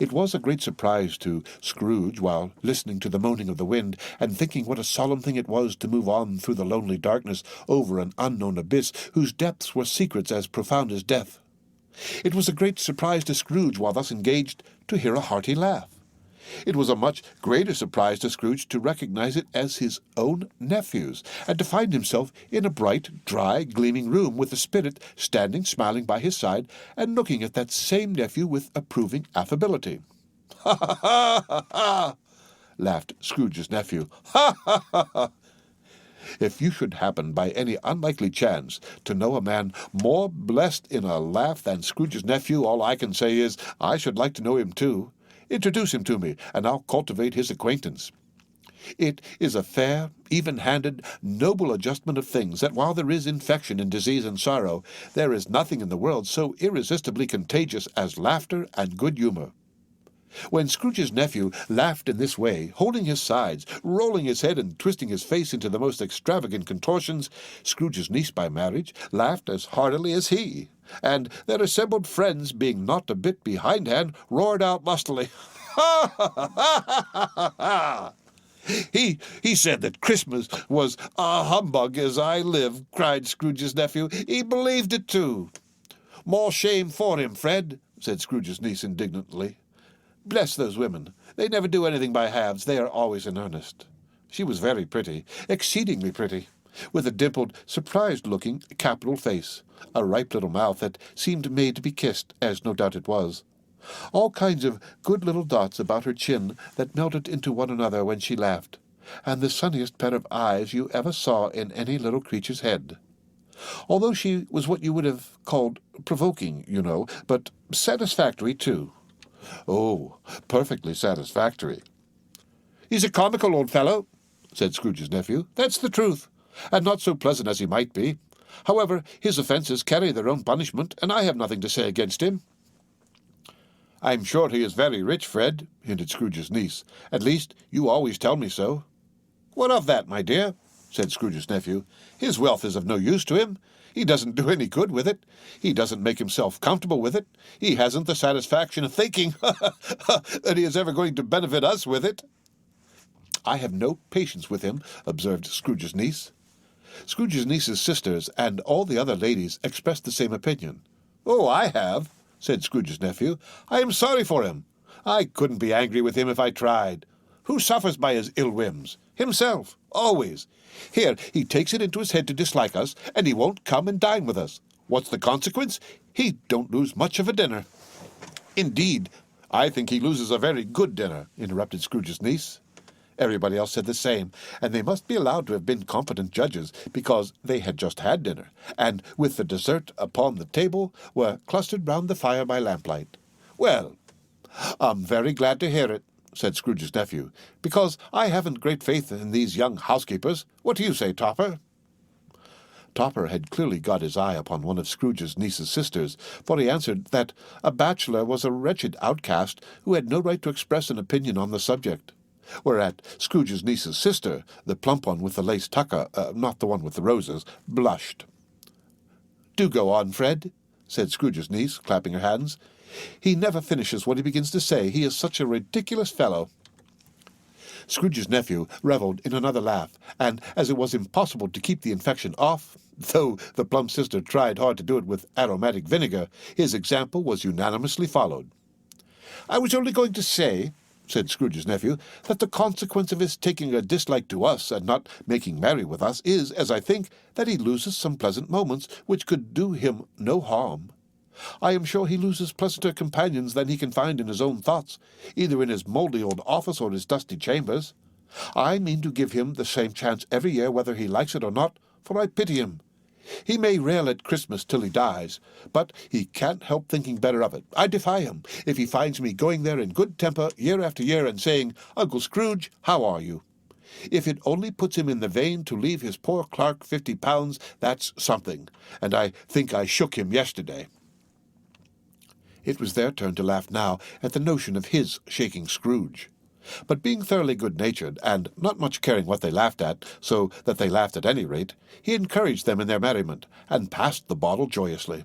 It was a great surprise to Scrooge, while listening to the moaning of the wind, and thinking what a solemn thing it was to move on through the lonely darkness over an unknown abyss, whose depths were secrets as profound as death. It was a great surprise to Scrooge, while thus engaged, to hear a hearty laugh. It was a much greater surprise to Scrooge to recognize it as his own nephew's, and to find himself in a bright, dry, gleaming room, with the spirit standing smiling by his side, and looking at that same nephew with approving affability. "Ha, ha, ha, ha, ha!" laughed Scrooge's nephew. "Ha, ha, ha, ha! If you should happen, by any unlikely chance, to know a man more blessed in a laugh than Scrooge's nephew, all I can say is, I should like to know him too. Introduce him to me, and I'll cultivate his acquaintance. It is a fair, even-handed, noble adjustment of things, that while there is infection in disease and sorrow, there is nothing in the world so irresistibly contagious as laughter and good humour. When Scrooge's nephew laughed in this way, holding his sides, rolling his head, and twisting his face into the most extravagant contortions, Scrooge's niece by marriage laughed as heartily as he, and their assembled friends, being not a bit behindhand, roared out lustily, "Ha, ha, ha, ha, ha, ha, ha! He said that Christmas was a humbug, as I live," cried Scrooge's nephew. "He believed it too."
More shame for him, Fred, said Scrooge's niece indignantly. Bless those women. They never do anything by halves. They are always in earnest. She was very pretty, exceedingly pretty, with a dimpled, surprised-looking, capital face, a ripe little mouth that seemed made to be kissed, as no doubt it was. All kinds of good little dots about her chin that melted into one another when she laughed, and the sunniest pair of eyes you ever saw in any little creature's head. Although she was what you would have called provoking, you know, but satisfactory, too. Oh, perfectly satisfactory. He's a comical old fellow, said Scrooge's nephew. That's the truth, and not so pleasant as he might be. However, his offences carry their own punishment, and I have nothing to say against him. I'm sure he is very rich, Fred, hinted Scrooge's niece. At least, you always tell me so. What of that, my dear? Said Scrooge's nephew. His wealth is of no use to him. He doesn't do any good with it. He doesn't make himself comfortable with it. He hasn't the satisfaction of thinking that he is ever going to benefit us with it. I have no patience with him, observed Scrooge's niece. Scrooge's niece's sisters and all the other ladies expressed the same opinion. Oh, I have, said Scrooge's nephew. I am sorry for him. I couldn't be angry with him if I tried. Who suffers by his ill whims? Himself, always. Here, he takes it into his head to dislike us, and he won't come and dine with us. What's the consequence? He don't lose much of a dinner. Indeed, I think he loses a very good dinner, interrupted Scrooge's niece. Everybody else said the same, and they must be allowed to have been competent judges, because they had just had dinner, and, with the dessert upon the table, were clustered round the fire by lamplight. Well, I'm very glad to hear it, said Scrooge's nephew, because I haven't great faith in these young housekeepers. What do you say, Topper? Topper had clearly got his eye upon one of Scrooge's niece's sisters, for he answered that a bachelor was a wretched outcast who had no right to express an opinion on the subject. Whereat Scrooge's niece's sister, the plump one with the lace tucker, not the one with the roses, blushed. Do go on, Fred, said Scrooge's niece, clapping her hands. He never finishes what he begins to say. He is such a ridiculous fellow. Scrooge's nephew revelled in another laugh, and as it was impossible to keep the infection off, though the plump sister tried hard to do it with aromatic vinegar, his example was unanimously followed. I was only going to say, said Scrooge's nephew, that the consequence of his taking a dislike to us and not making merry with us is, as I think, that he loses some pleasant moments which could do him no harm. I am sure he loses pleasanter companions than he can find in his own thoughts, either in his mouldy old office or his dusty chambers. I mean to give him the same chance every year, whether he likes it or not, for I pity him. He may rail at Christmas till he dies, but he can't help thinking better of it. I defy him, if he finds me going there in good temper year after year and saying, Uncle Scrooge, how are you? If it only puts him in the vein to leave his poor clerk £50, that's something, and I think I shook him yesterday. It was their turn to laugh now at the notion of his shaking Scrooge. But being thoroughly good-natured, and not much caring what they laughed at, so that they laughed at any rate, he encouraged them in their merriment, and passed the bottle joyously.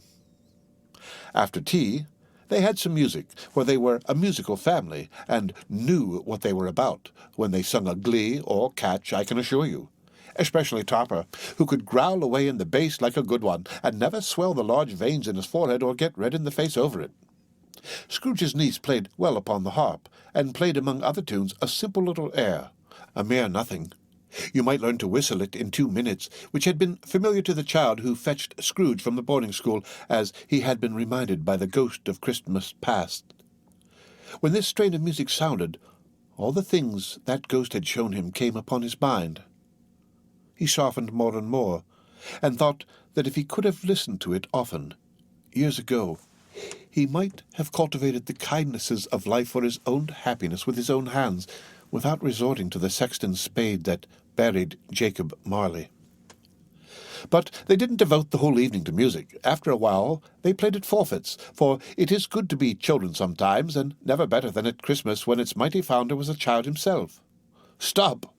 After tea, they had some music, for they were a musical family, and knew what they were about, when they sung a glee or catch, I can assure you. Especially Topper, who could growl away in the bass like a good one, and never swell the large veins in his forehead or get red in the face over it. Scrooge's niece played well upon the harp, and played among other tunes a simple little air, a mere nothing. You might learn to whistle it in 2 minutes, which had been familiar to the child who fetched Scrooge from the boarding-school, as he had been reminded by the ghost of Christmas past. When this strain of music sounded, all the things that ghost had shown him came upon his mind. He softened more and more, and thought that if he could have listened to it often, years ago, he might have cultivated the kindnesses of life for his own happiness with his own hands, without resorting to the sexton's spade that buried Jacob Marley. But they didn't devote the whole evening to music. After a while they played at forfeits, for it is good to be children sometimes, and never better than at Christmas, when its mighty founder was a child himself. Stop!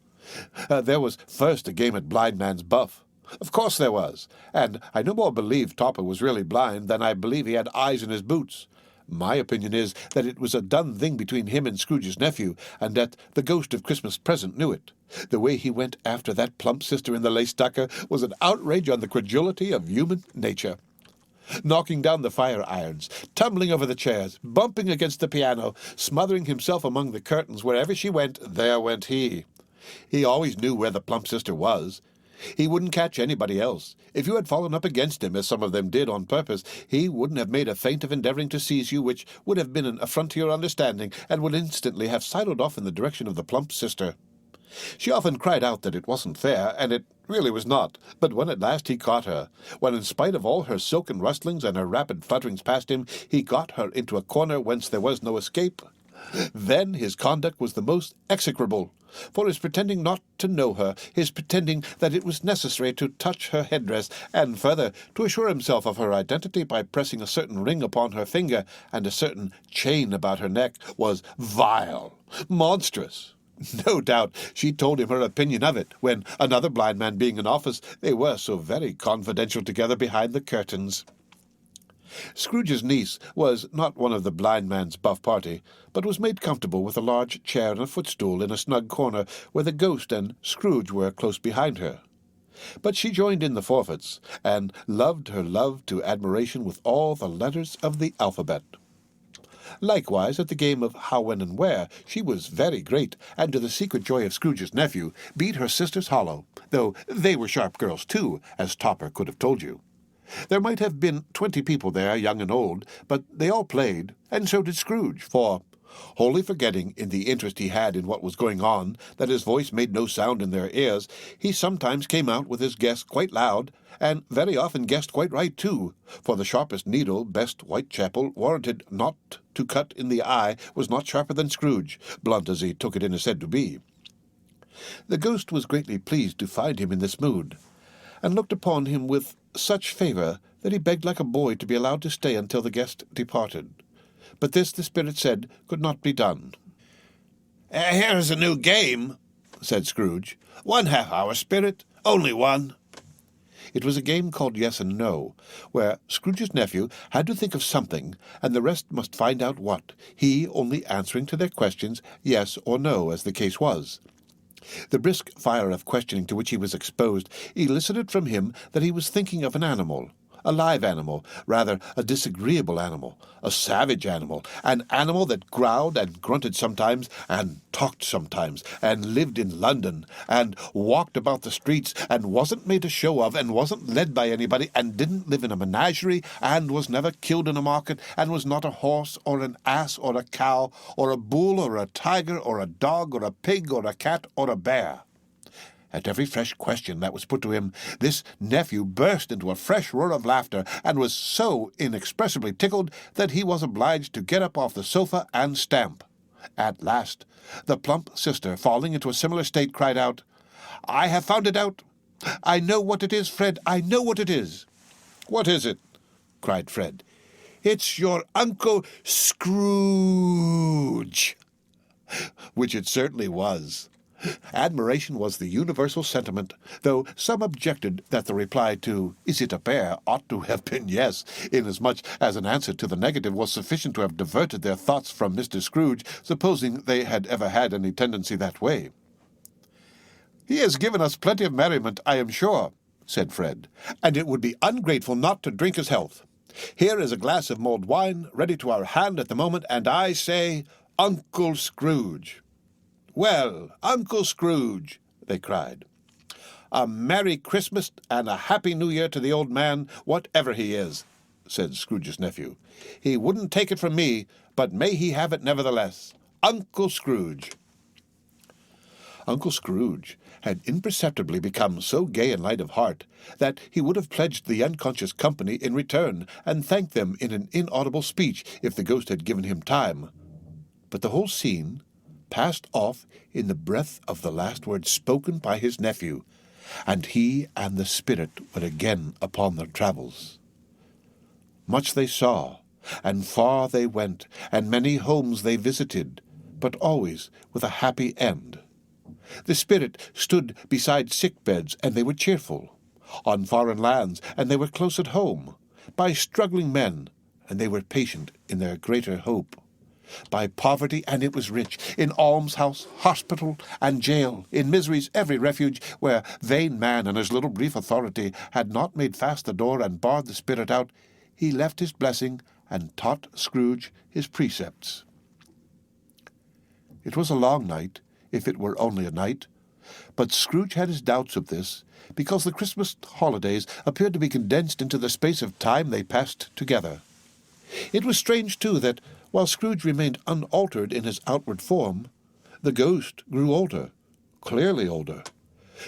There was first a game at blind man's buff. Of course there was, and I no more believe Topper was really blind than I believe he had eyes in his boots. My opinion is that it was a done thing between him and Scrooge's nephew, and that the ghost of Christmas present knew it. The way he went after that plump sister in the lace tucker was an outrage on the credulity of human nature. knocking down the fire irons, tumbling over the chairs, bumping against the piano, smothering himself among the curtains. Wherever she went, there went he. He always knew where the plump sister was. He wouldn't catch anybody else. If you had fallen up against him, as some of them did on purpose, he wouldn't have made a feint of endeavouring to seize you, which would have been an affront to your understanding, and would instantly have sidled off in the direction of the plump sister. She often cried out that it wasn't fair, and it really was not. But when at last he caught her, when in spite of all her silken rustlings and her rapid flutterings past him, he got her into a corner whence there was no escape, then his conduct was the most execrable. For his pretending not to know her, his pretending that it was necessary to touch her headdress, and further, to assure himself of her identity by pressing a certain ring upon her finger and a certain chain about her neck, was vile, monstrous. No doubt she told him her opinion of it, when, another blind man being in office, they were so very confidential together behind the curtains. Scrooge's niece was not one of the blind man's buff party, but was made comfortable with a large chair and a footstool in a snug corner where the ghost and Scrooge were close behind her. But she joined in the forfeits, and loved her love to admiration with all the letters of the alphabet. Likewise, at the game of How, When, and Where, she was very great, and to the secret joy of Scrooge's nephew, beat her sisters hollow, though they were sharp girls too, as Topper could have told you. There might have been 20 people there, young and old, but they all played, and so did Scrooge, for, wholly forgetting in the interest he had in what was going on that his voice made no sound in their ears, he sometimes came out with his guess quite loud, and very often guessed quite right too, for the sharpest needle best Whitechapel warranted not to cut in the eye was not sharper than Scrooge, blunt as he took it in his head to be. The ghost was greatly pleased to find him in this mood, and looked upon him with such favour that he begged like a boy to be allowed to stay until the guest departed. But this, the spirit said, could not be done. "Here is a new game," said Scrooge. "1 half-hour, Spirit, only one." It was a game called Yes and No, where Scrooge's nephew had to think of something, and the rest must find out what, he only answering to their questions yes or no, as the case was. The brisk fire of questioning to which he was exposed elicited from him that he was thinking of an animal, a live animal, rather a disagreeable animal, a savage animal, an animal that growled and grunted sometimes, and talked sometimes, and lived in London, and walked about the streets, and wasn't made a show of, and wasn't led by anybody, and didn't live in a menagerie, and was never killed in a market, and was not a horse, or an ass, or a cow, or a bull, or a tiger, or a dog, or a pig, or a cat, or a bear. At every fresh question that was put to him, this nephew burst into a fresh roar of laughter, and was so inexpressibly tickled that he was obliged to get up off the sofa and stamp. At last, the plump sister, falling into a similar state, cried out, "I have found it out! I know what it is, Fred, I know what it is!" "What is it?" cried Fred. "It's your Uncle Scrooge!" Which it certainly was. Admiration was the universal sentiment, though some objected that the reply to "Is it a bear?" ought to have been yes, inasmuch as an answer to the negative was sufficient to have diverted their thoughts from Mr. Scrooge, supposing they had ever had any tendency that way. "He has given us plenty of merriment, I am sure," said Fred, "and it would be ungrateful not to drink his health. Here is a glass of mulled wine ready to our hand at the moment, and I say, Uncle Scrooge." "Well, Uncle Scrooge," they cried. "A Merry Christmas and a Happy New Year to the old man, whatever he is," said Scrooge's nephew. "He wouldn't take it from me, but may he have it nevertheless. Uncle Scrooge." Uncle Scrooge had imperceptibly become so gay and light of heart that he would have pledged the unconscious company in return, and thanked them in an inaudible speech if the ghost had given him time. But the whole scene passed off in the breath of the last words spoken by his nephew, and he and the spirit were again upon their travels. Much they saw, and far they went, and many homes they visited, but always with a happy end. The spirit stood beside sick beds, and they were cheerful, on foreign lands, and they were close at home, by struggling men, and they were patient in their greater hope, by poverty, and it was rich, in almshouse, hospital, and jail, in misery's every refuge, where vain man and his little brief authority had not made fast the door and barred the spirit out,
he left his blessing and taught Scrooge his precepts. It was a long night, if it were only a night, but Scrooge had his doubts of this, because the Christmas holidays appeared to be condensed into the space of time they passed together. It was strange, too, that while Scrooge remained unaltered in his outward form, the ghost grew older, clearly older.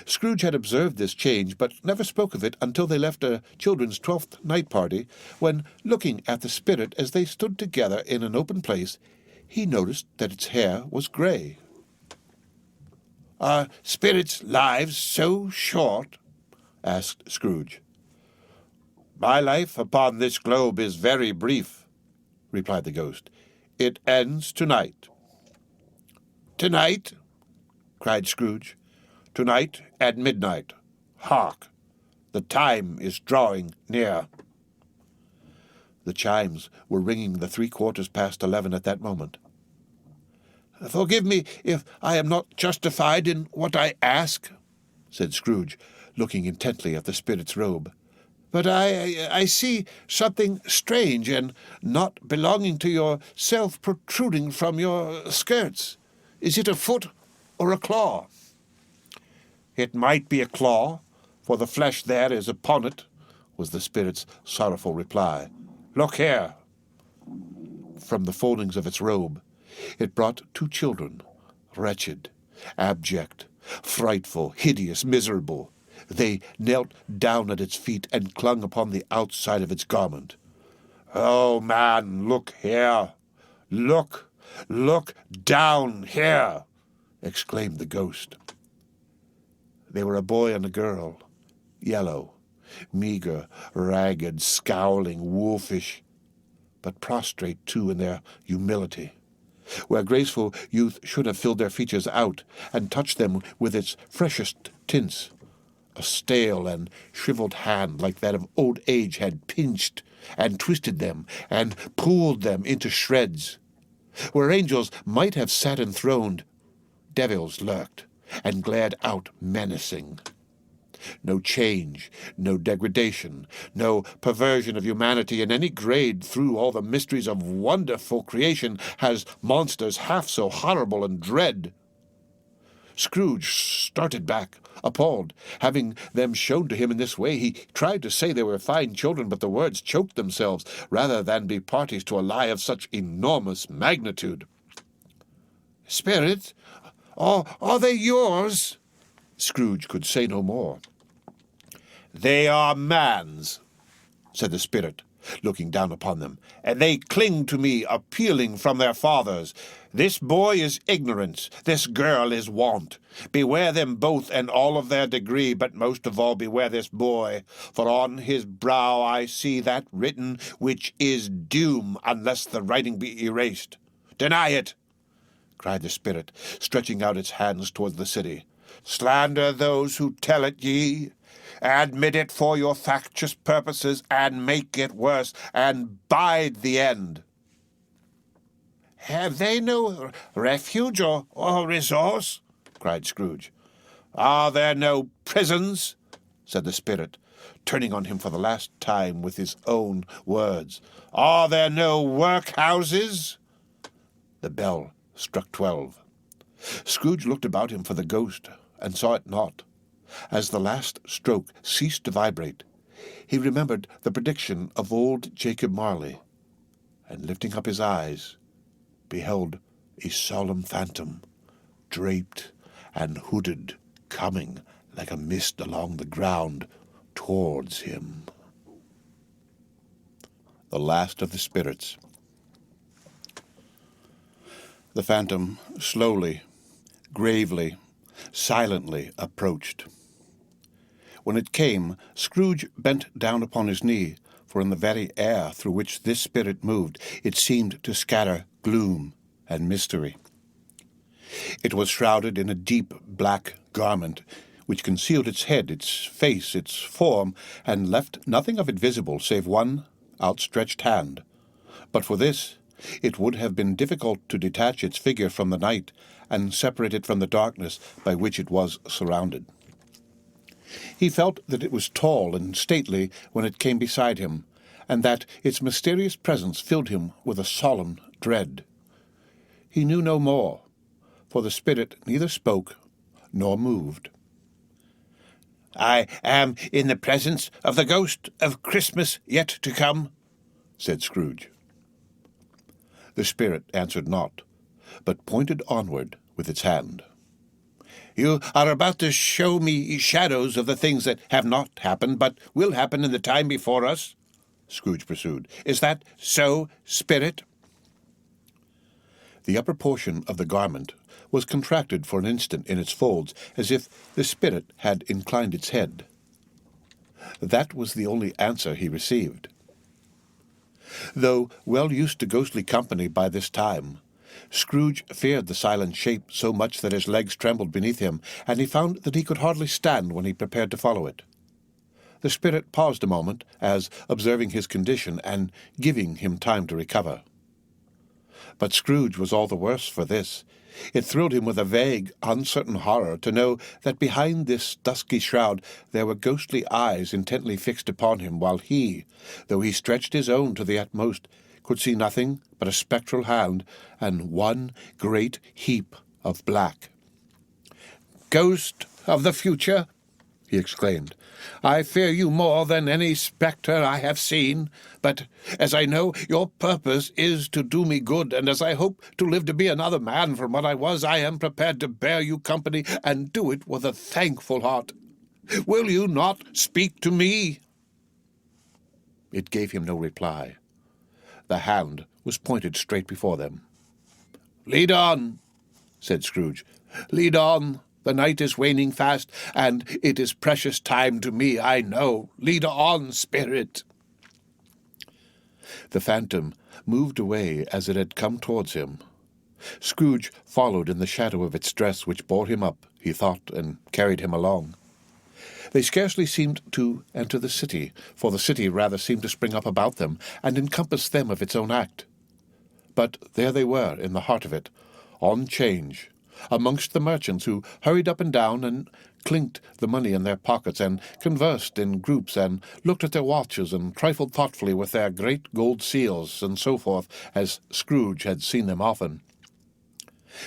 Scrooge had observed this change, but never spoke of it until they left a children's 12th night party, when, looking at the spirit as they stood together in an open place, he noticed that its hair was grey.
"Are spirits' lives so short?" asked Scrooge.
"My life upon this globe is very brief," replied the ghost. "It ends tonight."
"Tonight?"
cried Scrooge. "Tonight at midnight. Hark! The time is drawing near." The chimes were ringing the 11:15 at that moment.
"Forgive me if I am not justified in what I ask," said Scrooge, looking intently at the spirit's robe. "But I see something strange and not belonging to yourself protruding from your skirts. Is it a foot or a claw?"
"It might be a claw, for the flesh there is upon it," was the spirit's sorrowful reply. "Look here." From the foldings of its robe, it brought 2 children, wretched, abject, frightful, hideous, miserable. They knelt down at its feet and clung upon the outside of its garment. "Oh, man, look here! Look down here!" exclaimed the ghost. They were a boy and a girl, yellow, meager, ragged, scowling, wolfish, but prostrate, too, in their humility, where graceful youth should have filled their features out and touched them with its freshest tints. A stale and shriveled hand like that of old age had pinched and twisted them and pulled them into shreds. Where angels might have sat enthroned, devils lurked and glared out menacing. No change, no degradation, no perversion of humanity in any grade through all the mysteries of wonderful creation has monsters half so horrible and dread. Scrooge started back, appalled. Having them shown to him in this way, he tried to say they were fine children, but the words choked themselves rather than be parties to a lie of such enormous magnitude.
"Spirit, are they yours?"
Scrooge could say no more. "They are man's," said the spirit, looking down upon them, "and they cling to me, appealing from their fathers. This boy is ignorance, this girl is want. Beware them both and all of their degree, but most of all beware this boy, for on his brow I see that written which is doom unless the writing be erased. Deny it," cried the spirit, stretching out its hands towards the city. "Slander those who tell it ye. Admit it for your factious purposes, and make it worse, and bide the end."
"Have they no refuge or resource?"
cried Scrooge. "Are there no prisons?" said the spirit, turning on him for the last time with his own words. "Are there no workhouses?" The bell struck 12. Scrooge looked about him for the ghost, and saw it not. As the last stroke ceased to vibrate, he remembered the prediction of old Jacob Marley, and lifting up his eyes, beheld a solemn phantom, draped and hooded, coming like a mist along the ground towards him. The last of the spirits. The phantom slowly, gravely, silently approached. When it came, Scrooge bent down upon his knee, for in the very air through which this spirit moved, it seemed to scatter gloom and mystery. It was shrouded in a deep black garment, which concealed its head, its face, its form, and left nothing of it visible save one outstretched hand. But for this, it would have been difficult to detach its figure from the night and separate it from the darkness by which it was surrounded. He felt that it was tall and stately when it came beside him, and that its mysterious presence filled him with a solemn dread. He knew no more, for the spirit neither spoke nor moved.
"I am in the presence of the ghost of Christmas yet to come," said Scrooge.
The spirit answered not, but pointed onward with its hand.
"You are about to show me shadows of the things that have not happened, but will happen in the time before us," Scrooge pursued. "Is that so, spirit?"
The upper portion of the garment was contracted for an instant in its folds, as if the spirit had inclined its head. That was the only answer he received. Though well used to ghostly company by this time, Scrooge feared the silent shape so much that his legs trembled beneath him, and he found that he could hardly stand when he prepared to follow it. The spirit paused a moment, as observing his condition and giving him time to recover. But Scrooge was all the worse for this. It thrilled him with a vague, uncertain horror to know that behind this dusky shroud there were ghostly eyes intently fixed upon him, while he, though he stretched his own to the utmost, could see nothing but a spectral hand and one great heap of black.
"Ghost of the future," he exclaimed, "I fear you more than any spectre I have seen, but as I know your purpose is to do me good, and as I hope to live to be another man from what I was, I am prepared to bear you company and do it with a thankful heart. Will you not speak to me?"
It gave him no reply. The hand was pointed straight before them.
"Lead on," said Scrooge. "Lead on. The night is waning fast, and it is precious time to me, I know. Lead on, spirit."
The phantom moved away as it had come towards him. Scrooge followed in the shadow of its dress, which bore him up, he thought, and carried him along. They scarcely seemed to enter the city, for the city rather seemed to spring up about them and encompass them of its own act. But there they were, in the heart of it, on 'Change, amongst the merchants who hurried up and down and clinked the money in their pockets and conversed in groups and looked at their watches and trifled thoughtfully with their great gold seals and so forth, as Scrooge had seen them often.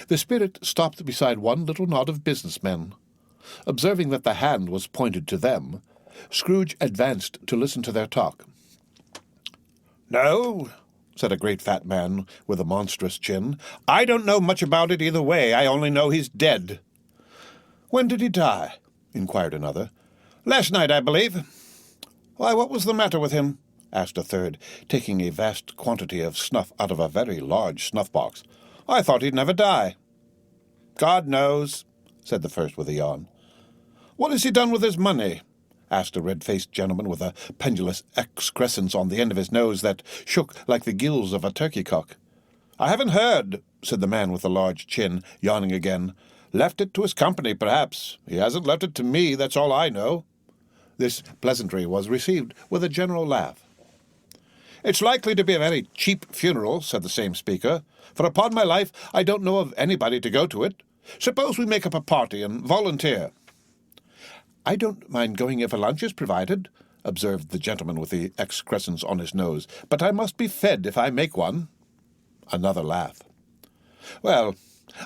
The spirit stopped beside one little knot of businessmen. Observing that the hand was pointed to them, Scrooge advanced to listen to their talk.
"No," said a great fat man with a monstrous chin. "I don't know much about it either way. I only know he's dead."
"When did he die?" inquired another.
"Last night, I believe."
"Why, what was the matter with him?" asked a third, taking a vast quantity of snuff out of a very large snuff-box.
"I thought he'd never die."
"God knows," said the first with a yawn.
"What has he done with his money?"
asked a red-faced gentleman with a pendulous excrescence on the end of his nose that shook like the gills of a turkey-cock.
"I haven't heard," said the man with the large chin, yawning again. "Left it to his company, perhaps. He hasn't left it to me, that's all I know."
This pleasantry was received with a general laugh.
"It's likely to be a very cheap funeral," said the same speaker, "for upon my life I don't know of anybody to go to it. Suppose we make up a party and volunteer."
"I don't mind going if a lunch is provided," observed the gentleman with the excrescence on his nose,
"but I must be fed if I make one."
Another laugh.
"Well,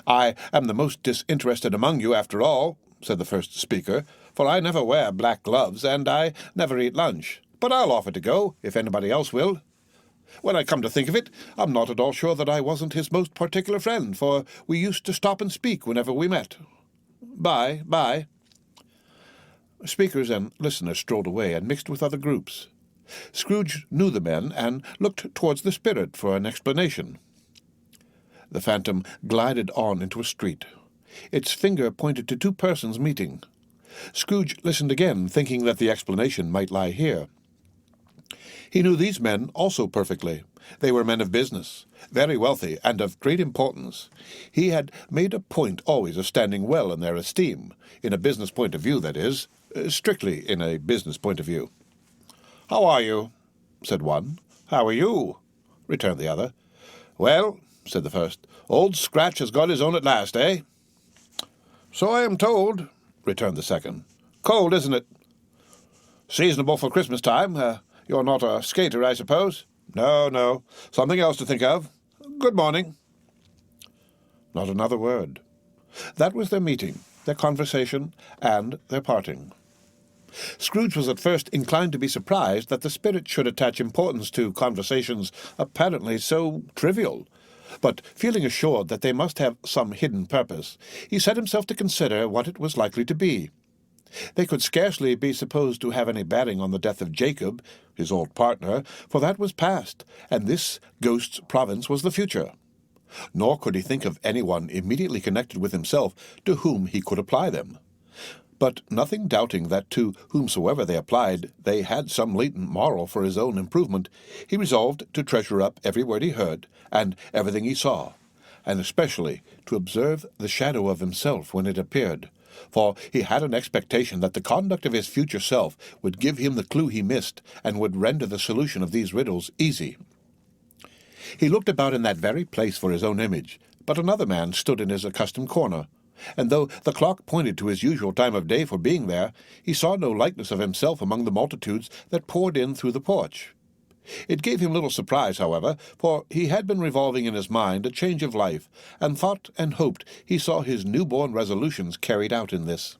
I am the most disinterested among you, after all," said the first speaker, "for I never wear black gloves, and I never eat lunch. But I'll offer to go, if anybody else will. When I come to think of it, I'm not at all sure that I wasn't his most particular friend, for we used to stop and speak whenever we met. Bye."
Speakers and listeners strolled away and mixed with other groups. Scrooge knew the men and looked towards the spirit for an explanation. The phantom glided on into a street. Its finger pointed to two persons meeting. Scrooge listened again, thinking that the explanation might lie here. He knew these men also perfectly. They were men of business, very wealthy and of great importance. He had made a point always of standing well in their esteem, in a business point of view, that is, strictly in a business point of view.
"How are you?"
said one.
"How are you?" returned the other. "Well," said the first, "Old Scratch has got his own at last, eh?" "So I am told," returned the second. "Cold, isn't it?" "Seasonable for Christmas time. You're not a skater, I suppose? No. Something else to think of. Good morning.
Not another word. That was their meeting, their conversation, and their parting. Scrooge was at first inclined to be surprised that the spirit should attach importance to conversations apparently so trivial. But feeling assured that they must have some hidden purpose, he set himself to consider what it was likely to be. They could scarcely be supposed to have any bearing on the death of Jacob, his old partner, for that was past, and this ghost's province was the future. Nor could he think of anyone immediately connected with himself to whom he could apply them. But nothing doubting that to whomsoever they applied they had some latent moral for his own improvement, he resolved to treasure up every word he heard, and everything he saw, and especially to observe the shadow of himself when it appeared, for he had an expectation that the conduct of his future self would give him the clue he missed, and would render the solution of these riddles easy. He looked about in that very place for his own image, but another man stood in his accustomed corner, and though the clock pointed to his usual time of day for being there, he saw no likeness of himself among the multitudes that poured in through the porch. It gave him little surprise, however, for he had been revolving in his mind a change of life, and thought and hoped he saw his new-born resolutions carried out in this.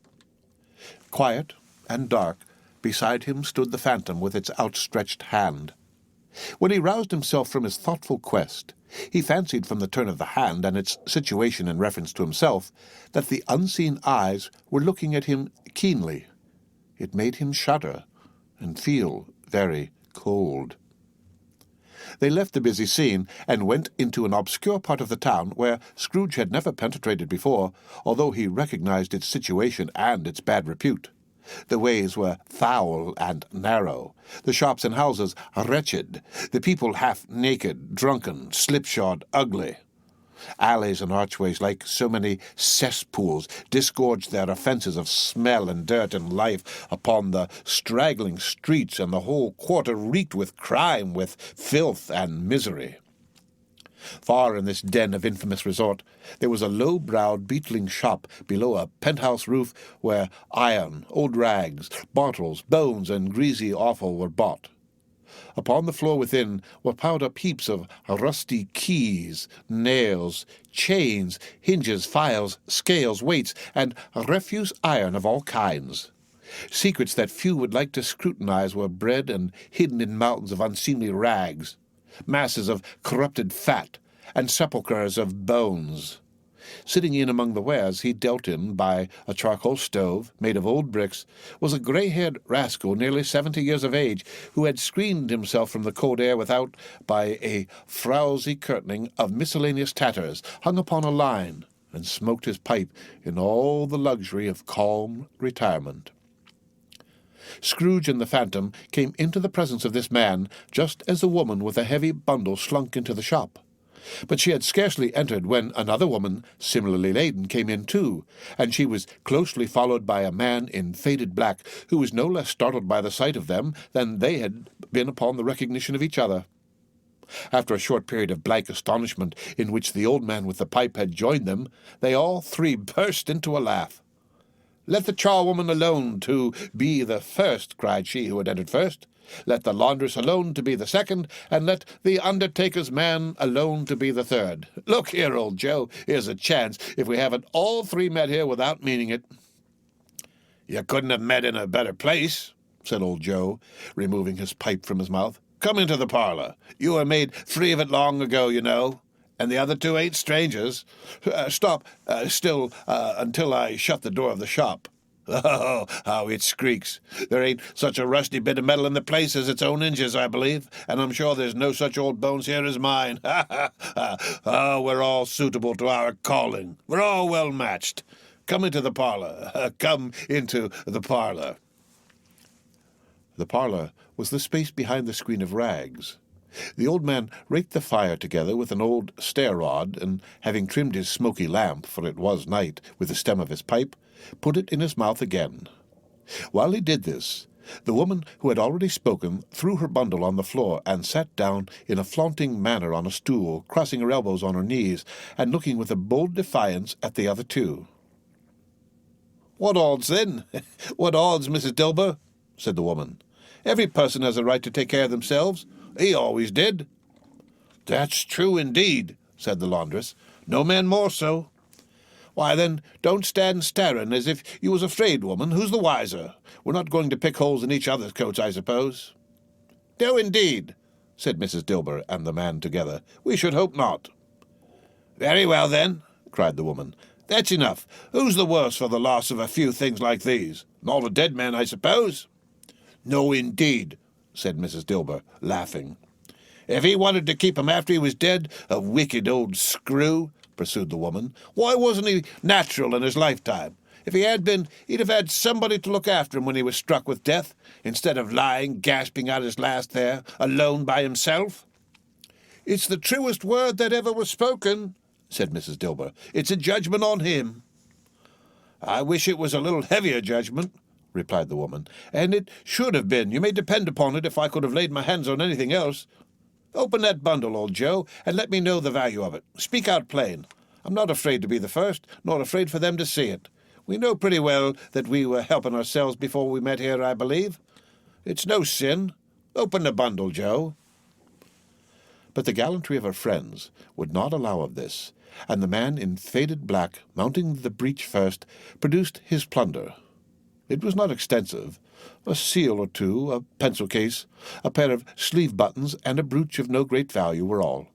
Quiet and dark, beside him stood the phantom with its outstretched hand. When he roused himself from his thoughtful quest, he fancied from the turn of the hand and its situation in reference to himself that the unseen eyes were looking at him keenly. It made him shudder and feel very cold. They left the busy scene and went into an obscure part of the town where Scrooge had never penetrated before, although he recognized its situation and its bad repute. The ways were foul and narrow, the shops and houses wretched, the people half-naked, drunken, slipshod, ugly. Alleys and archways, like so many cesspools, disgorged their offences of smell and dirt and life upon the straggling streets, and the whole quarter reeked with crime, with filth and misery. Far in this den of infamous resort, there was a low-browed, beetling shop below a penthouse roof where iron, old rags, bottles, bones, and greasy offal were bought. Upon the floor within were piled up heaps of rusty keys, nails, chains, hinges, files, scales, weights, and refuse iron of all kinds. Secrets that few would like to scrutinize were bred and hidden in mountains of unseemly rags, masses of corrupted fat, and sepulchres of bones. Sitting in among the wares he dealt in by a charcoal stove made of old bricks was a grey-haired rascal nearly 70 years of age, who had screened himself from the cold air without by a frowsy curtaining of miscellaneous tatters hung upon a line, and smoked his pipe in all the luxury of calm retirement. Scrooge and the phantom came into the presence of this man just as the woman with a heavy bundle slunk into the shop. But she had scarcely entered when another woman, similarly laden, came in too, and she was closely followed by a man in faded black, who was no less startled by the sight of them than they had been upon the recognition of each other. After a short period of blank astonishment, in which the old man with the pipe had joined them, they all three burst into a laugh. "Let the charwoman alone to be the first," cried she who had entered first. "Let the laundress alone to be the second, and let the undertaker's man alone to be the third. Look here, old Joe, here's a chance, if we haven't all three met here without meaning it." "You couldn't have met in a better place," said old Joe, removing his pipe from his mouth. "Come into the parlour. You were made free of it long ago, you know. And the other two ain't strangers. Stop still until I shut the door of the shop. Oh, how it squeaks. There ain't such a rusty bit of metal in the place as its own hinges, I believe, and I'm sure there's no such old bones here as mine. Oh, we're all suitable to our calling. We're all well matched. Come into the parlour. Come into the parlour." The parlour was the space behind the screen of rags. The old man raked the fire together with an old stair-rod, and having trimmed his smoky lamp, for it was night, with the stem of his pipe, put it in his mouth again. While he did this, the woman who had already spoken threw her bundle on the floor and sat down in a flaunting manner on a stool, crossing her elbows on her knees, and looking with a bold defiance at the other two.
"What odds, then? What odds, Mrs. Dilber?" said the woman. Every person has a right to take care of themselves. He always did." "That's true indeed," said the laundress. "No man more so." "Why, then, don't stand staring as if you was afraid, woman. Who's the wiser? We're not going to pick holes in each other's coats, I suppose." "No, indeed," said Mrs. Dilber and the man together. "We should hope not." "Very well, then," cried the woman. "That's enough. Who's the worse for the loss of a few things like these? All the dead men, I suppose?" "No, indeed," said Mrs. Dilber, laughing. "If he wanted to keep him after he was dead, a wicked old screw," pursued the woman. "Why wasn't he natural in his lifetime? If he had been, he'd have had somebody to look after him when he was struck with death, instead of lying, gasping out his last there, alone by himself." "It's the truest word that ever was spoken," said Mrs. Dilber. "It's a judgment on him." "I wish it was a little heavier judgment," replied the woman. "And it should have been. You may depend upon it, if I could have laid my hands on anything else. Open that bundle, old Joe, and let me know the value of it. Speak out plain. I'm not afraid to be the first, nor afraid for them to see it. We know pretty well that we were helping ourselves before we met here, I believe. It's no sin. Open the bundle, Joe." But the gallantry of her friends would not allow of this, and the man in faded black, mounting the breach first, produced his plunder. It was not extensive. A seal or two, a pencil case, a pair of sleeve buttons, and a brooch of no great value were all.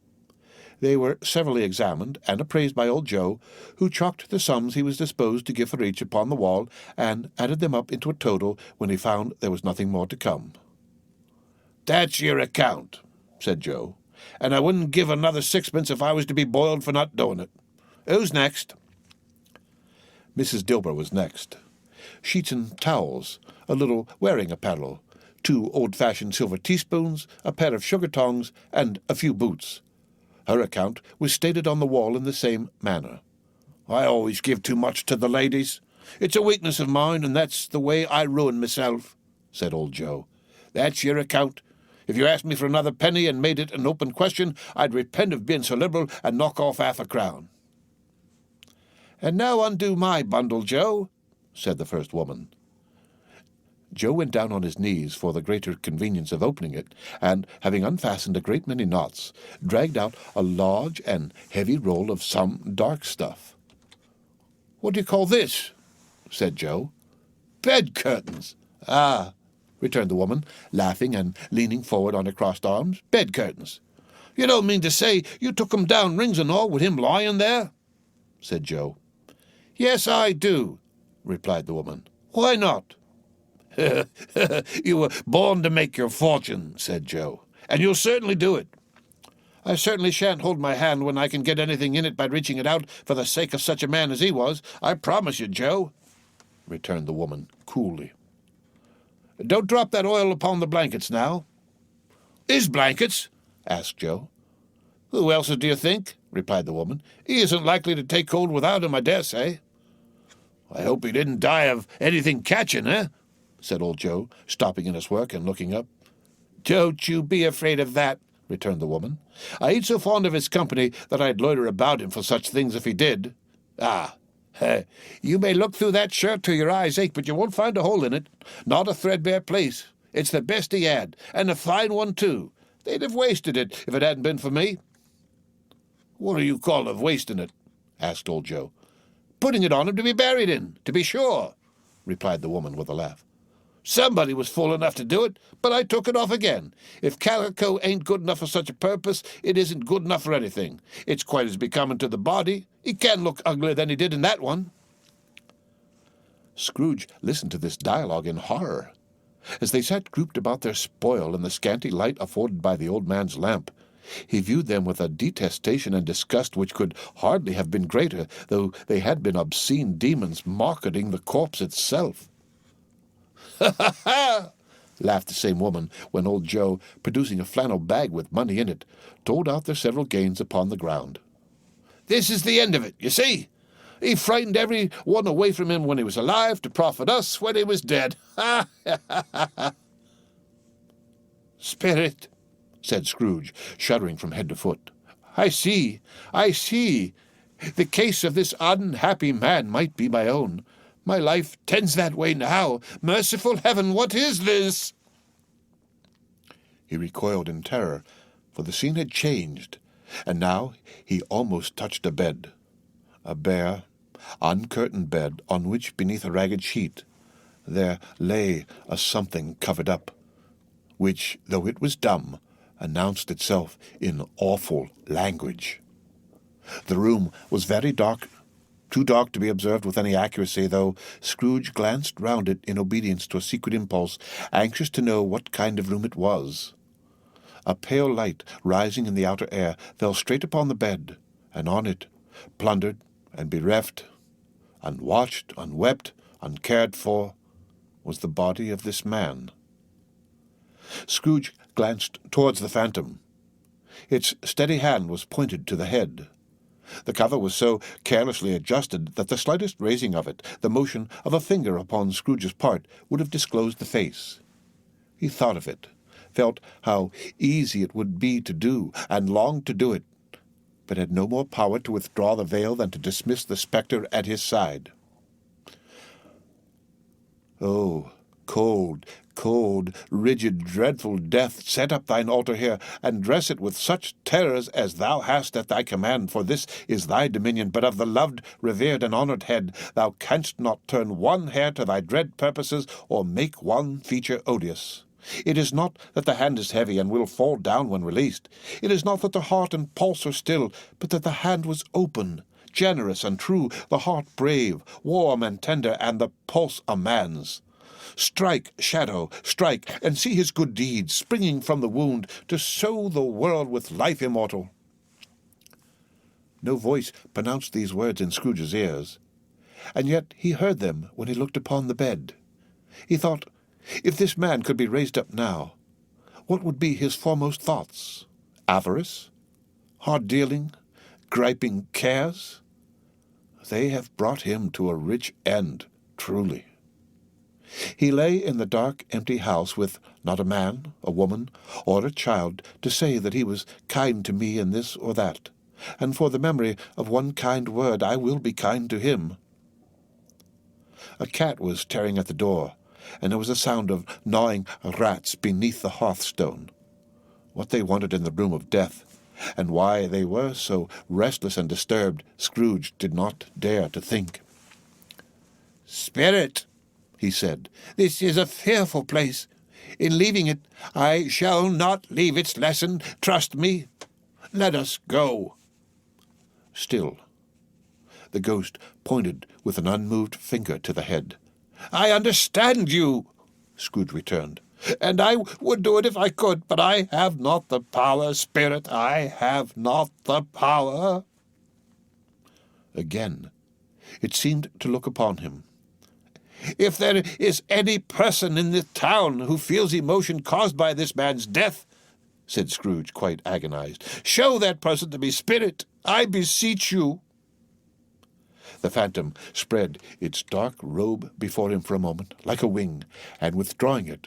They were severally examined and appraised by old Joe, who chalked the sums he was disposed to give for each upon the wall, and added them up into a total when he found there was nothing more to come. "That's your account," said Joe, "and I wouldn't give another sixpence if I was to be boiled for not doing it. Who's next?" Mrs. Dilber was next. Sheets and towels, a little wearing apparel, 2 old-fashioned silver teaspoons, a pair of sugar tongs, and a few boots. Her account was stated on the wall in the same manner. "I always give too much to the ladies. It's a weakness of mine, and that's the way I ruin myself," said old Joe. "That's your account. If you asked me for another penny and made it an open question, I'd repent of being so liberal and knock off half a crown." "And now undo my bundle, Joe," said the first woman. Joe went down on his knees for the greater convenience of opening it, and, having unfastened a great many knots, dragged out a large and heavy roll of some dark stuff. "What do you call this?" said Joe. "Bed curtains." "Ah," returned the woman, laughing and leaning forward on her crossed arms. "Bed curtains. You don't mean to say you took 'em down, rings and all, with him lying there?" said Joe. "Yes, I do," replied the woman. "Why not?" "You were born to make your fortune," said Joe, "and you'll certainly do it." "I certainly shan't hold my hand when I can get anything in it by reaching it out for the sake of such a man as he was, I promise you, Joe," returned the woman coolly. "Don't drop that oil upon the blankets now." "His blankets?" asked Joe. "Who else's do you think?" replied the woman. "He isn't likely to take cold without him, I dare say." "I hope he didn't die of anything catching, eh?" said old Joe, stopping in his work and looking up. "Don't you be afraid of that," returned the woman. "I ain't so fond of his company that I'd loiter about him for such things if he did. Ah, you may look through that shirt till your eyes ache, but you won't find a hole in it. Not a threadbare place. It's the best he had, and a fine one, too. They'd have wasted it if it hadn't been for me." "What do you call of wasting it?" asked old Joe. "Putting it on him to be buried in, to be sure," replied the woman with a laugh. "Somebody was fool enough to do it, but I took it off again. If calico ain't good enough for such a purpose, it isn't good enough for anything. It's quite as becoming to the body. He can't look uglier than he did in that one." Scrooge listened to this dialogue in horror. As they sat grouped about their spoil in the scanty light afforded by the old man's lamp, he viewed them with a detestation and disgust which could hardly have been greater, though they had been obscene demons marketing the corpse itself. "Ha, ha, ha!" laughed the same woman, when old Joe, producing a flannel bag with money in it, told out their several gains upon the ground. "This is the end of it, you see. He frightened every one away from him when he was alive to profit us when he was dead. Ha, ha, ha, ha!" "Spirit," said Scrooge, shuddering from head to foot. I see. The case of this unhappy man might be my own. My life tends that way now. Merciful heaven, what is this?"
He recoiled in terror, for the scene had changed, and now he almost touched a bed. A bare, uncurtained bed on which, beneath a ragged sheet, there lay a something covered up, which, though it was dumb, announced itself in awful language. The room was very dark, too dark to be observed with any accuracy, though Scrooge glanced round it in obedience to a secret impulse, anxious to know what kind of room it was. A pale light, rising in the outer air, fell straight upon the bed, and on it, plundered and bereft, unwatched, unwept, uncared for, was the body of this man. Scrooge glanced towards the phantom. Its steady hand was pointed to the head. The cover was so carelessly adjusted that the slightest raising of it, the motion of a finger upon Scrooge's part, would have disclosed the face. He thought of it, felt how easy it would be to do, and longed to do it, but had no more power to withdraw the veil than to dismiss the spectre at his side. Oh, cold, cold, rigid, dreadful death, set up thine altar here, and dress it with such terrors as thou hast at thy command, for this is thy dominion, but of the loved, revered, and honoured head thou canst not turn one hair to thy dread purposes, or make one feature odious. It is not that the hand is heavy and will fall down when released. It is not that the heart and pulse are still, but that the hand was open, generous and true, the heart brave, warm and tender, and the pulse a man's. Strike, shadow, strike, and see his good deeds, springing from the wound, to sow the world with life immortal. No voice pronounced these words in Scrooge's ears, and yet he heard them when he looked upon the bed. He thought, if this man could be raised up now, what would be his foremost thoughts? Avarice? Hard-dealing? Griping cares? They have brought him to a rich end, truly. He lay in the dark, empty house with not a man, a woman, or a child to say that he was kind to me in this or that, and for the memory of one kind word I will be kind to him. A cat was tearing at the door, and there was a sound of gnawing rats beneath the hearthstone. What they wanted in the room of death, and why they were so restless and disturbed, Scrooge did not dare to think. "Spirit," he said, "this is a fearful place. In leaving it, I shall not leave its lesson. Trust me. Let us go." Still, the ghost pointed with an unmoved finger to the head. "I understand you," Scrooge returned, "and I would do it if I could, but I have not the power, Spirit. I have not the power." Again, it seemed to look upon him. "If there is any person in the town who feels emotion caused by this man's death," said Scrooge, quite agonized, "show that person to me, Spirit, I beseech you." The phantom spread its dark robe before him for a moment, like a wing, and withdrawing it,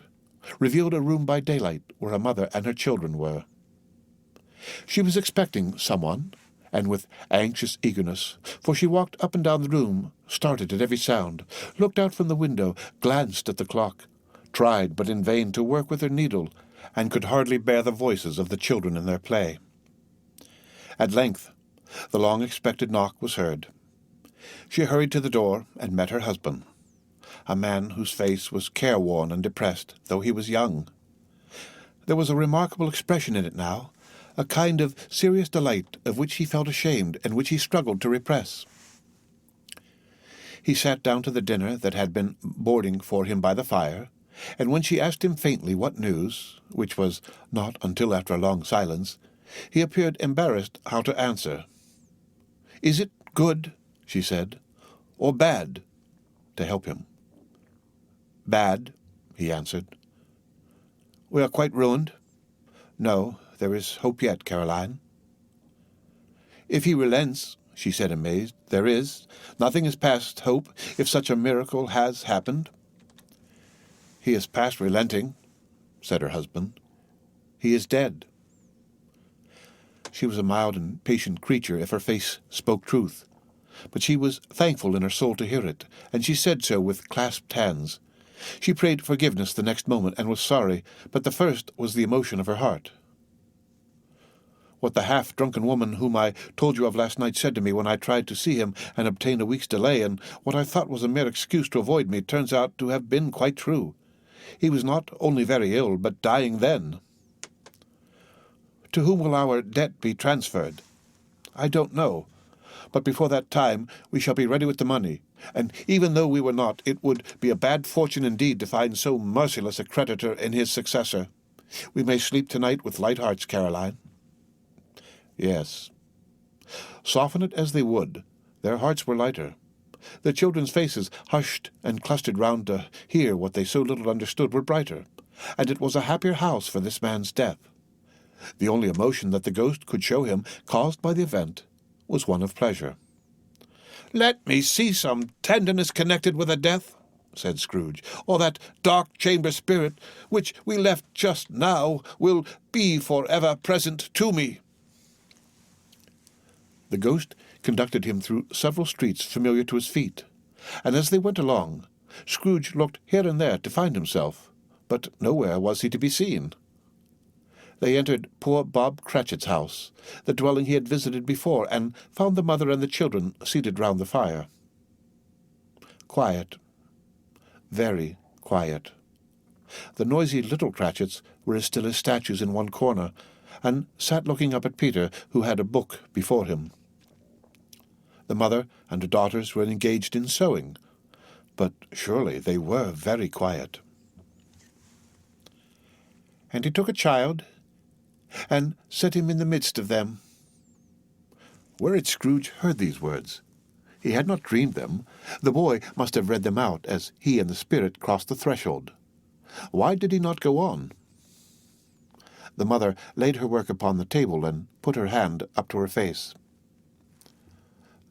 revealed a room by daylight where a mother and her children were. She was expecting someone, and with anxious eagerness, for she walked up and down the room, started at every sound, looked out from the window, glanced at the clock, tried but in vain to work with her needle, and could hardly bear the voices of the children in their play. At length, the long-expected knock was heard. She hurried to the door and met her husband, a man whose face was careworn and depressed, though he was young. There was a remarkable expression in it now, a kind of serious delight of which he felt ashamed and which he struggled to repress. He sat down to the dinner that had been boarding for him by the fire, and when she asked him faintly what news, which was not until after a long silence, he appeared embarrassed how to answer. "Is it good," she said, "or bad?" to help him. "Bad," he answered. "We are quite ruined?" "No, there is hope yet, Caroline." "If he relents," she said, amazed, "there is. Nothing is past hope, if such a miracle has happened." "He is past relenting," said her husband. "He is dead." She was a mild and patient creature if her face spoke truth, but she was thankful in her soul to hear it, and she said so with clasped hands. She prayed forgiveness the next moment and was sorry, but the first was the emotion of her heart. What the half-drunken woman whom I told you of last night said to me when I tried to see him and obtain a week's delay, and what I thought was a mere excuse to avoid me, turns out to have been quite true. He was not only very ill, but dying then. To whom will our debt be transferred? I don't know, but before that time we shall be ready with the money, and even though we were not, it would be a bad fortune indeed to find so merciless a creditor in his successor. We may sleep tonight with light hearts, Caroline. Yes. Soften it as they would, their hearts were lighter. The children's faces, hushed and clustered round to hear what they so little understood, were brighter, and it was a happier house for this man's death. The only emotion that the ghost could show him, caused by the event, was one of pleasure. "Let me see some tenderness connected with a death," said Scrooge, "or that dark chamber spirit, which we left just now, will be for ever present to me." The ghost conducted him through several streets familiar to his feet, and as they went along, Scrooge looked here and there to find himself, but nowhere was he to be seen. They entered poor Bob Cratchit's house, the dwelling he had visited before, and found the mother and the children seated round the fire. Quiet. Very quiet. The noisy little Cratchits were as still as statues in one corner, and sat looking up at Peter, who had a book before him. The mother and her daughters were engaged in sewing, but surely they were very quiet. "And he took a child, and set him in the midst of them." Where had Scrooge heard these words? He had not dreamed them. The boy must have read them out as he and the spirit crossed the threshold. Why did he not go on? The mother laid her work upon the table and put her hand up to her face.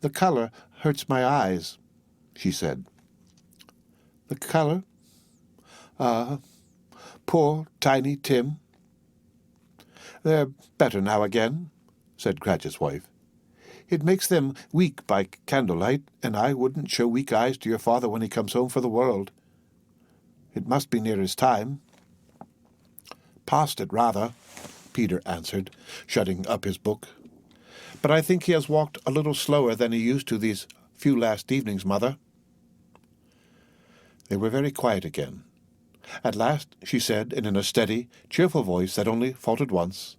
"The color hurts my eyes," she said. "The color? Ah, poor Tiny Tim." "They're better now again," said Cratchit's wife. "It makes them weak by candlelight, and I wouldn't show weak eyes to your father when he comes home for the world. It must be near his time." "Past it, rather," Peter answered, shutting up his book. "But I think he has walked a little slower than he used to these few last evenings, mother." They were very quiet again. At last she said, in a steady, cheerful voice that only faltered once,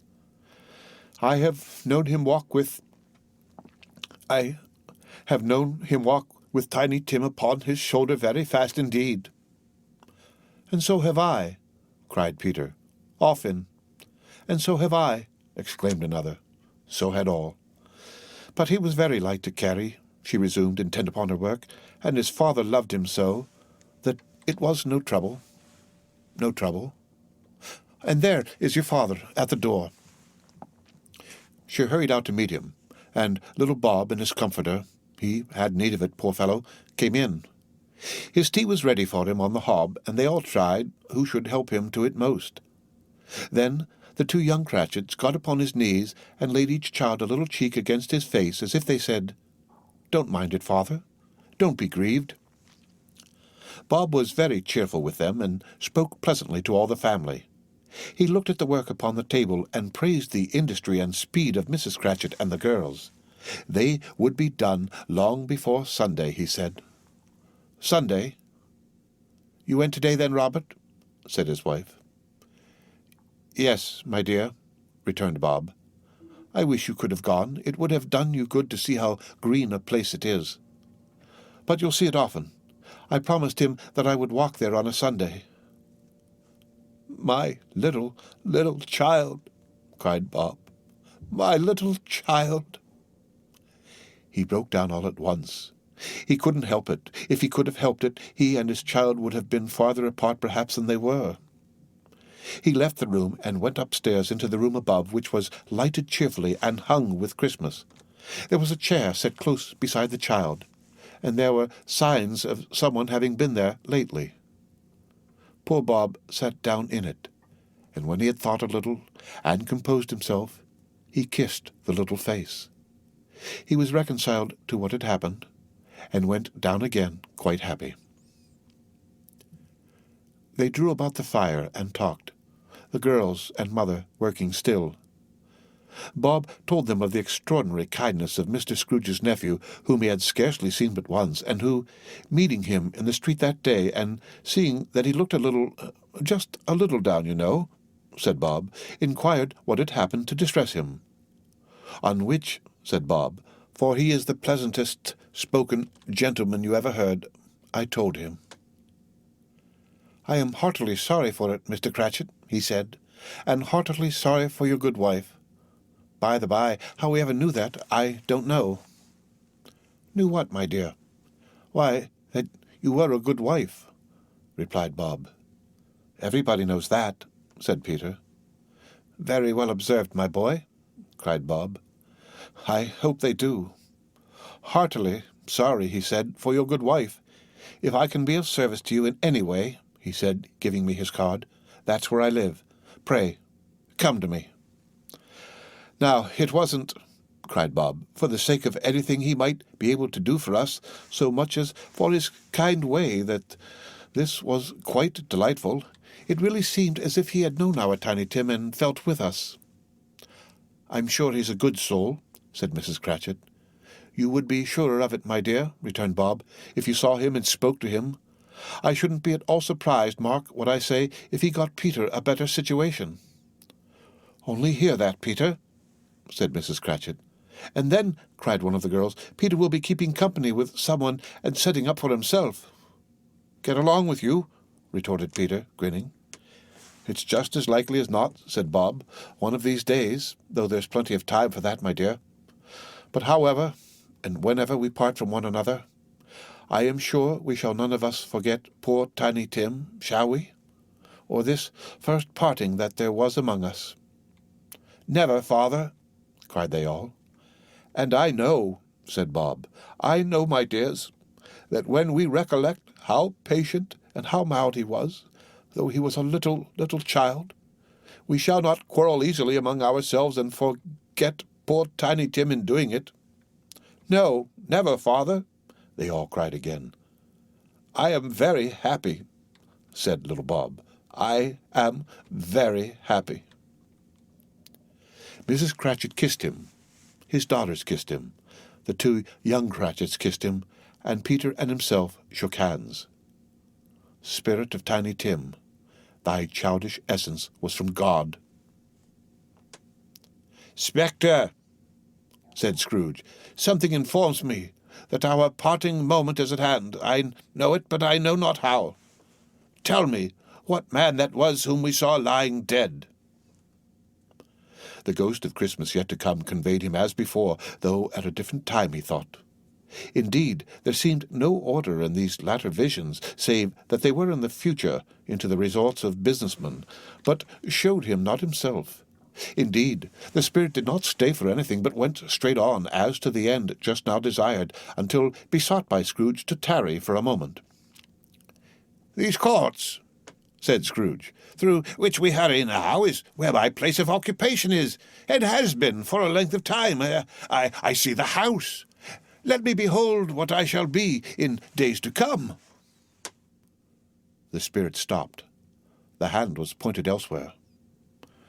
I have known him walk with Tiny Tim upon his shoulder very fast indeed." "And so have I," cried Peter. "Often." "And so have I," exclaimed another. So had all. "But he was very light to carry," she resumed, intent upon her work, "and his father loved him so, that it was no trouble. No trouble. And there is your father at the door." She hurried out to meet him, and little Bob and his comforter, he had need of it, poor fellow, came in. His tea was ready for him on the hob, and they all tried who should help him to it most. Then the two young Cratchits got upon his knees and laid each child a little cheek against his face, as if they said, "Don't mind it, father. Don't be grieved." Bob was very cheerful with them, and spoke pleasantly to all the family. He looked at the work upon the table, and praised the industry and speed of Mrs. Cratchit and the girls. They would be done long before Sunday, he said. "Sunday? You went today then, Robert?" said his wife. "Yes, my dear," returned Bob. "I wish you could have gone. It would have done you good to see how green a place it is. But you'll see it often. I promised him that I would walk there on a Sunday." "My little child," cried Bob. "My little child." He broke down all at once. He couldn't help it. If he could have helped it, he and his child would have been farther apart perhaps than they were. He left the room and went upstairs into the room above, which was lighted cheerfully and hung with Christmas. There was a chair set close beside the child, and there were signs of someone having been there lately. Poor Bob sat down in it, and when he had thought a little and composed himself, he kissed the little face. He was reconciled to what had happened, and went down again quite happy. They drew about the fire and talked, the girls and mother working still. Bob told them of the extraordinary kindness of Mr. Scrooge's nephew, whom he had scarcely seen but once, and who, meeting him in the street that day, and seeing that he looked a little, just a little down, you know, said Bob, inquired what had happened to distress him. On which, said Bob, for he is the pleasantest spoken gentleman you ever heard, I told him. I am heartily sorry for it, Mr. Cratchit, he said, and heartily sorry for your good wife. By the by, how we ever knew that, I don't know. Knew what, my dear? Why, that you were a good wife, replied Bob. Everybody knows that, said Peter. Very well observed, my boy, cried Bob. I hope they do. Heartily sorry, he said, for your good wife. If I can be of service to you in any way, he said, giving me his card, that's where I live. Pray, come to me. Now, it wasn't, cried Bob, for the sake of anything he might be able to do for us, so much as for his kind way, that this was quite delightful. It really seemed as if he had known our Tiny Tim and felt with us. I'm sure he's a good soul, said Mrs. Cratchit. You would be surer of it, my dear, returned Bob, if you saw him and spoke to him. I shouldn't be at all surprised, mark what I say, if he got Peter a better situation. Only hear that, Peter, said Mrs. Cratchit. And then, cried one of the girls, Peter will be keeping company with someone and setting up for himself. Get along with you, retorted Peter, grinning. It's just as likely as not, said Bob, one of these days, though there's plenty of time for that, my dear. But however, and whenever we part from one another, I am sure we shall none of us forget poor Tiny Tim, shall we? Or this first parting that there was among us. Never, father, cried they all. And I know, said Bob, I know, my dears, that when we recollect how patient and how mild he was, though he was a little child, we shall not quarrel easily among ourselves and forget poor Tiny Tim in doing it. No, never, father, they all cried again. I am very happy, said little Bob. I am very happy. Mrs. Cratchit kissed him. His daughters kissed him. The two young Cratchits kissed him, and Peter and himself shook hands. Spirit of Tiny Tim, thy childish essence was from God. Spectre, said Scrooge, something informs me that our parting moment is at hand. I know it, but I know not how. Tell me what man that was whom we saw lying dead. The ghost of Christmas yet to come conveyed him as before, though at a different time, he thought. Indeed, there seemed no order in these latter visions, save that they were in the future, into the resorts of businessmen, but showed him not himself. Indeed, the spirit did not stay for anything, but went straight on, as to the end just now desired, until besought by Scrooge to tarry for a moment. These courts, said Scrooge, through which we hurry now, is where my place of occupation is, and has been for a length of time. I see the house. Let me behold what I shall be in days to come. The spirit stopped. The hand was pointed elsewhere.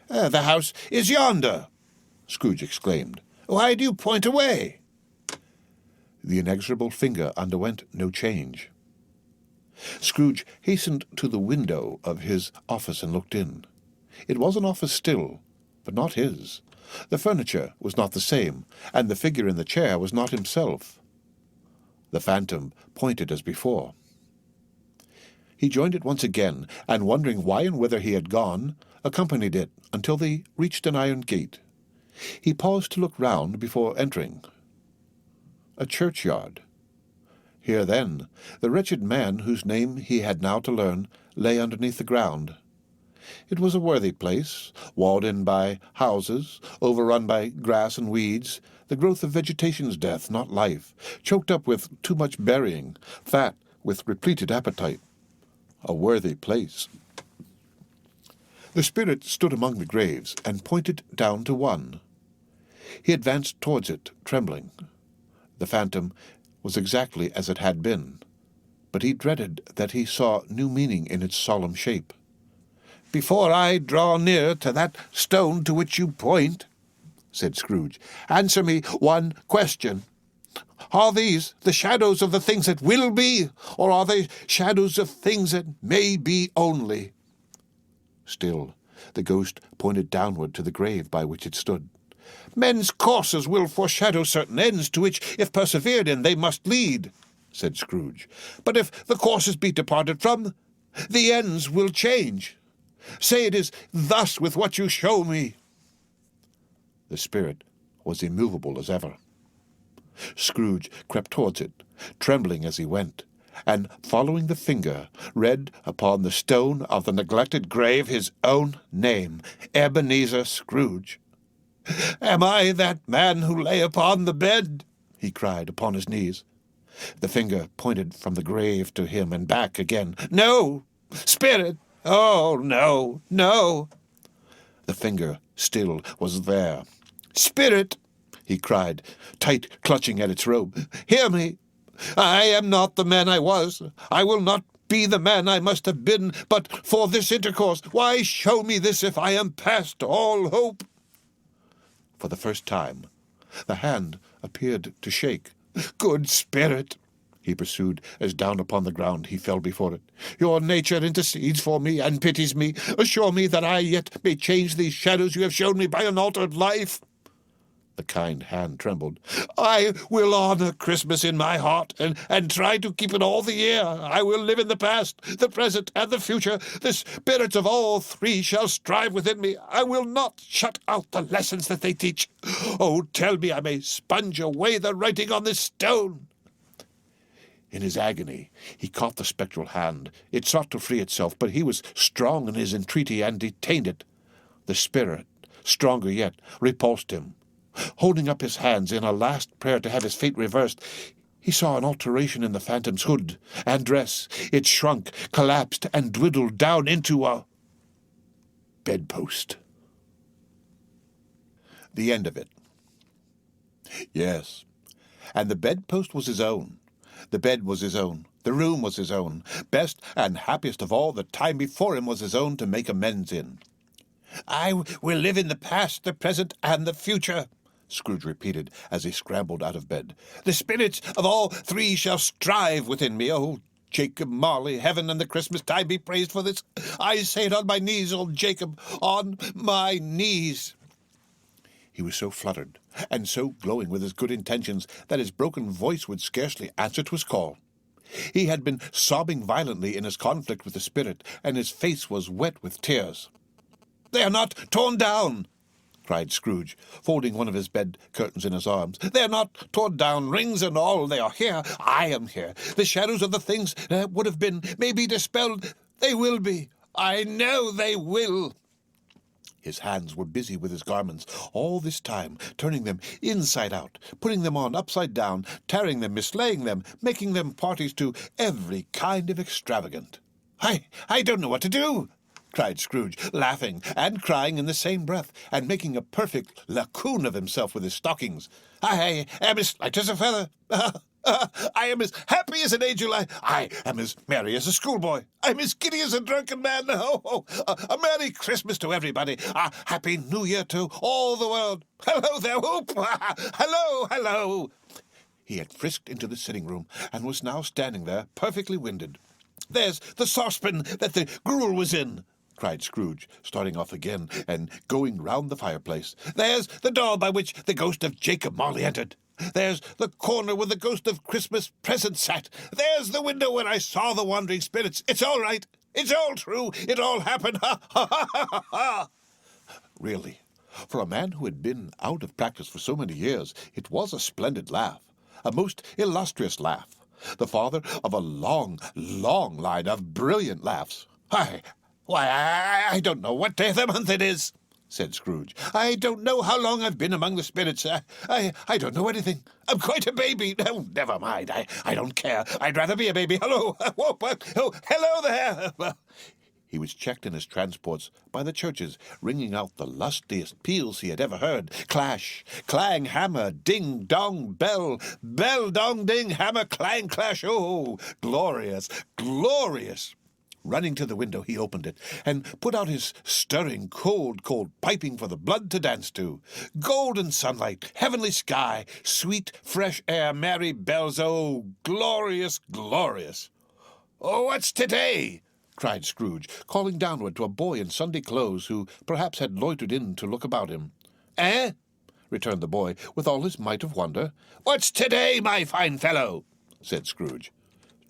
The house is yonder, Scrooge exclaimed. Why do you point away? The inexorable finger underwent no change. Scrooge hastened to the window of his office and looked in. It was an office still, but not his. The furniture was not the same, and the figure in the chair was not himself. The phantom pointed as before. He joined it once again, and wondering why and whither he had gone, accompanied it until they reached an iron gate. He paused to look round before entering. A churchyard. Here, then, the wretched man whose name he had now to learn lay underneath the ground. It was a worthy place, walled in by houses, overrun by grass and weeds, the growth of vegetation's death, not life, choked up with too much burying, fat with repleted appetite. A worthy place. The spirit stood among the graves and pointed down to one. He advanced towards it, trembling. The phantom was exactly as it had been, but he dreaded that he saw new meaning in its solemn shape.
"Before I draw near to that stone to which you point," said Scrooge, "answer me one question. Are these the shadows of the things that will be, or are they shadows of things that may be only?"
Still, the ghost pointed downward to the grave by which it stood.
"Men's courses will foreshadow certain ends to which, if persevered in, they must lead," said Scrooge. "But if the courses be departed from, the ends will change. Say it is thus with what you show me."
The spirit was immovable as ever. Scrooge crept towards it, trembling as he went, and, following the finger, read upon the stone of the neglected grave his own name, Ebenezer Scrooge.
"Am I that man who lay upon the bed?" he cried upon his knees.
The finger pointed from the grave to him and back again.
"No, spirit! Oh, no, no!"
The finger still was there.
"Spirit!"
he cried, tight clutching at its robe.
"Hear me! I am not the man I was. I will not be the man I must have been but for this intercourse. Why show me this if I am past all hope?"
For the first time, the hand appeared to shake.
"Good spirit,"
he pursued, as down upon the ground he fell before it,
"your nature intercedes for me and pities me. Assure me that I yet may change these shadows you have shown me by an altered life."
The kind hand trembled.
"I will honor Christmas in my heart, and try to keep it all the year. I will live in the past, the present, and the future. The spirits of all three shall strive within me. I will not shut out the lessons that they teach. Oh, tell me I may sponge away the writing on this stone."
In his agony, he caught the spectral hand. It sought to free itself, but he was strong in his entreaty and detained it. The spirit, stronger yet, repulsed him. Holding up his hands in a last prayer to have his fate reversed, he saw an alteration in the phantom's hood and dress. It shrunk, collapsed, and dwindled down into a bedpost. The end of it. Yes, and the bedpost was his own. The bed was his own. The room was his own. Best and happiest of all, the time before him was his own to make amends in.
"I will live in the past, the present, and the future,"
Scrooge repeated as he scrambled out of bed.
"The spirits of all three shall strive within me. Oh, Jacob Marley, heaven and the Christmas time be praised for this. I say it on my knees, old Jacob, on my knees."
He was so fluttered and so glowing with his good intentions that his broken voice would scarcely answer to his call. He had been sobbing violently in his conflict with the spirit, and his face was wet with tears.
"They are not torn down,"
cried Scrooge, folding one of his bed curtains in his arms.
"They are not torn down, rings and all. They are here. I am here. The shadows of the things that would have been may be dispelled. They will be. I know they will."
His hands were busy with his garments all this time, turning them inside out, putting them on upside down, tearing them, mislaying them, making them parties to every kind of extravagant.
I don't know what to do," cried Scrooge, laughing and crying in the same breath, and making a perfect lacoon of himself with his stockings. "I am as light as a feather. I am as happy as an angel. I am as merry as a schoolboy. I'm as giddy as a drunken man. A Merry Christmas to everybody. A Happy New Year to all the world. Hello there, whoop! Hello, hello!"
He had frisked into the sitting room, and was now standing there, perfectly winded.
"There's the saucepan that the gruel was in,"
cried Scrooge, starting off again and going round the fireplace.
"There's the door by which the ghost of Jacob Marley entered. There's the corner where the ghost of Christmas present sat. There's the window where I saw the wandering spirits. It's all right. It's all true. It all happened. Ha, ha, ha, ha, ha."
Really, for a man who had been out of practice for so many years, it was a splendid laugh, a most illustrious laugh, the father of a long, long line of brilliant laughs.
Why, I don't know what day of the month it is," said Scrooge. "I don't know how long I've been among the spirits. I don't know anything. I'm quite a baby. No, never mind. I don't care. I'd rather be a baby. Hello. Oh, hello there."
he was checked in his transports by the churches, ringing out the lustiest peals he had ever heard. Clash, clang, hammer, ding, dong, bell, bell, dong, ding, hammer, clang, clash. Oh, glorious, glorious! Running to the window, he opened it, and put out his stirring, cold, cold piping for the blood to dance to. Golden sunlight, heavenly sky, sweet, fresh air, merry bells, oh, glorious, glorious! "Oh, what's today?" cried Scrooge, calling downward to a boy in Sunday clothes who perhaps had loitered in to look about him. "Eh?" returned the boy, with all his might of wonder. "What's today, my fine fellow?" said Scrooge.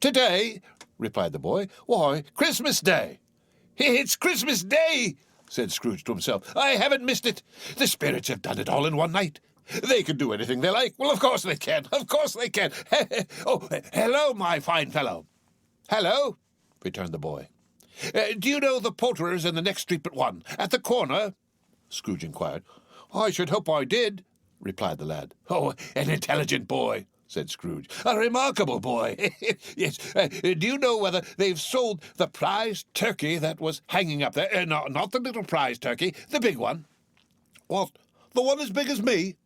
"Today?" replied the boy. "Why, Christmas Day." "It's Christmas Day," said Scrooge to himself. "I haven't missed it. The spirits have done it all in one night. They can do anything they like. Well, of course they can. Of course they can. Oh, hello, my fine fellow." "Hello," returned the boy. "Do you know the poulterers in the next street but one, at the corner?" Scrooge inquired. "I should hope I did," replied the lad. "Oh, an intelligent boy," said Scrooge. "A remarkable boy. Yes. Do you know whether they've sold the prize turkey that was hanging up there? No, not the little prize turkey, the big one." "What, the one as big as me?"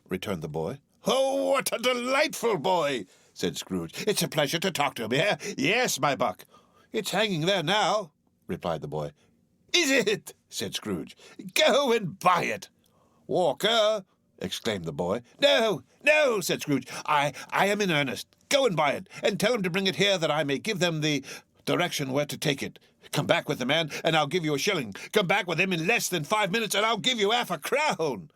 returned the boy. "Oh, what a delightful boy!" said Scrooge. "It's a pleasure to talk to him, yeah? Yes, my buck." "It's hanging there now," replied the boy. "Is it?" said Scrooge. "Go and buy it." "Walker!" exclaimed the boy. "No, no," said Scrooge. I am in earnest. Go and buy it, and tell him to bring it here that I may give them the direction where to take it. Come back with the man, and I'll give you a shilling. Come back with him in less than 5 minutes, and I'll give you half a crown."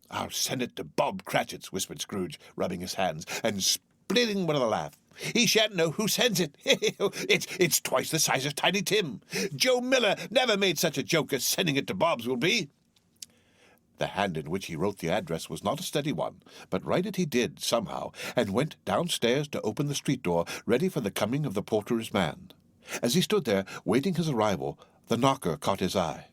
"I'll send it to Bob Cratchit's," whispered Scrooge, rubbing his hands, and splitting with a laugh. "He shan't know who sends it. It's twice the size of Tiny Tim. Joe Miller never made such a joke as sending it to Bob's will be." The hand in which he wrote the address was not a steady one, but write it he did, somehow, and went downstairs to open the street door, ready for the coming of the poulterer's man. As he stood there, waiting his arrival, the knocker caught his eye.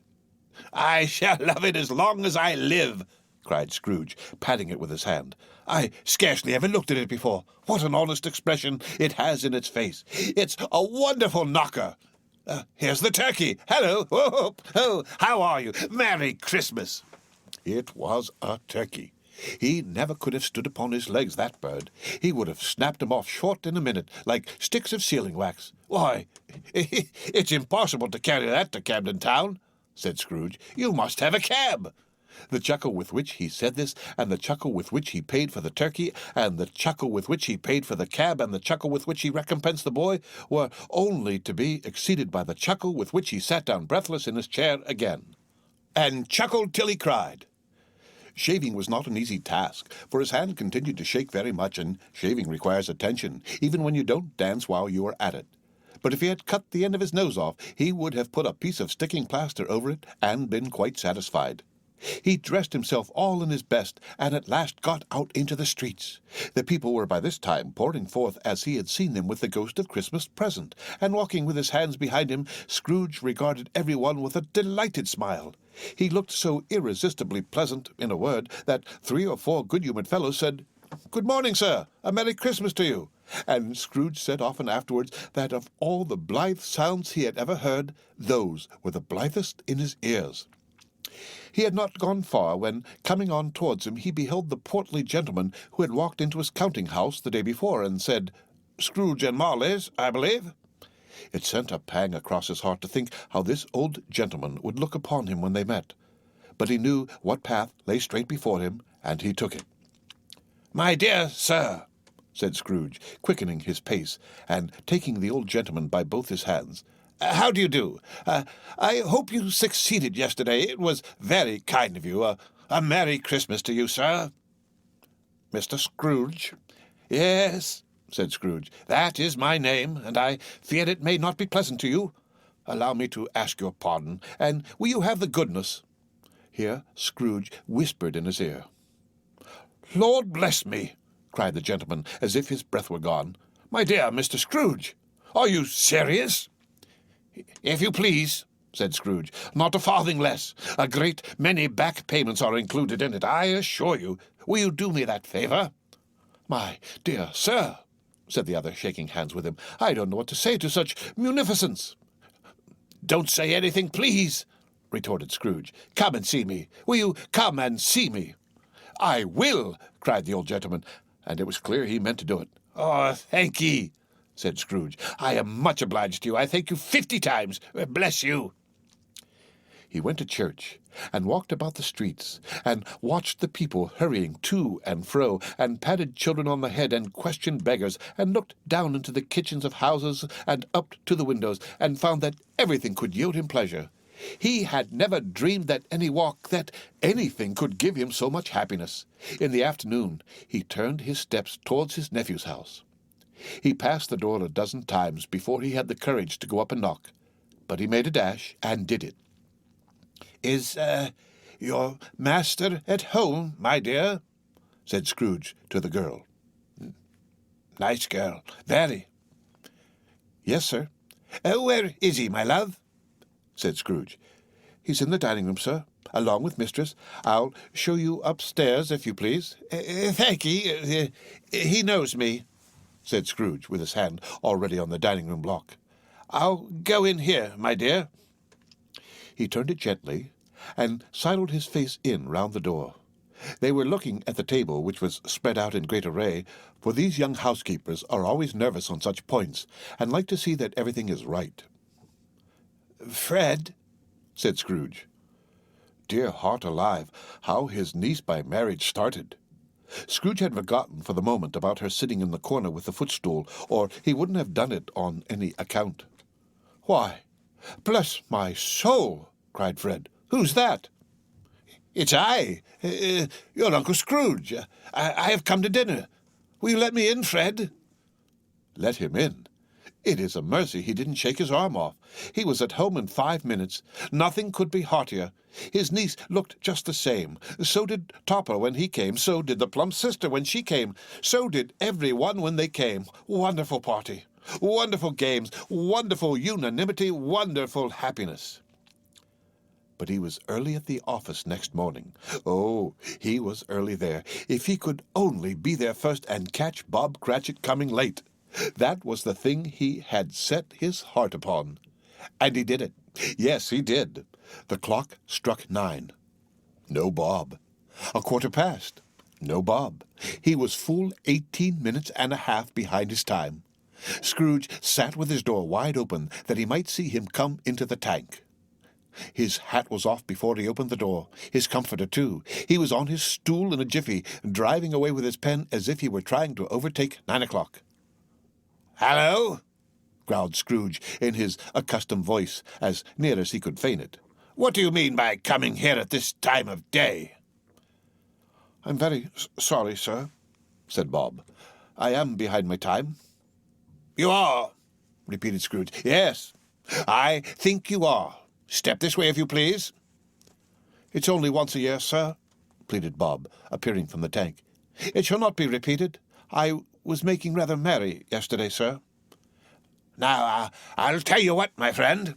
"I shall love it as long as I live," cried Scrooge, patting it with his hand. "I scarcely ever looked at it before. What an honest expression it has in its face. It's a wonderful knocker. Here's the turkey. Hello. Oh, how are you? Merry Christmas." It was a turkey. He never could have stood upon his legs, that bird. He would have snapped them off short in a minute, like sticks of sealing wax. "Why, it's impossible to carry that to Camden Town," said Scrooge. "You must have a cab." The chuckle with which he said this, and the chuckle with which he paid for the turkey, and the chuckle with which he paid for the cab, and the chuckle with which he recompensed the boy, were only to be exceeded by the chuckle with which he sat down breathless in his chair again, and chuckled till he cried. Shaving was not an easy task, for his hand continued to shake very much, and shaving requires attention, even when you don't dance while you are at it. But if he had cut the end of his nose off, he would have put a piece of sticking plaster over it, and been quite satisfied. He dressed himself all in his best, and at last got out into the streets. The people were by this time pouring forth as he had seen them with the ghost of Christmas present, and walking with his hands behind him, Scrooge regarded every one with a delighted smile. He looked so irresistibly pleasant, in a word, that 3 or 4 good-humoured fellows said, "Good morning, sir. A Merry Christmas to you." And Scrooge said often afterwards that of all the blithe sounds he had ever heard, those were the blithest in his ears. He had not gone far when, coming on towards him, he beheld the portly gentleman who had walked into his counting-house the day before, and said, "Scrooge and Marley's, I believe." It sent a pang across his heart to think how this old gentleman would look upon him when they met. But he knew what path lay straight before him, and he took it. "My dear sir," said Scrooge, quickening his pace, and taking the old gentleman by both his hands, "how do you do? I hope you succeeded yesterday. It was very kind of you. A Merry Christmas to you, sir." "Mr. Scrooge?" "Yes," said Scrooge. "That is my name, and I fear it may not be pleasant to you. Allow me to ask your pardon, and will you have the goodness—" Here Scrooge whispered in his ear. "Lord bless me!" cried the gentleman, as if his breath were gone. "My dear Mr. Scrooge, are you serious?" "If you please," said Scrooge. "Not a farthing less. A great many back payments are included in it, I assure you. Will you do me that favour?" "My dear sir," said the other, shaking hands with him, "I don't know what to say to such munificence."
Don't say anything, please, retorted Scrooge. Come and see me. Will you come and see me? I will, cried the old gentleman, and it was clear he meant to do it. Oh, thank ye, said Scrooge. I am much obliged to you. I thank you 50 times. Bless you. He went to church, and walked about the streets, and watched the people hurrying to and fro, and patted children on the head, and questioned beggars, and looked down into the kitchens of houses, and up to the windows, and found that everything could yield him pleasure. He had never dreamed that any walk, that anything could give him so much happiness. In the afternoon, he turned his steps towards his nephew's house. He passed the door a dozen times before he had the courage to go up and knock, but he made a dash and did it. Is your master at home, my dear? Said Scrooge to the girl. Nice girl, very. Yes, sir. Where is he, my love? Said Scrooge. He's in the dining room, sir, along with mistress. I'll show you upstairs, if you please. Thank ye. He knows me, said Scrooge, with his hand already on the dining room lock. I'll go in here, my dear. He turned it gently, and sidled his face in round the door. They were looking at the table, which was spread out in great array, for these young housekeepers are always nervous on such points, and like to see that everything is right. Fred, said Scrooge. Dear heart alive, how his niece by marriage started. Scrooge had forgotten for the moment about her sitting in the corner with the footstool, or he wouldn't have done it on any account. Why, bless my soul, cried Fred. Who's that? It's I, your Uncle Scrooge. I have come to dinner. Will you let me in, Fred? Let him in? It is a mercy he didn't shake his arm off. He was at home in 5 minutes. Nothing could be heartier. His niece looked just the same. So did Topper when he came. So did the plump sister when she came. So did every one when they came. Wonderful party. Wonderful games. Wonderful unanimity. Wonderful happiness. But he was early at the office next morning. Oh, he was early there. If he could only be there first and catch Bob Cratchit coming late. That was the thing he had set his heart upon. And he did it. Yes, he did. The clock struck 9. No Bob. 1:15. No Bob. He was full 18 minutes and a half behind his time. Scrooge sat with his door wide open that he might see him come into the tank. His hat was off before he opened the door, his comforter too. He was on his stool in a jiffy, driving away with his pen as if he were trying to overtake 9 o'clock. "Hello?" growled Scrooge in his accustomed voice, as near as he could feign it. "What do you mean by coming here at this time of day?" "I'm very sorry, sir," said Bob. "I am behind my time." "You are?" repeated Scrooge. "Yes, I think you are. Step this way, if you please." "It's only once a year, sir," pleaded Bob, appearing from the tank. "It shall not be repeated. I was making rather merry yesterday, sir." "Now, I'll tell you what, my friend,"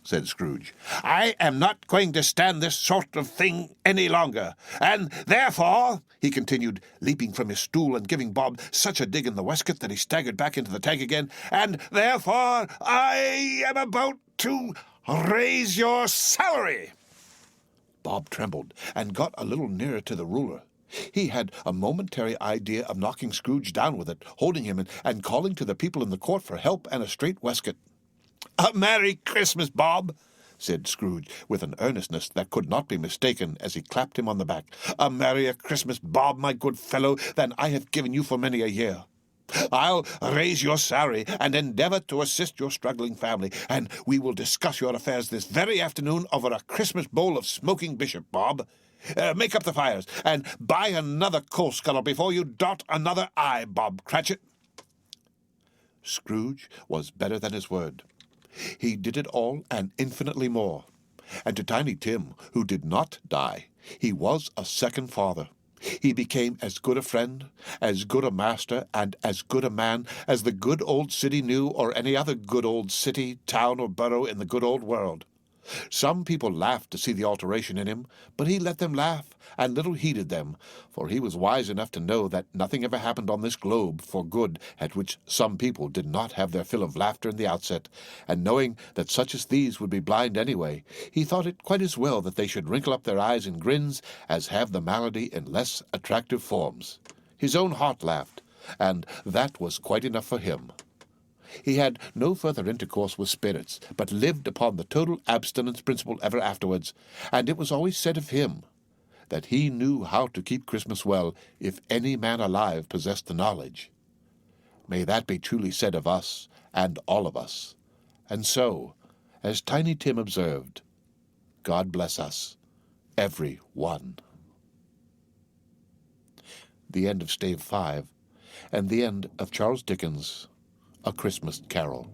said Scrooge. "I am not going to stand this sort of thing any longer, and therefore," he continued, leaping from his stool and giving Bob such a dig in the waistcoat that he staggered back into the tank again, "and therefore I am about to raise your salary." Bob trembled and got a little nearer to the ruler. He had a momentary idea of knocking Scrooge down with it, holding him and calling to the people in the court for help and a straight waistcoat. "A Merry Christmas, Bob," said Scrooge, with an earnestness that could not be mistaken, as he clapped him on the back. "A merrier Christmas, Bob, my good fellow, than I have given you for many a year. I'll raise your salary and endeavour to assist your struggling family, and we will discuss your affairs this very afternoon over a Christmas bowl of smoking bishop, Bob. Make up the fires, and buy another coal scuttle before you dot another I, Bob Cratchit." Scrooge was better than his word. He did it all and infinitely more. And to Tiny Tim, who did not die, he was a second father. He became as good a friend, as good a master, and as good a man as the good old city knew, or any other good old city, town, or borough in the good old world.
Some people laughed to see the alteration in him, but he let them laugh, and little heeded them, for he was wise enough to know that nothing ever happened on this globe for good at which some people did not have their fill of laughter in the outset, and knowing that such as these would be blind anyway, he thought it quite as well that they should wrinkle up their eyes in grins as have the malady in less attractive forms. His own heart laughed, and that was quite enough for him. He had no further intercourse with spirits, but lived upon the total abstinence principle ever afterwards, and it was always said of him that he knew how to keep Christmas well if any man alive possessed the knowledge. May that be truly said of us, and all of us. And so, as Tiny Tim observed, God bless us, every one. The end of Stave 5, and the end of Charles Dickens' A Christmas Carol.